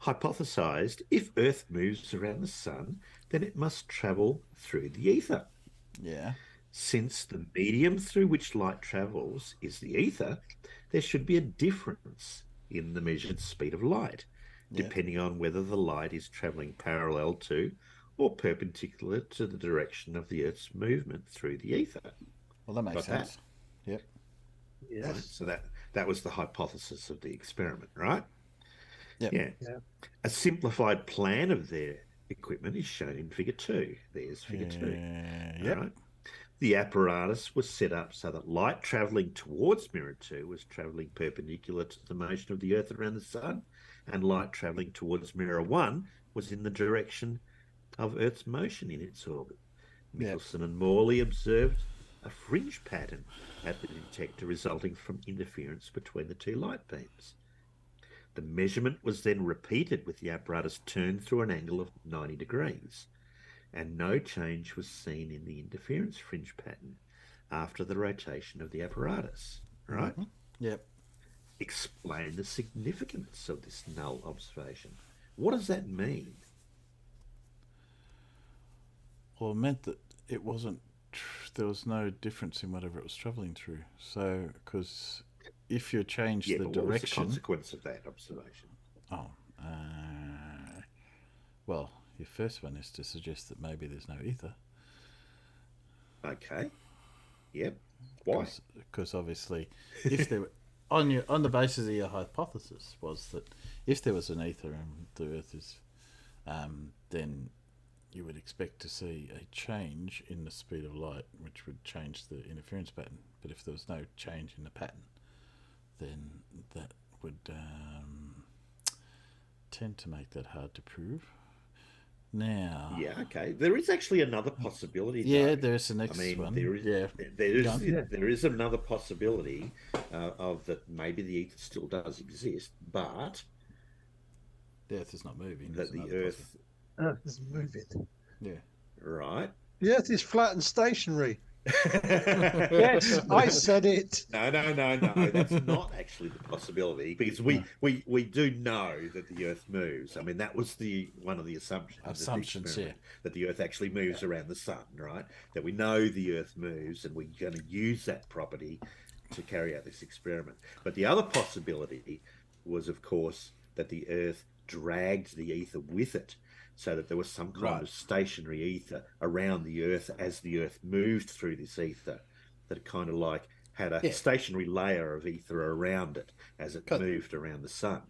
hypothesized if Earth moves around the sun, then it must travel through the ether. Yeah. Since the medium through which light travels is the ether, there should be a difference in the measured speed of light, depending on whether the light is traveling parallel to or perpendicular to the direction of the Earth's movement through the ether. Well, that makes sense. Yep. Yes. Right? So that was the hypothesis of the experiment, right? Yep. Yeah. A simplified plan of their equipment is shown in Figure 2. There's Figure 2. Yep. Right? The apparatus was set up so that light travelling towards Mirror 2 was travelling perpendicular to the motion of the Earth around the Sun, and light travelling towards Mirror 1 was in the direction of Earth's motion in its orbit. Michelson and Morley observed a fringe pattern at the detector resulting from interference between the two light beams. The measurement was then repeated with the apparatus turned through an angle of 90 degrees, and no change was seen in the interference fringe pattern after the rotation of the apparatus. Right? Mm-hmm. Yep. Explain the significance of this null observation. What does that mean? Well, it meant that it wasn't. There was no difference in whatever it was travelling through. So, because if you change the direction, what was the consequence of that observation? Oh, well, your first one is to suggest that maybe there's no ether. Okay. Yep. Why? Because obviously, if there were, on the basis of your hypothesis was that if there was an ether and the Earth is, then you would expect to see a change in the speed of light, which would change the interference pattern. But if there was no change in the pattern, then that would tend to make that hard to prove. Now, yeah, okay. There is actually another possibility. Yeah, there is the next one. There is another possibility of that maybe the ether still does exist, but the Earth is not moving. That the Earth is moving. Yeah. Right. The Earth is flat and stationary. Yes, I said it. No. That's not actually the possibility, because we do know that the Earth moves. I mean, that was one of the assumptions, that the Earth actually moves around the sun, right? That we know the Earth moves, and we're going to use that property to carry out this experiment. But the other possibility was, of course, that the Earth dragged the ether with it, so that there was some kind of stationary ether around the Earth as the Earth moved through this ether, that it kind of like had a stationary layer of ether around it as it moved around the sun.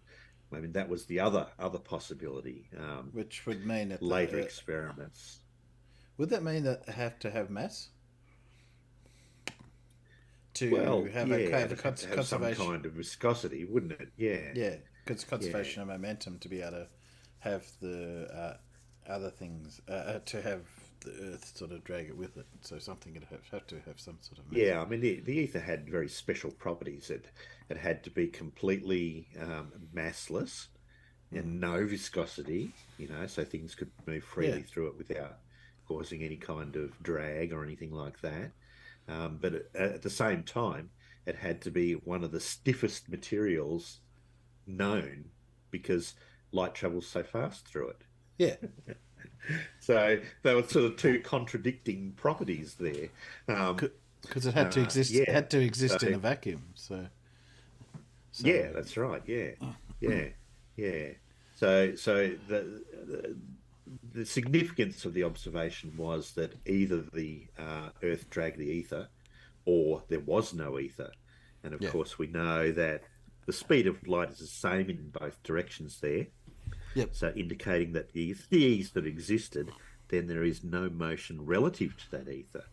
I mean, that was the other possibility. Which would mean that later experiments. Would that mean that they have to have mass? To have some kind of viscosity, wouldn't it? Yeah, because conservation of momentum to be able to have the other things, to have the Earth sort of drag it with it. So something would have to have some sort of mass. Yeah, I mean, the ether had very special properties. It had to be completely massless and no viscosity, so things could move freely through it without causing any kind of drag or anything like that. But at the same time, it had to be one of the stiffest materials known, because light travels so fast through it. Yeah. So there were sort of two contradicting properties there. Because it had to exist. It had to exist in a vacuum. So. Yeah, that's right. Yeah. So the significance of the observation was that either the Earth dragged the ether, or there was no ether. And of course, we know that the speed of light is the same in both directions there. Yep. So indicating that if the ether existed, then there is no motion relative to that ether.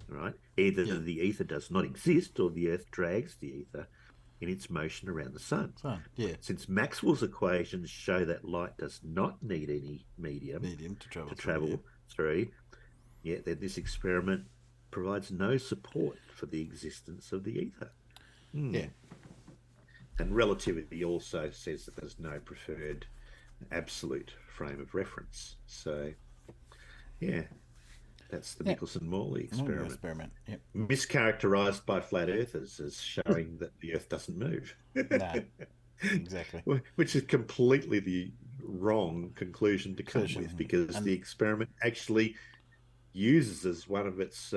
Right? Either the ether does not exist, or the Earth drags the ether in its motion around the sun. Since Maxwell's equations show that light does not need any medium to travel through, then this experiment provides no support for the existence of the ether. Yeah. And relativity also says that there's no preferred absolute frame of reference. So, that's the Michelson-Morley experiment. Yep. Mischaracterized by flat earthers as showing that the Earth doesn't move. No, exactly. Which is completely the wrong conclusion to come with, because the experiment actually uses as one of its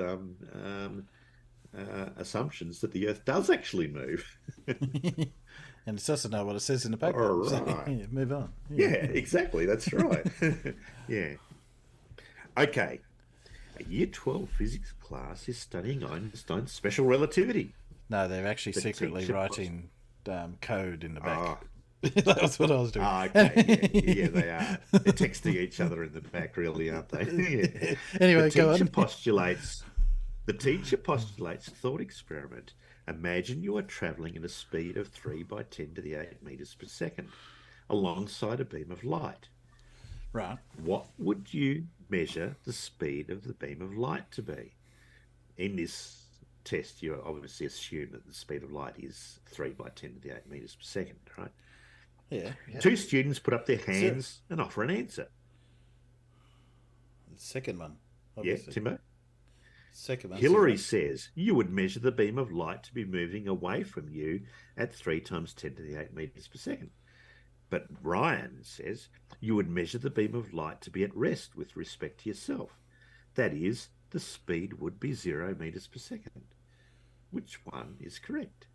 assumptions that the Earth does actually move. And it doesn't know what it says in the paper. Right. So, move on. Yeah, exactly. That's right. Yeah. Okay. A Year 12 physics class is studying Einstein's special relativity. No, they're actually secretly writing code in the back. That was what I was doing. Okay. Yeah, they are. They're texting each other in the back, really, aren't they? Yeah. Anyway, go on. The teacher postulates a thought experiment. Imagine you are travelling at a speed of 3 by 10 to the 8 metres per second alongside a beam of light. Right. What would you measure the speed of the beam of light to be? In this test, you obviously assume that the speed of light is 3 by 10 to the 8 metres per second, right? Yeah. Two students put up their hands and offer an answer. The second one, obviously. Yeah, Timbo? Second one. Hillary says you would measure the beam of light to be moving away from you at 3 times 10 to the 8 metres per second. But Ryan says you would measure the beam of light to be at rest with respect to yourself. That is, the speed would be 0 metres per second. Which one is correct?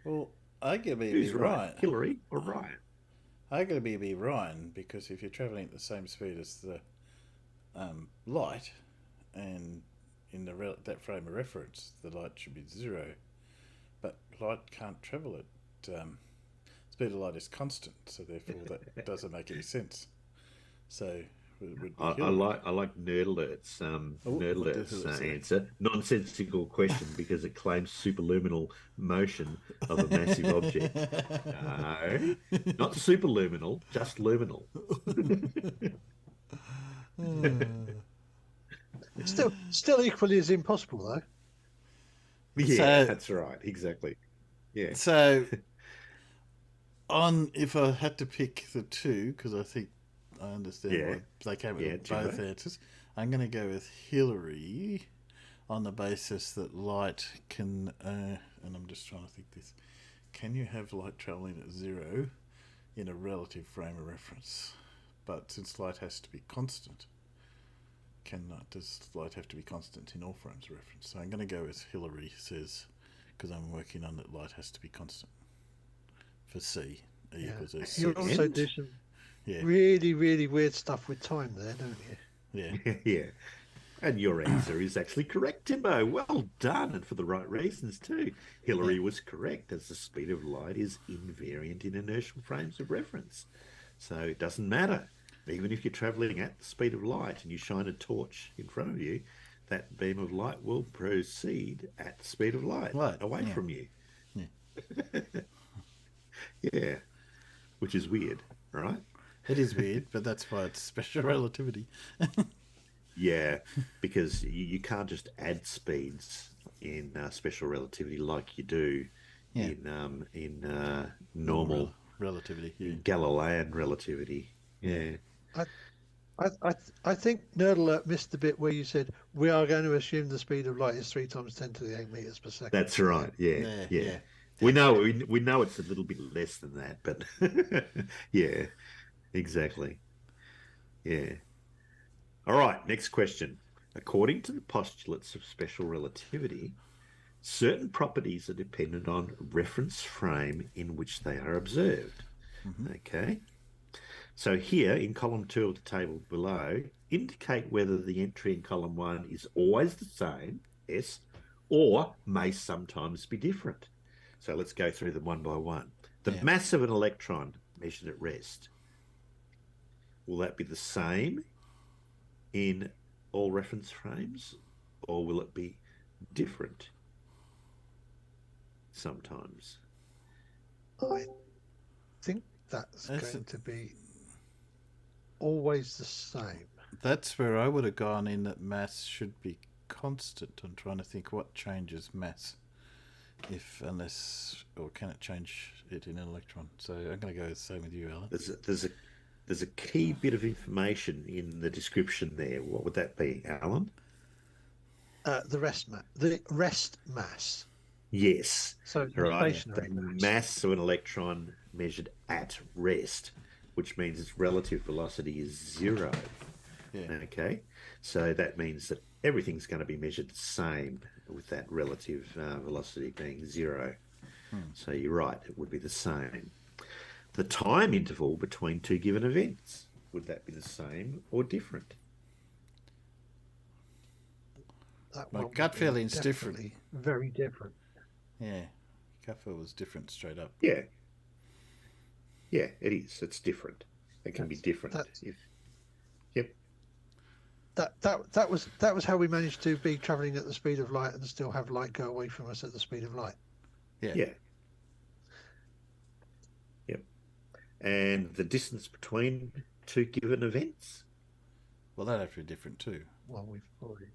Well, I gotta be Who's Ryan. right, Hillary or Ryan? I gotta be Ryan, because if you're travelling at the same speed as the light, and in that frame of reference, the light should be 0, but light can't travel at speed of light is constant, so therefore that doesn't make any sense. So it would be I like Nerd Alert's answer. Nonsensical question, because it claims superluminal motion of a massive object. No, not superluminal, just luminal. Still equally as impossible, though. Yeah, that's right. Exactly. Yeah. So, if I had to pick the two, because I think I understand why they came with both answers, I'm going to go with Hillary on the basis that light can, and I'm just trying to think this, can you have light travelling at 0 in a relative frame of reference? But since light has to be constant, does light have to be constant in all frames of reference? So I'm going to go with Hillary says, because I'm working on that light has to be constant for C. E equals S. You also do some really, really weird stuff with time there, don't you? Yeah. Yeah. And your answer is actually correct, Timbo. Well done, and for the right reasons too. Hillary was correct, as the speed of light is invariant in inertial frames of reference. So it doesn't matter. Even if you're travelling at the speed of light and you shine a torch in front of you, that beam of light will proceed at the speed of light away from you. Yeah. Yeah. Which is weird, right? It is weird, but that's why it's special relativity. Yeah, because you can't just add speeds in special relativity like you do in normal relativity, Galilean relativity. Yeah. I think Nerd Alert missed the bit where you said we are going to assume the speed of light is 3 times 10 to the 8 meters per second. That's right. Yeah. We know it's a little bit less than that, but yeah, exactly. Yeah. All right, next question. According to the postulates of special relativity, certain properties are dependent on reference frame in which they are observed. Okay. So here in column 2 of the table below, indicate whether the entry in column 1 is always the same, S, or may sometimes be different. So let's go through them one by one. The mass of an electron measured at rest, will that be the same in all reference frames, or will it be different sometimes? I think that's going to be always the same. That's where I would have gone in, that mass should be constant. I'm trying to think what changes mass, or can it change it in an electron? So I'm going to go the same with you, Alan. There's a key bit of information in the description there. What would that be, Alan? The rest mass. Yes. So right. Stationary the mass of an electron measured at rest, which means its relative velocity is 0. Yeah. Okay. So that means that everything's going to be measured the same with that relative velocity being 0. So you're right, it would be the same. The time interval between two given events, would that be the same or different? My gut feeling's different. Very different. Yeah, gut feel was different straight up. Yeah, it is. It's different. It can be different. Yep. That was how we managed to be travelling at the speed of light and still have light go away from us at the speed of light. Yeah. Yep. And the distance between two given events? Well, that'd have to be different too. Well, we've already...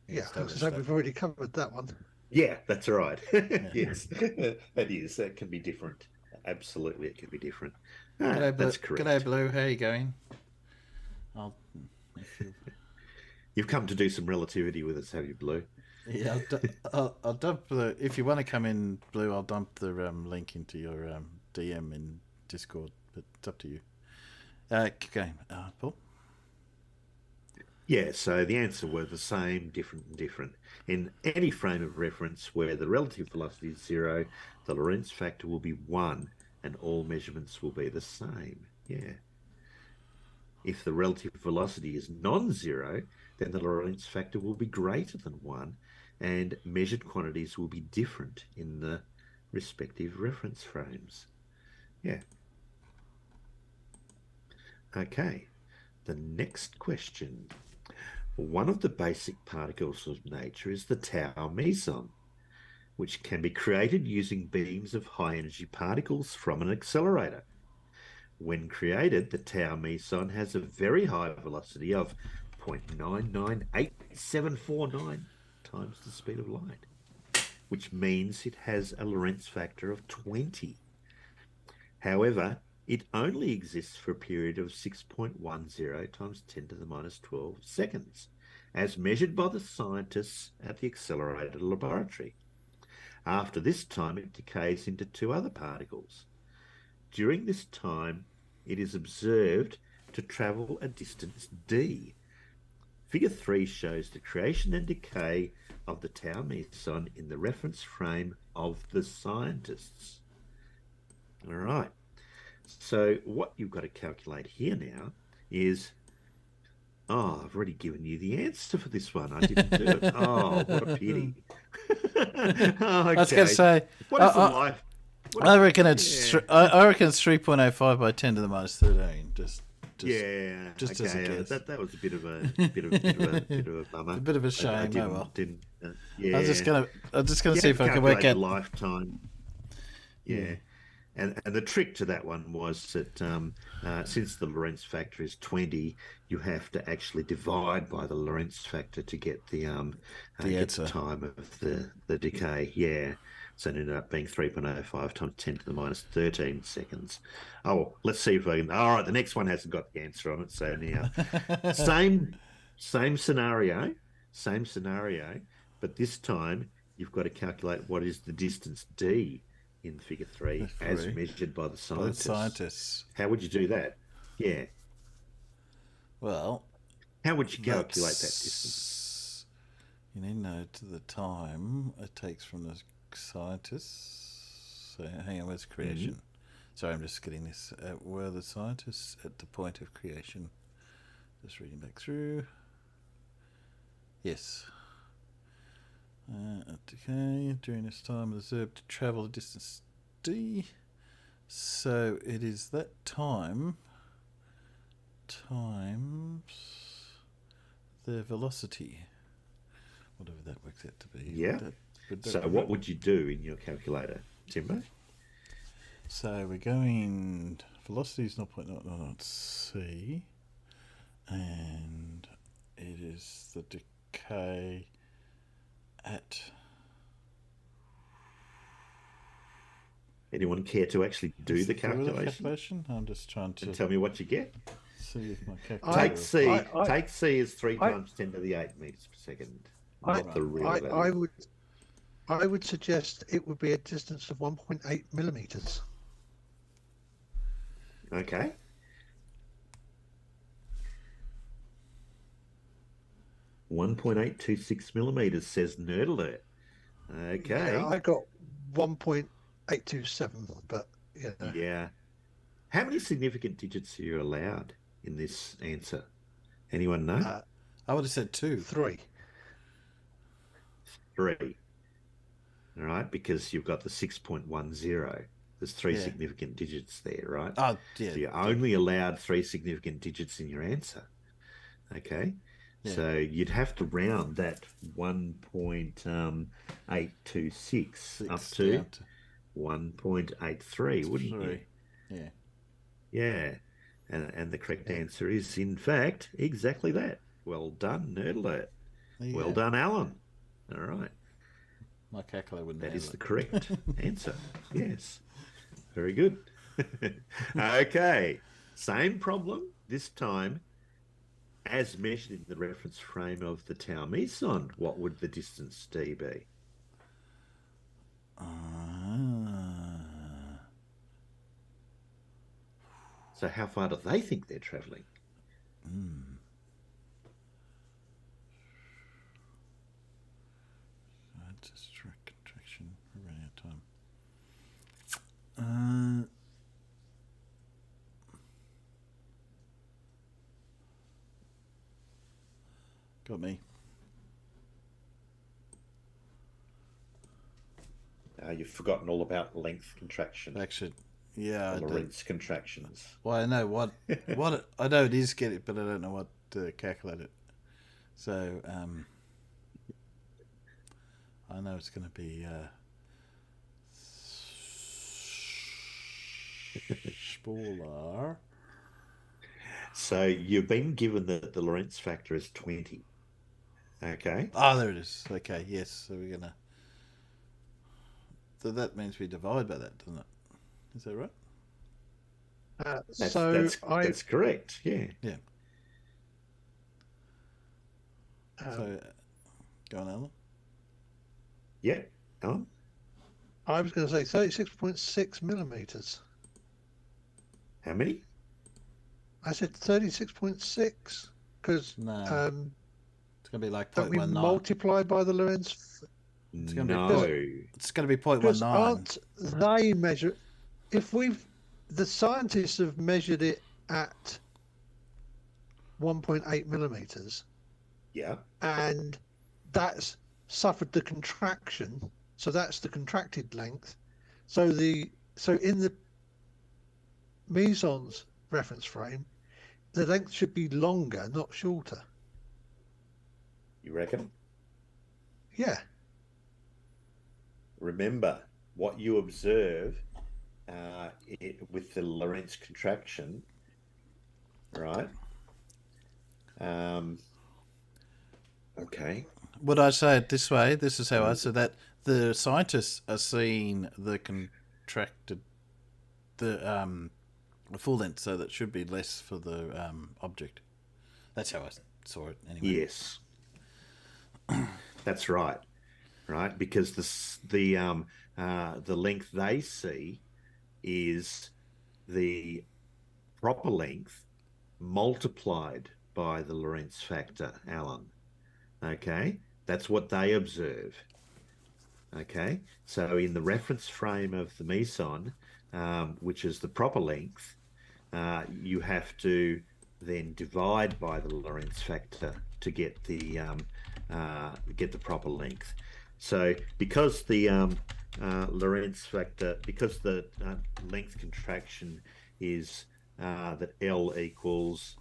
we've already covered that one. Yeah, that's right. Yes, it is. That can be different. Absolutely, it can be different. That's correct. G'day, Blue. How are you going? You've come to do some relativity with us, have you, Blue? Yeah, I'll dump the... If you want to come in, Blue, I'll dump the link into your DM in Discord, but it's up to you. Okay, Paul? Yeah, so the answer were the same, different, and different. In any frame of reference where the relative velocity is 0, the Lorentz factor will be 1, and all measurements will be the same. Yeah. If the relative velocity is non-zero, then the Lorentz factor will be greater than 1, and measured quantities will be different in the respective reference frames. Yeah. Okay. The next question. One of the basic particles of nature is the tau meson, which can be created using beams of high-energy particles from an accelerator. When created, the tau meson has a very high velocity of 0.998749 times the speed of light, which means it has a Lorentz factor of 20. However, it only exists for a period of 6.10 times 10 to the minus 12 seconds, as measured by the scientists at the accelerator laboratory. After this time, it decays into 2 other particles. During this time, it is observed to travel a distance d. Figure 3 shows the creation and decay of the Tau meson in the reference frame of the scientists. All right. So what you've got to calculate here now is, I've already given you the answer for this one. I didn't do it. Oh, what a pity. Okay. I was going to say, what is the life? I reckon it's I reckon it's 3.05 by 10 to the minus 13. Just okay. as a guess. That was a bit of a bummer. A bit of a shame. I didn't, oh well. Yeah. I'm just gonna see if I can work out lifetime. Yeah. And the trick to that one was that since the Lorentz factor is 20, you have to actually divide by the Lorentz factor to get the time of the decay. Yeah. So it ended up being 3.05 times 10 to the minus 13 seconds. Oh, let's see if I can. All right, the next one hasn't got the answer on it. So now, same scenario, but this time you've got to calculate what is the distance d in figure 3 as measured by the scientists. How would you do that? Yeah. Well, how would you calculate that distance? You need to know to the time it takes from the scientists. So hang on, where's creation? Sorry, I'm just getting this. Were the scientists at the point of creation? Just reading back through. Yes. Okay, during this time observed to travel a distance d. So it is that time times the velocity, whatever that works out to be. Yeah. So what would you do in your calculator, Timbo? So we're going, velocity is 0.009 c, and it is the decay at... Anyone care to actually do the calculation? I'm just trying to... And tell me what you get. See if my calculator... Take C as 3 times 10 to the 8 metres per second. I would suggest it would be a distance of 1.8 millimeters. Okay. .826 millimeters, says Nerd Alert. Okay. Yeah, I got 1.827, but yeah. Yeah. How many significant digits are you allowed in this answer? Anyone know? I would have said 2. 3. 3. All right, because you've got the 6.10. There's 3 significant digits there, right? Oh, yeah. So you're only allowed 3 significant digits in your answer. Okay. Yeah. So you'd have to round that 1.826 up to 1.83, wouldn't you? Yeah. Yeah. And the correct answer is, in fact, exactly that. Well done, Nerd Alert. Well done, Alan. All right. My calculator wouldn't. That is the correct answer. Yes. Very good. Okay. Same problem, this time as measured in the reference frame of the Tau meson. What would the distance d be? So how far do they think they're travelling? Just contraction. We're running out of time. Got me. You've forgotten all about length contraction. Actually, yeah, Lorentz contractions. Well, I know what I know it is get it, but I don't know what to calculate it. So I know it's going to be Spolar. So you've been given that the Lorentz factor is 20. Okay. Oh, there it is. Okay, yes. So we're going to... So that means we divide by that, doesn't it? Is that right? That's correct, yeah. Yeah. So, go on, Alan. Yeah, Alan? I was going to say 36.6 millimeters. How many? I said 36.6 because it's going to be like 0.19. We multiply by the Lorentz. It's going to be 0.19. Aren't they measure? If the scientists have measured it at 1.8 millimeters. Yeah. And that's suffered the contraction. So that's the contracted length. So in the meson's reference frame, the length should be longer, not shorter. You reckon? Yeah. Remember, what you observe with the Lorentz contraction, right? Okay. Would I say it this way? This is how I said that. The scientists are seeing the contracted, the full length, so that should be less for the object. That's how I saw it anyway. Yes. That's right. Right, because the length they see is the proper length multiplied by the Lorentz factor, Alan. Okay, that's what they observe. Okay, so in the reference frame of the meson, which is the proper length, you have to then divide by the Lorentz factor to get the proper length. So because the Lorentz factor, because the length contraction is that L equals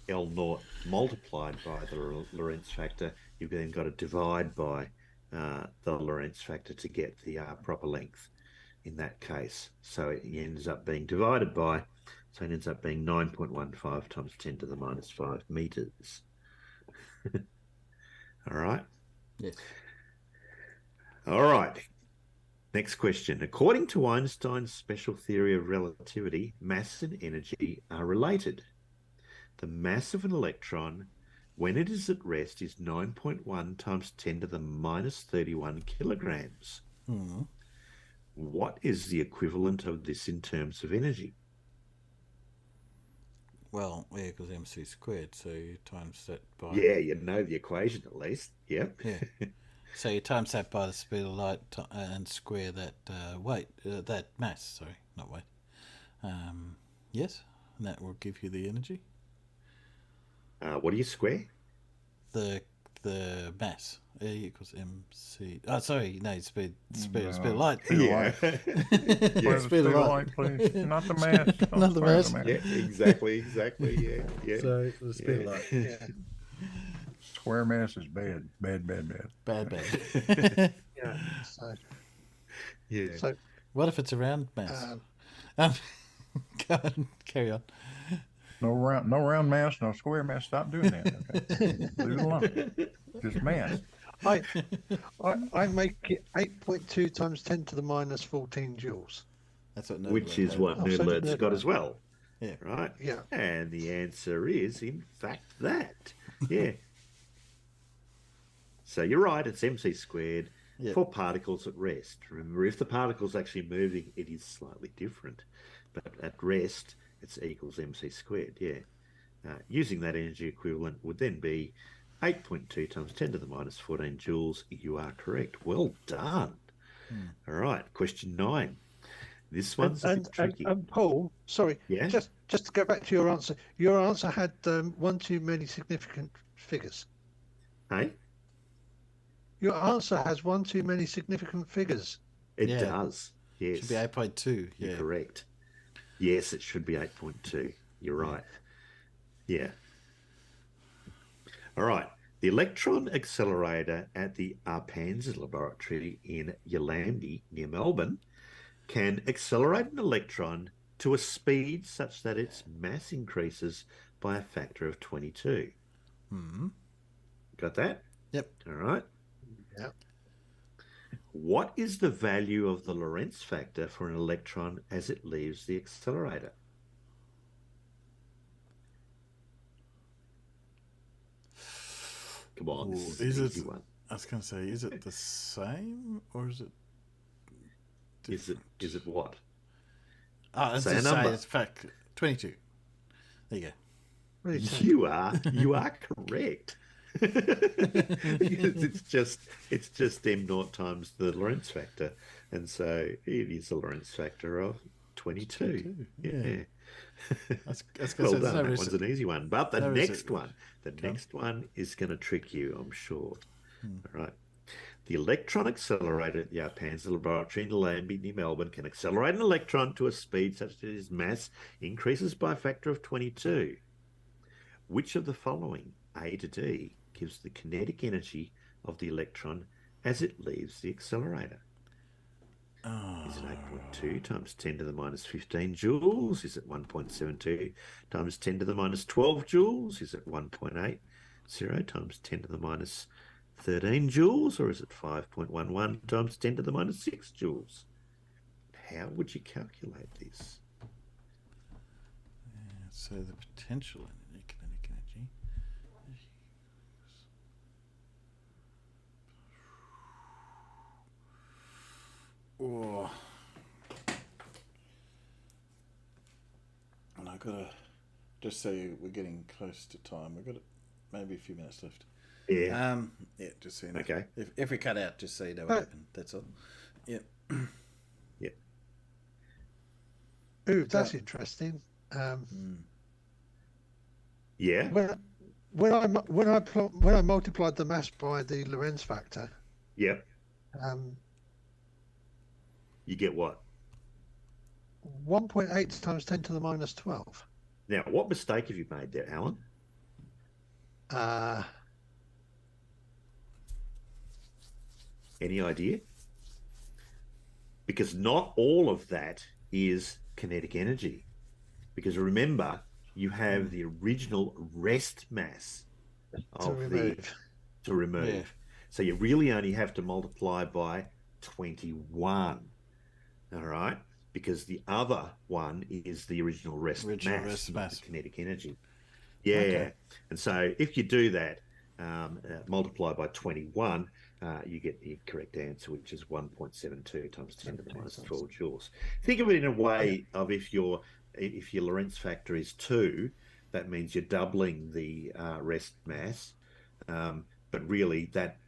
L naught multiplied by the Lorentz factor, you've then got to divide by the Lorentz factor to get the proper length in that case. So it ends up being divided by, so it ends up being 9.15 times 10 to the minus 5 meters. All right? Yes. All right. Next question. According to Einstein's special theory of relativity, mass and energy are related. The mass of an electron, when it is at rest, is 9.1 times 10 to the minus 31 kilograms. Hmm. What is the equivalent of this in terms of energy? Well, yeah, because MC squared, so you times that by... Yeah, you know the equation at least. Yep. Yeah. So you times that by the speed of light and square that weight, that mass, sorry, not weight. Yes, and that will give you the energy. What do you square? The mass. E equals MC. Oh, sorry, no, speed of light. Yeah. Speed of light, please. Not the mass. Not the mass. Yeah, exactly. Yeah. So the speed of light. Yeah. Square mass is bad. Bad. Yeah. So. Yeah. So. What if it's a round mass? Go on, carry on. No round mass, no square mass. Stop doing that. Okay? Leave it alone. Just mass. I make it 8.2 times 10 to the minus 14 joules. That's what which is what Nerdler's got as well. Yeah. Right? Yeah. And the answer is, in fact, that. Yeah. So you're right, it's MC squared for particles at rest. Remember, if the particle's actually moving, it is slightly different. But at rest, it's equals MC squared, yeah. Using that energy equivalent would then be 8.2 times 10 to the minus 14 joules. You are correct. Well done. All right, question 9. This one's a bit tricky. And Paul, sorry, yeah? just to go back to your answer. Your answer had one too many significant figures. Hey? Your answer has one too many significant figures. It does, yes. It should be 8.2, yeah. You're correct. Yes, it should be 8.2. You're right. Yeah. All right. The electron accelerator at the Arpanza laboratory in Yalambee, near Melbourne, can accelerate an electron to a speed such that its mass increases by a factor of 22. Got that? Yep. All right. Yep. What is the value of the Lorentz factor for an electron as it leaves the accelerator? Come on, this is Is an it? easy one. I was going to say, is it the same or is it? Is it what? It's Say a just number. It's fact 22. There you go. You are correct. it's just m naught times the Lorentz factor, and so it is a Lorentz factor of 22. Yeah. Well done. That one's an easy one, but the next one is going to trick you, I'm sure. All right. The electron accelerator at the Arpanza laboratory in Lambie, near Melbourne, can accelerate an electron to a speed such that its mass increases by a factor of 22. Which of the following, A to D, gives the kinetic energy of the electron as it leaves the accelerator? Is it 8.2 times 10 to the minus 15 joules? Is it 1.72 times 10 to the minus 12 joules? Is it 1.80 times 10 to the minus 13 joules? Or is it 5.11 times 10 to the minus 6 joules? How would you calculate this? So the potential kinetic energy. Oh. And I gotta just say we're getting close to time. We've got maybe a few minutes left. Yeah. Yeah. Just so you know. Okay. If we cut out, just so you know what happened. That's all. Yeah. Yeah. Ooh, that's interesting. Yeah. When I multiplied the mass by the Lorentz factor. Yep. You get what? 1.8 times 10 to the minus 12. Now, what mistake have you made there, Alan? Any idea? Because not all of that is kinetic energy. Because remember, you have the original rest mass to remove. Yeah. So you really only have to multiply by 21. All right? Because the other one is the original rest mass, not the kinetic energy. Yeah. Okay. And so if you do that, multiply by 21, you get the correct answer, which is 1.72 times 10 to the minus 12 joules. Think of it in a way of if your Lorentz factor is 2, that means you're doubling the rest mass, but really that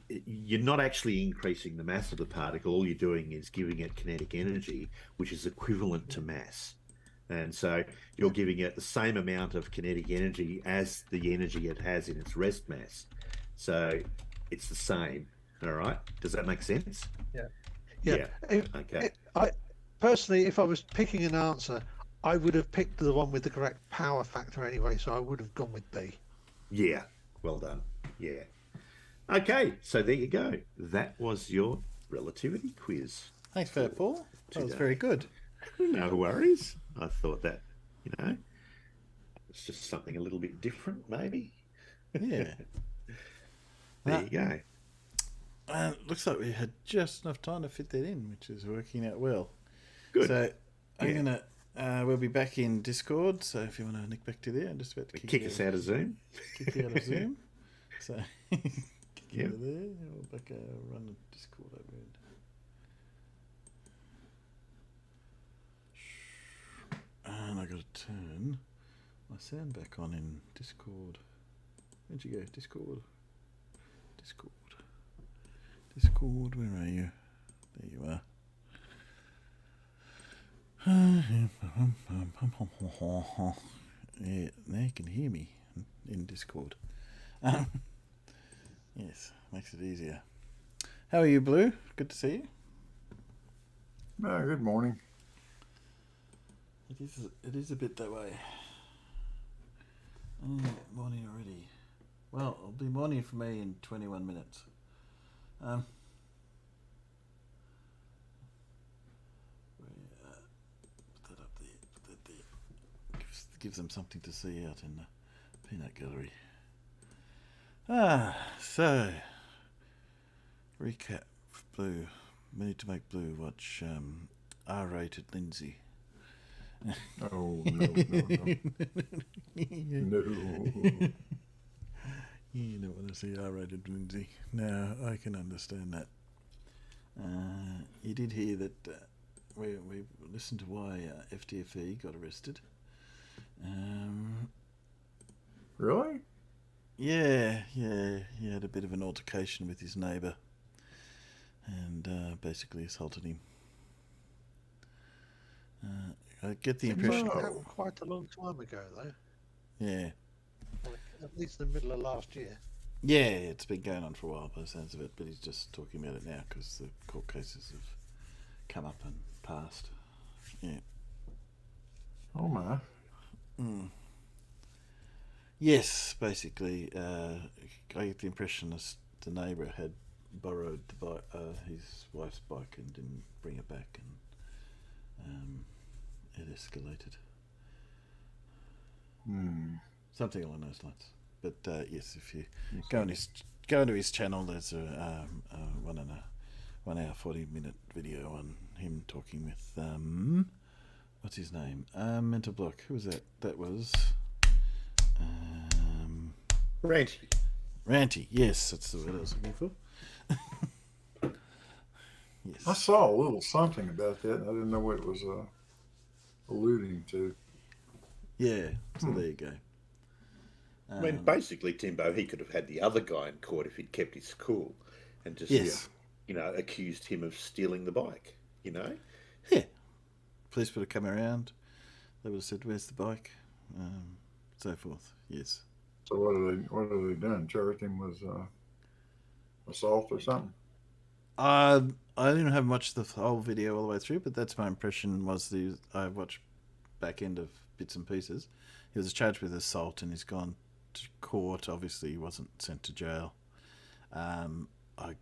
you're not actually increasing the mass of the particle. All you're doing is giving it kinetic energy, which is equivalent to mass. And so you're giving it the same amount of kinetic energy as the energy it has in its rest mass. So it's the same. All right. Does that make sense? Yeah. Okay. I personally, if I was picking an answer, I would have picked the one with the correct power factor anyway. So I would have gone with B. Yeah. Well done. Yeah. Okay. So there you go. That was your relativity quiz. Thanks for that, Paul. That was very good. No worries. I thought that, it's just something a little bit different, maybe. Yeah. There you go. Looks like we had just enough time to fit that in, which is working out well. Good. So I'm gonna. We'll be back in Discord. So if you want to nick back to there, I'm just about to kick us out of Zoom. Kick you out of Zoom. So kick you out of there. We'll back run the Discord over it. And I got to turn my sound back on in Discord. Where'd you go? Discord. Discord, where are you? There you are. Yeah, now you can hear me in Discord. Yes, makes it easier. How are you, Blue? Good to see you. Good morning. It is a bit that way. Morning already. Well, it'll be morning for me in 21 minutes. Put that up there. Put that there. Gives them something to see out in the peanut gallery. So recap. Blue. We need to make Blue watch R-rated Lindsay. Oh, no. You don't want to see R-rated Lindsay. No, I can understand that. You did hear that we listened to why FTFE got arrested. Really? Yeah. He had a bit of an altercation with his neighbour and basically assaulted him. I get the impression... It happened quite a long time ago, though. Yeah. Like, at least in the middle of last year. Yeah, it's been going on for a while by the sounds of it, but he's just talking about it now because the court cases have come up and passed. Yeah. Oh my. Yes, basically, I get the impression the neighbour had borrowed his wife's bike and didn't bring it back, and it escalated. Something along those lines. But yes, if you go into his channel, there's a 1 hour 40-minute video on him talking with what's his name? Mental block. Who was that? That was Ranty. Ranty. Yes, that's the word I was looking for. Yes. I saw a little something about that, and I didn't know what it was alluding to. Yeah. So there you go. I mean, basically, Timbo, he could have had the other guy in court if he'd kept his cool and just, accused him of stealing the bike, Yeah. Police would have come around. They would have said, "Where's the bike?" So forth. Yes. So what have they done? Charged him with assault or something? I didn't have much of the whole video all the way through, but that's my impression. I watched back end of bits and pieces. He was charged with assault and he's gone to court. Obviously, he wasn't sent to jail. I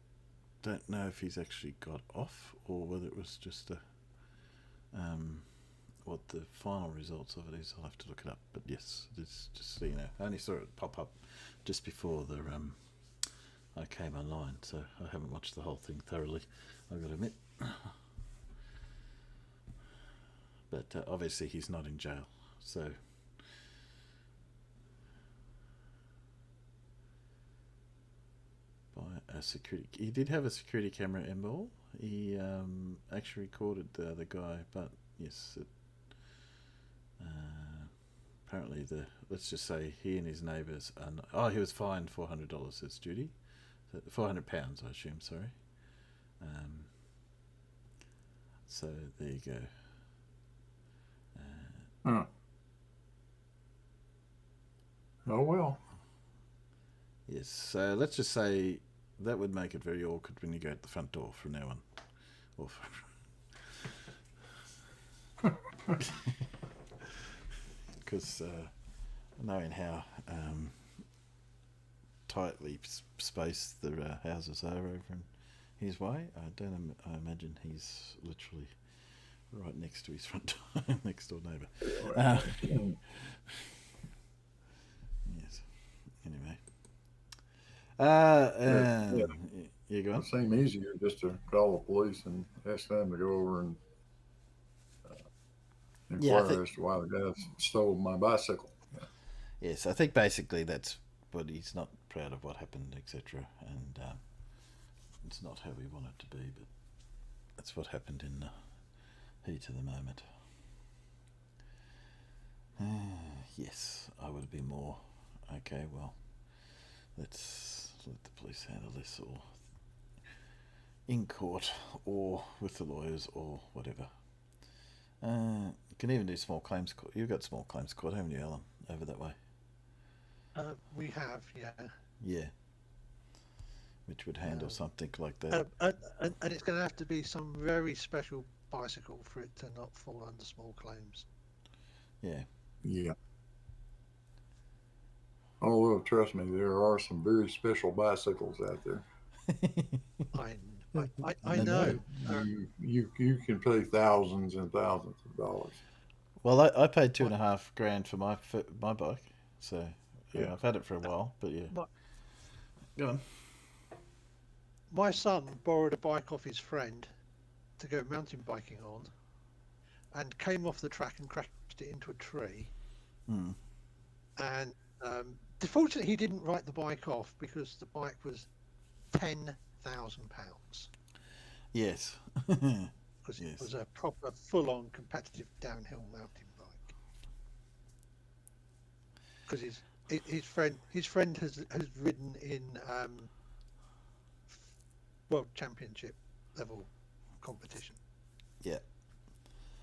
don't know if he's actually got off or whether it was just what the final results of it is. I'll have to look it up. But yes, it's just so you know, I only saw it pop up just before I came online, so I haven't watched the whole thing thoroughly, I've got to admit. But obviously he's not in jail, so by a security, he did have a security camera in ball. He actually recorded the other guy, but yes, apparently let's just say he and his neighbours he was fined $400, says Judy. £400, I assume, sorry. So there you go. Oh well. Yes, so let's just say that would make it very awkward when you go at the front door from now on. Because knowing how tightly spaced the houses are over in his way, I imagine he's literally right next to his front door, next door neighbour. Yes. Anyway. You go on. It seemed easier just to call the police and ask them to go over and inquire as to why the guy stole my bicycle. Yeah. Yes, I think basically that's, but he's not proud of what happened, etc. And it's not how we want it to be, but that's what happened in the heat of the moment. Yes, I would have been more, okay, well, let's let the police handle this, or in court, or with the lawyers, or whatever. You can even do small claims court. You've got small claims court, haven't you, Alan, over that way? We have, yeah. Yeah. Which would handle something like that. And it's going to have to be some very special bicycle for it to not fall under small claims. Yeah. Yeah. Although, trust me, there are some very special bicycles out there. I know. You can pay thousands and thousands of dollars. Well, I paid $2,500 for my bike, so yeah, I've had it for a while. But yeah, go on. My son borrowed a bike off his friend to go mountain biking on, and came off the track and crashed it into a tree. And Fortunately, he didn't write the bike off because the bike was £10,000. Yes. Because it was a proper, full-on competitive downhill mountain bike. Because his friend has ridden in World Championship level competition. Yeah.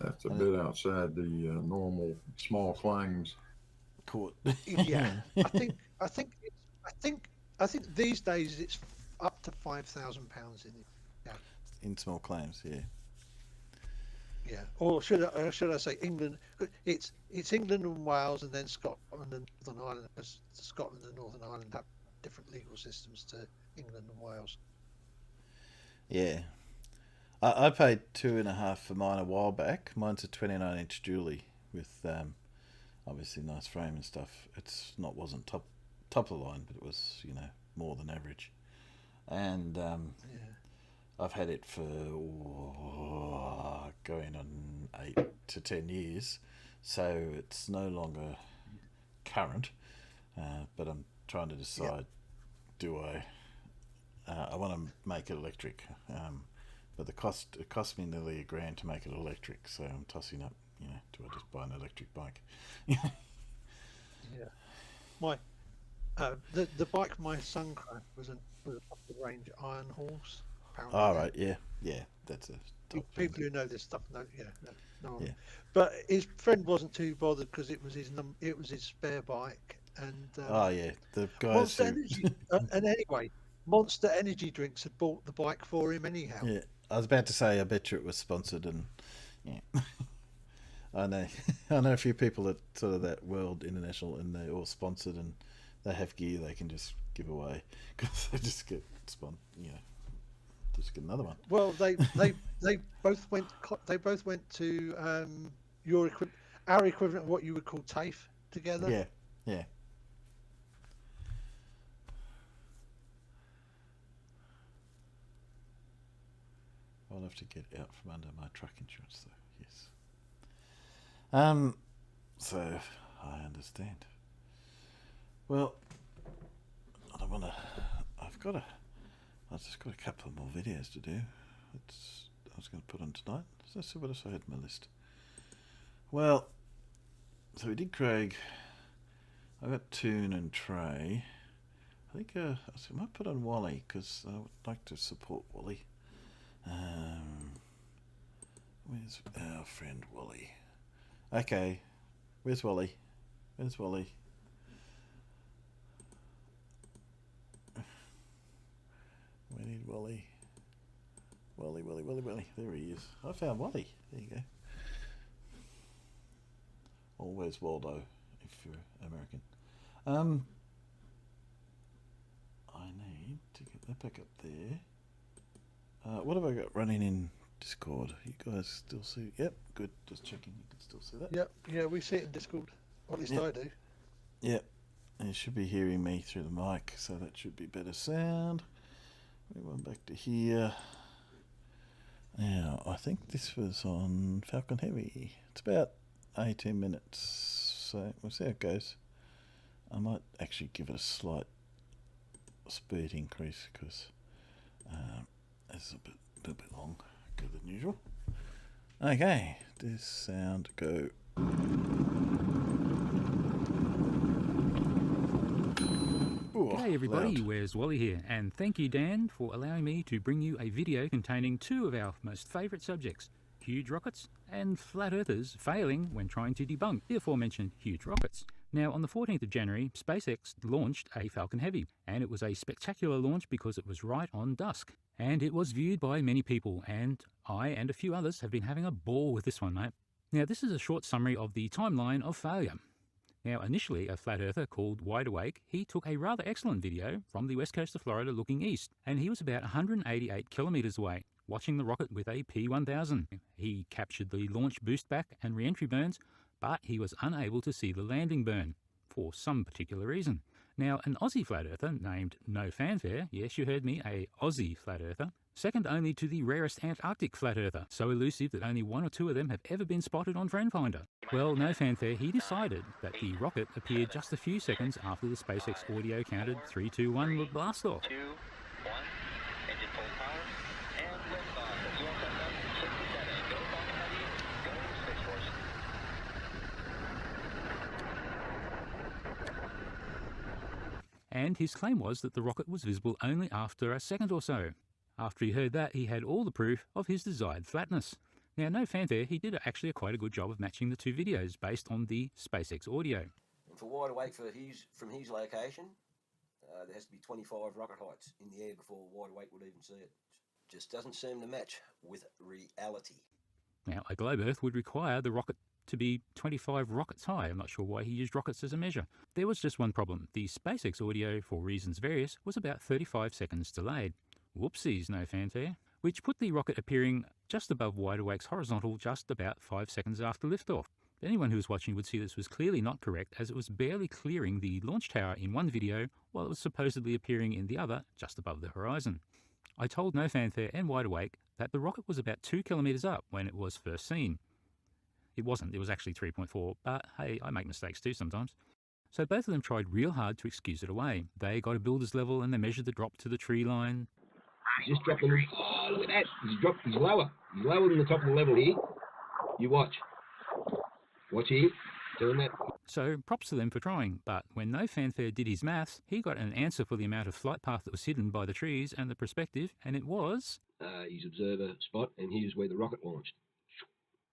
That's a bit outside the normal small claims court. Yeah, I think these days it's up to £5,000 in small claims. Yeah. Yeah, or should I say England? It's England and Wales, and then Scotland and Northern Ireland. Because Scotland and Northern Ireland have different legal systems to England and Wales. Yeah, I paid $2.50 for mine a while back. Mine's a 29-inch dually with obviously nice frame and stuff. Wasn't top of the line, but it was more than average. And I've had it for going on 8 to 10 years, so it's no longer current. But I'm trying to decide: do I want to make it electric? But it cost me nearly $1,000 to make it electric, so I'm tossing up. Do I just buy an electric bike? Yeah. My the bike my son crashed was a top of the range Iron Horse. All right, yeah, that's a top people who know this stuff know. No. But his friend wasn't too bothered because it was his spare bike, and the guys Monster Energy. And anyway, Monster Energy Drinks had bought the bike for him anyhow. Yeah, I was about to say, I bet you it was sponsored, and I know a few people at sort of that World International, and they're all sponsored, and they have gear they can just give away because they just get just get another one. Well, they both went to our equivalent of what you would call TAFE together. Yeah. I'll have to get out from under my truck insurance, though. Yes. So I understand. Well, I don't want to. I've just got a couple of more videos to do. I was going to put on tonight. Let's see what else I had on my list. Well, so we did Craig. I got Toon and Trey. I think I might put on Wally because I would like to support Wally. Where's our friend Wally? Okay, where's Wally? We need Wally. Wally. There he is. I found Wally. There you go. Or where's Waldo if you're American? I need to get that back up there. What have I got running in Discord? You guys still see? Yep, good. Just checking. You can still see that. Yep. Yeah, we see it in Discord. Or at least I do. Yep. And you should be hearing me through the mic, so that should be better sound. We went back to here. Now, I think this was on Falcon Heavy. It's about 18 minutes, so we'll see how it goes. I might actually give it a slight speed increase because it's a little bit longer than usual. Okay, this sound go. G'day everybody, Where's Wally here, and thank you Dan for allowing me to bring you a video containing two of our most favourite subjects, huge rockets and flat earthers failing when trying to debunk the aforementioned huge rockets. Now on the 14th of January, SpaceX launched a Falcon Heavy, and it was a spectacular launch because it was right on dusk. And it was viewed by many people, and I and a few others have been having a ball with this one, mate. Now this is a short summary of the timeline of failure. Now, initially, a flat earther called Wide Awake, he took a rather excellent video from the west coast of Florida looking east, and he was about 188 kilometres away, watching the rocket with a P-1000. He captured the launch boost back and re-entry burns, but he was unable to see the landing burn, for some particular reason. Now, an Aussie flat earther named No Fanfare, yes, you heard me, a Aussie flat earther, second only to the rarest Antarctic flat earther, so elusive that only 1 or 2 of them have ever been spotted on Friend Finder. Well, No Fanfare, he decided that the rocket appeared just a few seconds after the SpaceX audio counted 3, 2, 1 blast off. 2, 1, engine full power, and liftoff. USS 67, go Falcon Heavy, go Space Force. And his claim was that the rocket was visible only after a second or so. After he heard that, he had all the proof of his desired flatness. Now, No Fanfare, he did actually quite a good job of matching the 2 videos based on the SpaceX audio. And for wide awake from his location, there has to be 25 rocket heights in the air before wide awake would even see it. Just doesn't seem to match with reality. Now, a globe Earth would require the rocket to be 25 rockets high. I'm not sure why he used rockets as a measure. There was just one problem. The SpaceX audio, for reasons various, was about 35 seconds delayed. Whoopsies, No Fanfare. Which put the rocket appearing just above Wide Awake's horizontal just about 5 seconds after liftoff. Anyone who was watching would see this was clearly not correct, as it was barely clearing the launch tower in one video, while it was supposedly appearing in the other just above the horizon. I told No Fanfare and Wide Awake that the rocket was about 2 kilometres up when it was first seen. It wasn't, it was actually 3.4, but hey, I make mistakes too sometimes. So both of them tried real hard to excuse it away. They got a builder's level and they measured the drop to the tree line. He's just dropping. Oh, look at that. He's lower. He's lower than the top of the level here. You watch. Watch here. Doing that. So props to them for trying, but when No Fanfare did his maths, he got an answer for the amount of flight path that was hidden by the trees and the perspective, and it was... his observer spot, and here's where the rocket launched.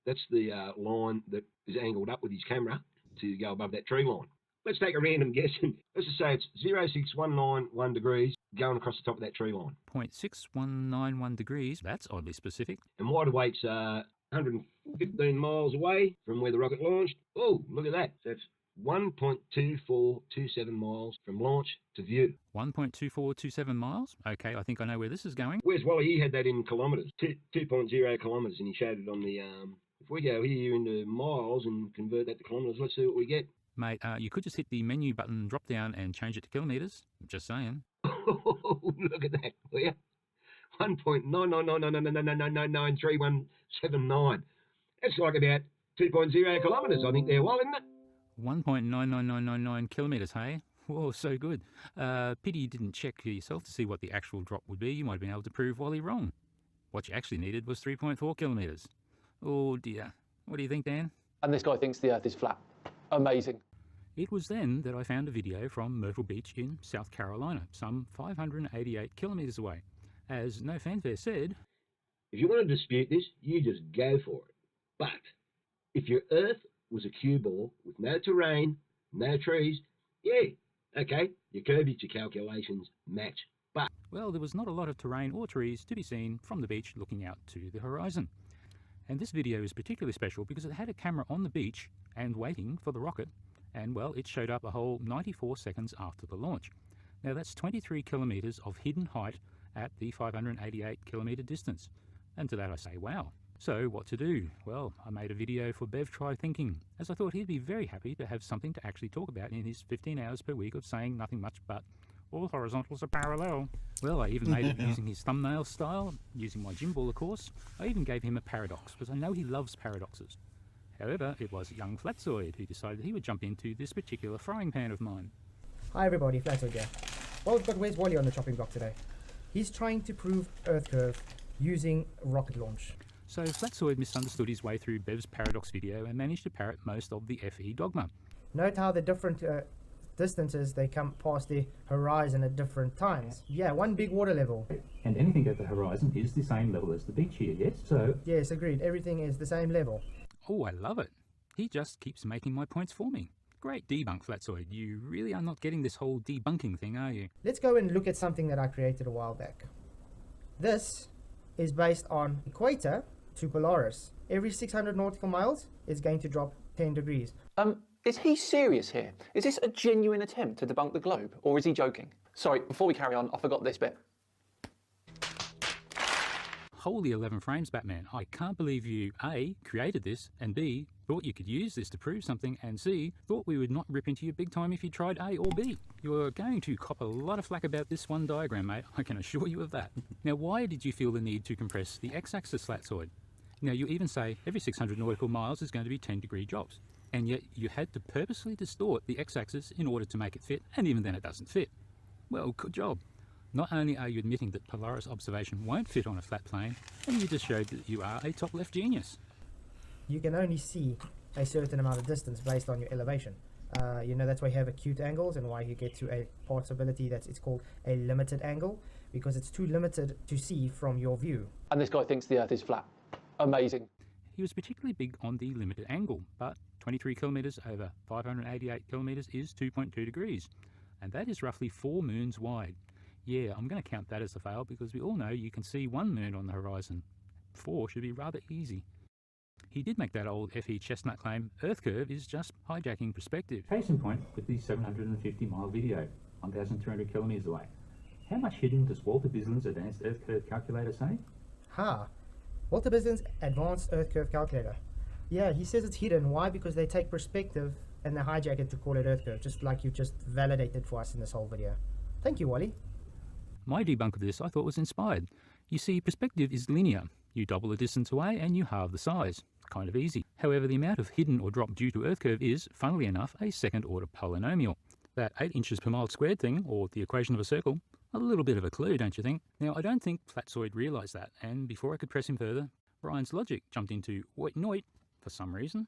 That's the line that is angled up with his camera to go above that tree line. Let's take a random guess. Let's just say it's 0.6191 degrees going across the top of that tree line. 0.6191 degrees. That's oddly specific. And Wide Awake's 115 miles away from where the rocket launched. Oh, look at that. That's 1.2427 miles from launch to view. 1.2427 miles? Okay, I think I know where this is going. Where's Wally? He had that in kilometres. 2.0 kilometres, and he showed it on the... if we go here into miles and convert that to kilometres, let's see what we get. Mate, you could just hit the menu button drop down and change it to kilometres. Just saying. Look at that, will you? 1.99999993179. That's like about 2.0 kilometres, I think there, well, isn't it? 1.999999 kilometres, hey? Whoa, so good. Pity you didn't check for yourself to see what the actual drop would be. You might have been able to prove Wally wrong. What you actually needed was 3.4 kilometres. Oh dear. What do you think, Dan? And this guy thinks the Earth is flat. Amazing. It was then that I found a video from Myrtle Beach in South Carolina, some 588 kilometres away. As No Fanfare said, if you want to dispute this, you just go for it. But if your Earth was a cue ball with no terrain, no trees, yeah, okay, your curvature calculations match. But well, there was not a lot of terrain or trees to be seen from the beach looking out to the horizon. And this video is particularly special because it had a camera on the beach and waiting for the rocket, and well, it showed up a whole 94 seconds after the launch. Now that's 23 kilometres of hidden height at the 588 kilometre distance. And to that I say, wow. So what to do? Well, I made a video for Bev Try Thinking, as I thought he'd be very happy to have something to actually talk about in his 15 hours per week of saying nothing much but all horizontals are parallel. Well, I even made it using his thumbnail style, using my gimbal, of course. I even gave him a paradox, because I know he loves paradoxes. However, it was young Flatzoid who decided he would jump into this particular frying pan of mine. Hi everybody, Flatzoid here. Well, we've got Where's Wally on the chopping block today. He's trying to prove Earth curve using rocket launch. So Flatzoid misunderstood his way through Bev's paradox video and managed to parrot most of the FE dogma. Note how the different distances they come past the horizon at different times. Yeah, one big water level. And anything at the horizon is the same level as the beach here, yes? So... yes, agreed. Everything is the same level. Oh, I love it. He just keeps making my points for me. Great debunk, Flatzoid. You really are not getting this whole debunking thing, are you? Let's go and look at something that I created a while back. This is based on equator to Polaris. Every 600 nautical miles is going to drop 10 degrees. Is he serious here? Is this a genuine attempt to debunk the globe, or is he joking? Sorry, before we carry on, I forgot this bit. Holy 11 frames, Batman. I can't believe you, A, created this, and B, thought you could use this to prove something, and C, thought we would not rip into you big time if you tried A or B. You're going to cop a lot of flack about this one diagram, mate. I can assure you of that. Now, why did you feel the need to compress the x-axis Slatsoid? Now, you even say every 600 nautical miles is going to be 10-degree drops, and yet you had to purposely distort the x-axis in order to make it fit, and even then it doesn't fit. Well, good job. Not only are you admitting that Polaris observation won't fit on a flat plane, and you just showed that you are a top left genius. You can only see a certain amount of distance based on your elevation. You know, that's why you have acute angles and why you get to a possibility that it's called a limited angle, because it's too limited to see from your view. And this guy thinks the Earth is flat. Amazing. He was particularly big on the limited angle, but 23 kilometres over 588 kilometres is 2.2 degrees, and that is roughly 4 moons wide. Yeah, I'm going to count that as a fail because we all know you can see 1 moon on the horizon. 4 should be rather easy. He did make that old FE chestnut claim, Earth curve is just hijacking perspective. Case in point with the 750-mile video, 1,300 kilometres away. How much hidden does Walter Bislin's advanced Earth curve calculator say? Walter Bislin's advanced Earth curve calculator. Yeah, he says it's hidden. Why? Because they take perspective and they hijack it to call it Earth curve, just like you just validated for us in this whole video. Thank you, Wally. My debunk of this I thought was inspired. You see, perspective is linear. You double the distance away and you halve the size. Kind of easy. However, the amount of hidden or drop due to Earth curve is, funnily enough, a second-order polynomial. That 8 inches per mile squared thing, or the equation of a circle, a little bit of a clue, don't you think? Now, I don't think Flatsoid realised that, and before I could press him further, Brian's logic jumped into wait noit for some reason.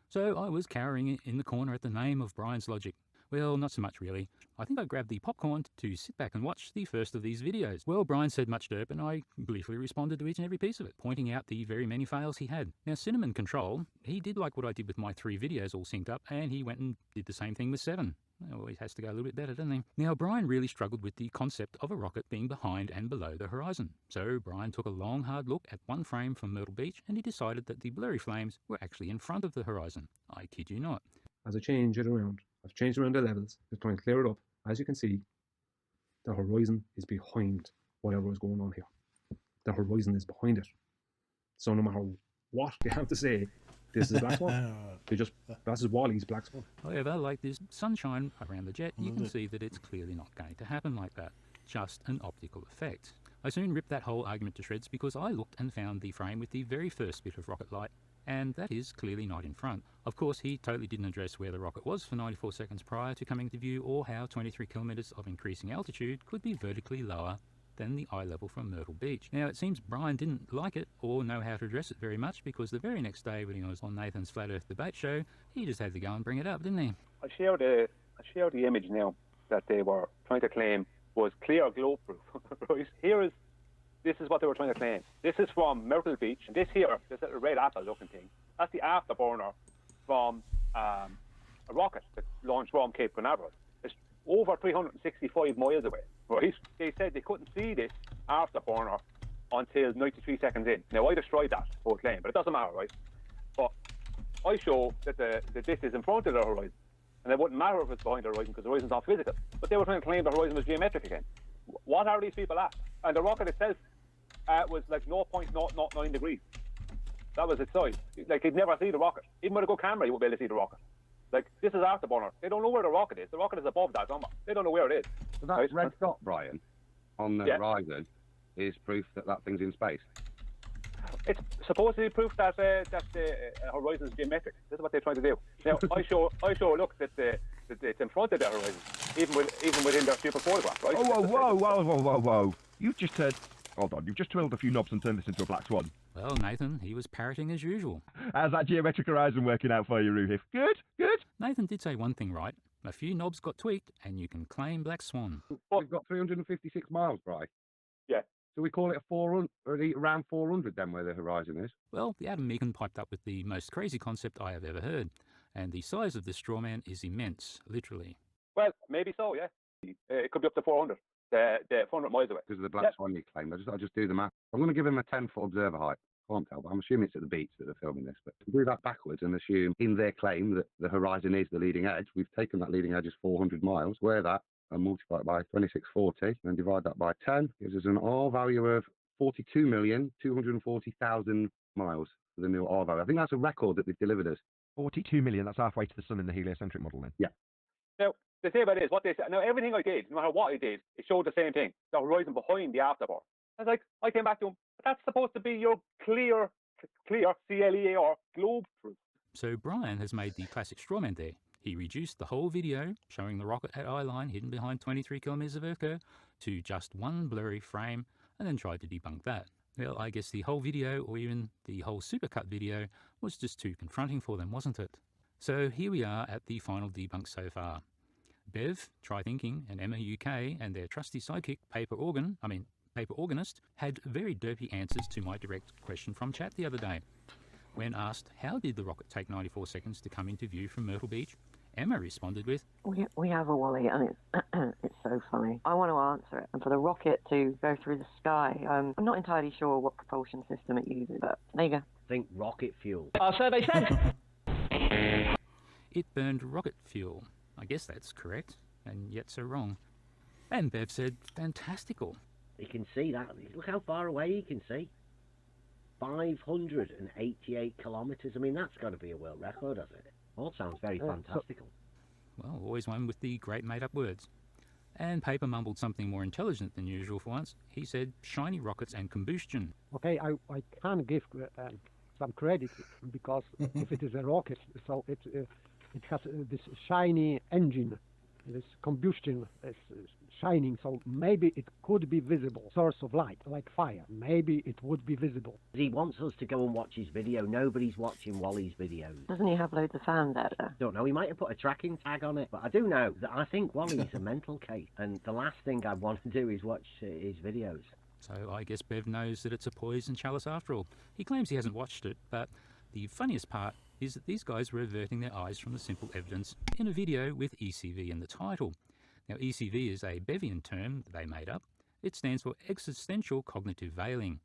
So I was cowering in the corner at the name of Brian's logic. Well, not so much really. I think I grabbed the popcorn to sit back and watch the first of these videos. Well, Brian said much derp and I gleefully responded to each and every piece of it, pointing out the very many fails he had. Now, Cinnamon Control, he did like what I did with my 3 videos all synced up, and he went and did the same thing with 7. Always has to go a little bit better, doesn't he? Now, Brian really struggled with the concept of a rocket being behind and below the horizon. So Brian took a long, hard look at one frame from Myrtle Beach and he decided that the blurry flames were actually in front of the horizon. I kid you not. As I change it around, I've changed around the levels to try and clear it up. As you can see, the horizon is behind whatever is going on here. The horizon is behind it. So no matter what they have to say, this is a black swan. That's Wally's black swan. However, like this sunshine around the jet, you can see that it's clearly not going to happen like that. Just an optical effect. I soon ripped that whole argument to shreds because I looked and found the frame with the very first bit of rocket light, and that is clearly not in front. Of course, he totally didn't address where the rocket was for 94 seconds prior to coming to view, or how 23 kilometres of increasing altitude could be vertically lower than the eye level from Myrtle Beach. Now, it seems Brian didn't like it or know how to address it very much, because the very next day when he was on Nathan's Flat Earth debate show, he just had to go and bring it up, didn't he? I shared the image now that they were trying to claim was clear globe proof. Right? This is what they were trying to claim. This is from Myrtle Beach. And this here, this little red apple looking thing, that's the afterburner from a rocket that launched from Cape Canaveral. It's over 365 miles away, right? They said they couldn't see this afterburner until 93 seconds in. Now, I destroyed that whole claim, but it doesn't matter, right? But I show that this is in front of the horizon, and it wouldn't matter if it's behind the horizon because the horizon's not physical. But they were trying to claim the horizon was geometric again. What are these people at? And the rocket itself was like 0.009 degrees. That was its size. Like, you'd never see the rocket. Even with a good camera, you won't be able to see the rocket. Like, this is afterburner. They don't know where the rocket is. The rocket is above that number. They don't know where it is. So that red dot, Brian, on the horizon is proof that that thing's in space? It's supposed to be proof that the horizon is geometric. This is what they're trying to do. Now, I show look, that it's in front of the horizon, even within their stupid photograph, right? Oh, whoa. You've just said... Hold on, you've just twirled a few knobs and turned this into a black swan. Well, Nathan, he was parroting as usual. How's that geometric horizon working out for you, Ruhif? Good? Nathan did say one thing right. A few knobs got tweaked, and you can claim Black Swan. We've got 356 miles, Bri. Yeah. So we call it a 400, or around 400 then, where the horizon is? Well, the Adam Meakin piped up with the most crazy concept I have ever heard. And the size of this straw man is immense, literally. Well, maybe so, yeah. It could be up to 400. They're 400 miles away. Because of the black swan you claimed. I just do the math. I'm going to give him a 10-foot observer height. Can't tell, but I'm assuming it's at the beach that they're filming this. But to do that backwards and assume in their claim that the horizon is the leading edge, we've taken that leading edge as 400 miles, square that and multiply it by 2640, and divide that by 10, gives us an R value of 42,240,000 miles for the new Arvo. I think that's a record that they've delivered us. 42 million, that's halfway to the sun in the heliocentric model then. Yeah. Now, the thing about it is, what they say, now everything I did, no matter what I did, it showed the same thing. The horizon behind the afterburn. I was like, I came back to him, that's supposed to be your clear, CLEAR, globe truth. So Brian has made the classic strawman there. He reduced the whole video, showing the rocket at eye-line hidden behind 23 kilometres of Earth curve, to just one blurry frame, and then tried to debunk that. Well, I guess the whole video, or even the whole supercut video, was just too confronting for them, wasn't it? So here we are at the final debunk so far. Bev, Try Thinking, and Emma UK, and their trusty sidekick, Paper Organist, had very derpy answers to my direct question from chat the other day. When asked how did the rocket take 94 seconds to come into view from Myrtle Beach, Emma responded with, We have a Wally, and it's so funny. I want to answer it. And for the rocket to go through the sky, I'm not entirely sure what propulsion system it uses, but there you go. Think rocket fuel. Our survey says it burned rocket fuel. I guess that's correct, and yet so wrong. And Bev said, fantastical. You can see that. Look how far away you can see. 588 kilometres. I mean, that's got to be a world record, has it? All sounds very fantastical. Well, always one with the great made-up words. And Paper mumbled something more intelligent than usual for once. He said, shiny rockets and combustion. Okay, I can give some credit, because if it is a rocket, so it has this shiny engine, this combustion is shining, so maybe it could be visible source of light, like fire. Maybe it would be visible. He wants us to go and watch his video. Nobody's watching Wally's videos. Doesn't he have loads of fans out there? Don't know, he might have put a tracking tag on it, but I do know that I think Wally's a mental case, and the last thing I want to do is watch his videos. So I guess Bev knows that it's a poison chalice after all. He claims he hasn't watched it, but the funniest part is that these guys were averting their eyes from the simple evidence in a video with ECV in the title. Now, ECV is a Bevian term that they made up. It stands for Existential Cognitive Veiling.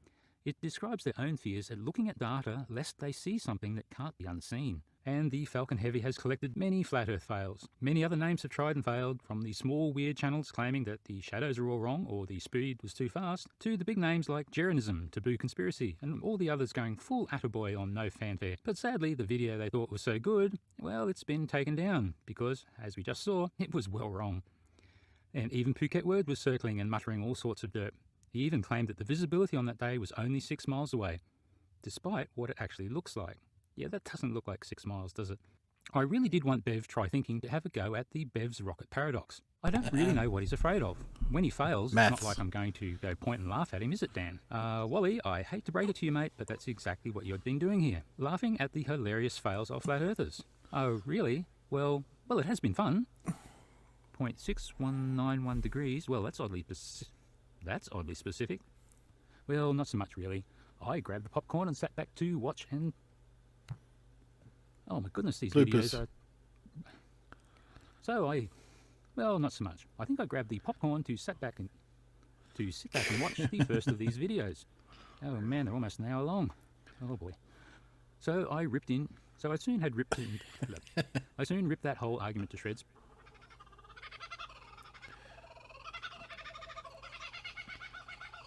It describes their own fears at looking at data lest they see something that can't be unseen. And the Falcon Heavy has collected many flat Earth fails. Many other names have tried and failed, from the small weird channels claiming that the shadows are all wrong or the speed was too fast, to the big names like Jeranism, Taboo Conspiracy, and all the others going full attaboy on no fanfare. But sadly, the video they thought was so good, well, it's been taken down, because, as we just saw, it was well wrong. And even Phuket Word was circling and muttering all sorts of dirt. He even claimed that the visibility on that day was only 6 miles away, despite what it actually looks like. Yeah, that doesn't look like 6 miles, does it? I really did want Bev Try Thinking to have a go at the Bev's rocket paradox. I don't really know what he's afraid of. When he fails, Maths. It's not like I'm going to go point and laugh at him, is it, Dan? Wally, I hate to break it to you, mate, but that's exactly what you've been doing here. Laughing at the hilarious fails of flat earthers. Oh, really? Well, it has been fun. 0.6191 degrees. Well, that's oddly specific. Well, not so much, really. I grabbed the popcorn and sat back to watch and... Oh my goodness, these Bloopers. videos are... Well, not so much. I think I grabbed the popcorn to sit back and watch the first of these videos. Oh man, they're almost an hour long. Oh boy. So I soon ripped that whole argument to shreds.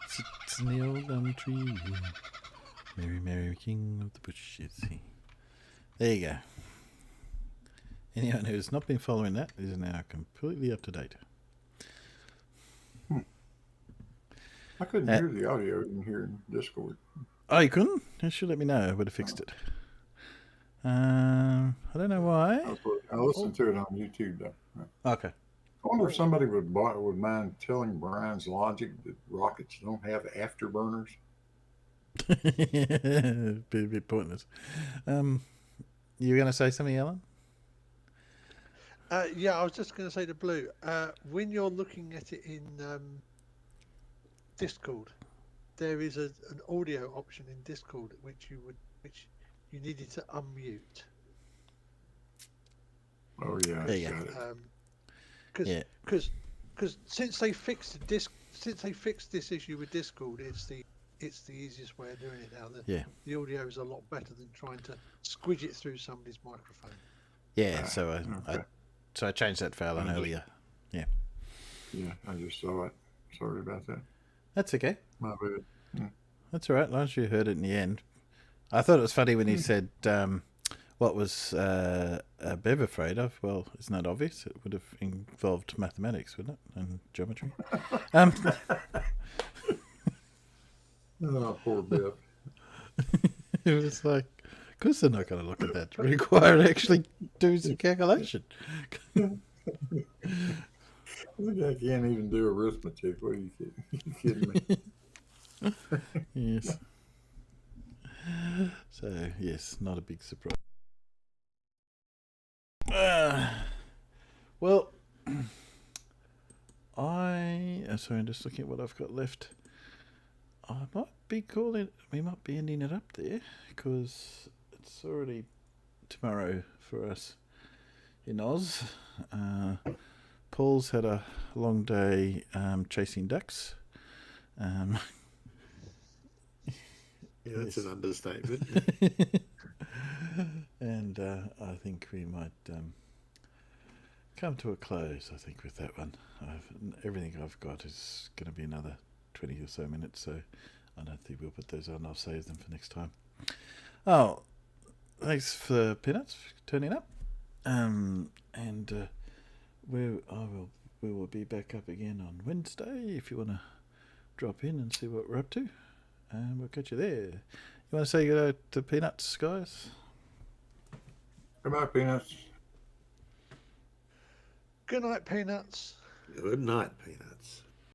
Sits in the old elm tree, Mary, Mary, King of the bushes. There you go. Anyone who's not been following that is now completely up to date. I couldn't hear the audio in here in Discord. Oh, you couldn't? You should let me know. I would have fixed it. I don't know why. I listened to it on YouTube, though. Okay. I wonder if somebody would mind telling Brian's logic that rockets don't have afterburners. Be a bit pointless. You were going to say something, Alan? Yeah, I was just going to say to Blue, when you're looking at it in Discord, there is an audio option in Discord which you needed to unmute. Oh yeah, there you go. Because since they fixed this issue with Discord, it's the easiest way of doing it now. The audio is a lot better than trying to squidge it through somebody's microphone. Yeah, so I changed that for Alan earlier. Yeah. Yeah, I just saw it. Sorry about that. That's okay. My bad. Yeah. That's all right. As long as you heard it in the end. I thought it was funny when he said, what was Bev afraid of? Well, isn't that obvious? It would have involved mathematics, wouldn't it? And geometry. Oh, poor Bev. It was like, of course they're not going to look at that. Require to actually do some calculation. Look, I can't even do arithmetic. What are you kidding? You kidding me? Yes. So, yes, not a big surprise. Well, sorry, I'm just looking at what I've got left. We might be ending it up there because it's already tomorrow for us in Oz. Paul's had a long day chasing ducks. Yeah, that's an understatement. And I think we might come to a close, I think, with that one. Everything I've got is going to be another 20 or so minutes, so I don't think we'll put those on. I'll save them for next time. Oh, thanks for Peanuts for turning up. We will be back up again on Wednesday if you want to drop in and see what we're up to. And we'll catch you there. You want to say good night to Peanuts, guys? Goodbye, Peanuts. Good night, Peanuts. Good night, Peanuts.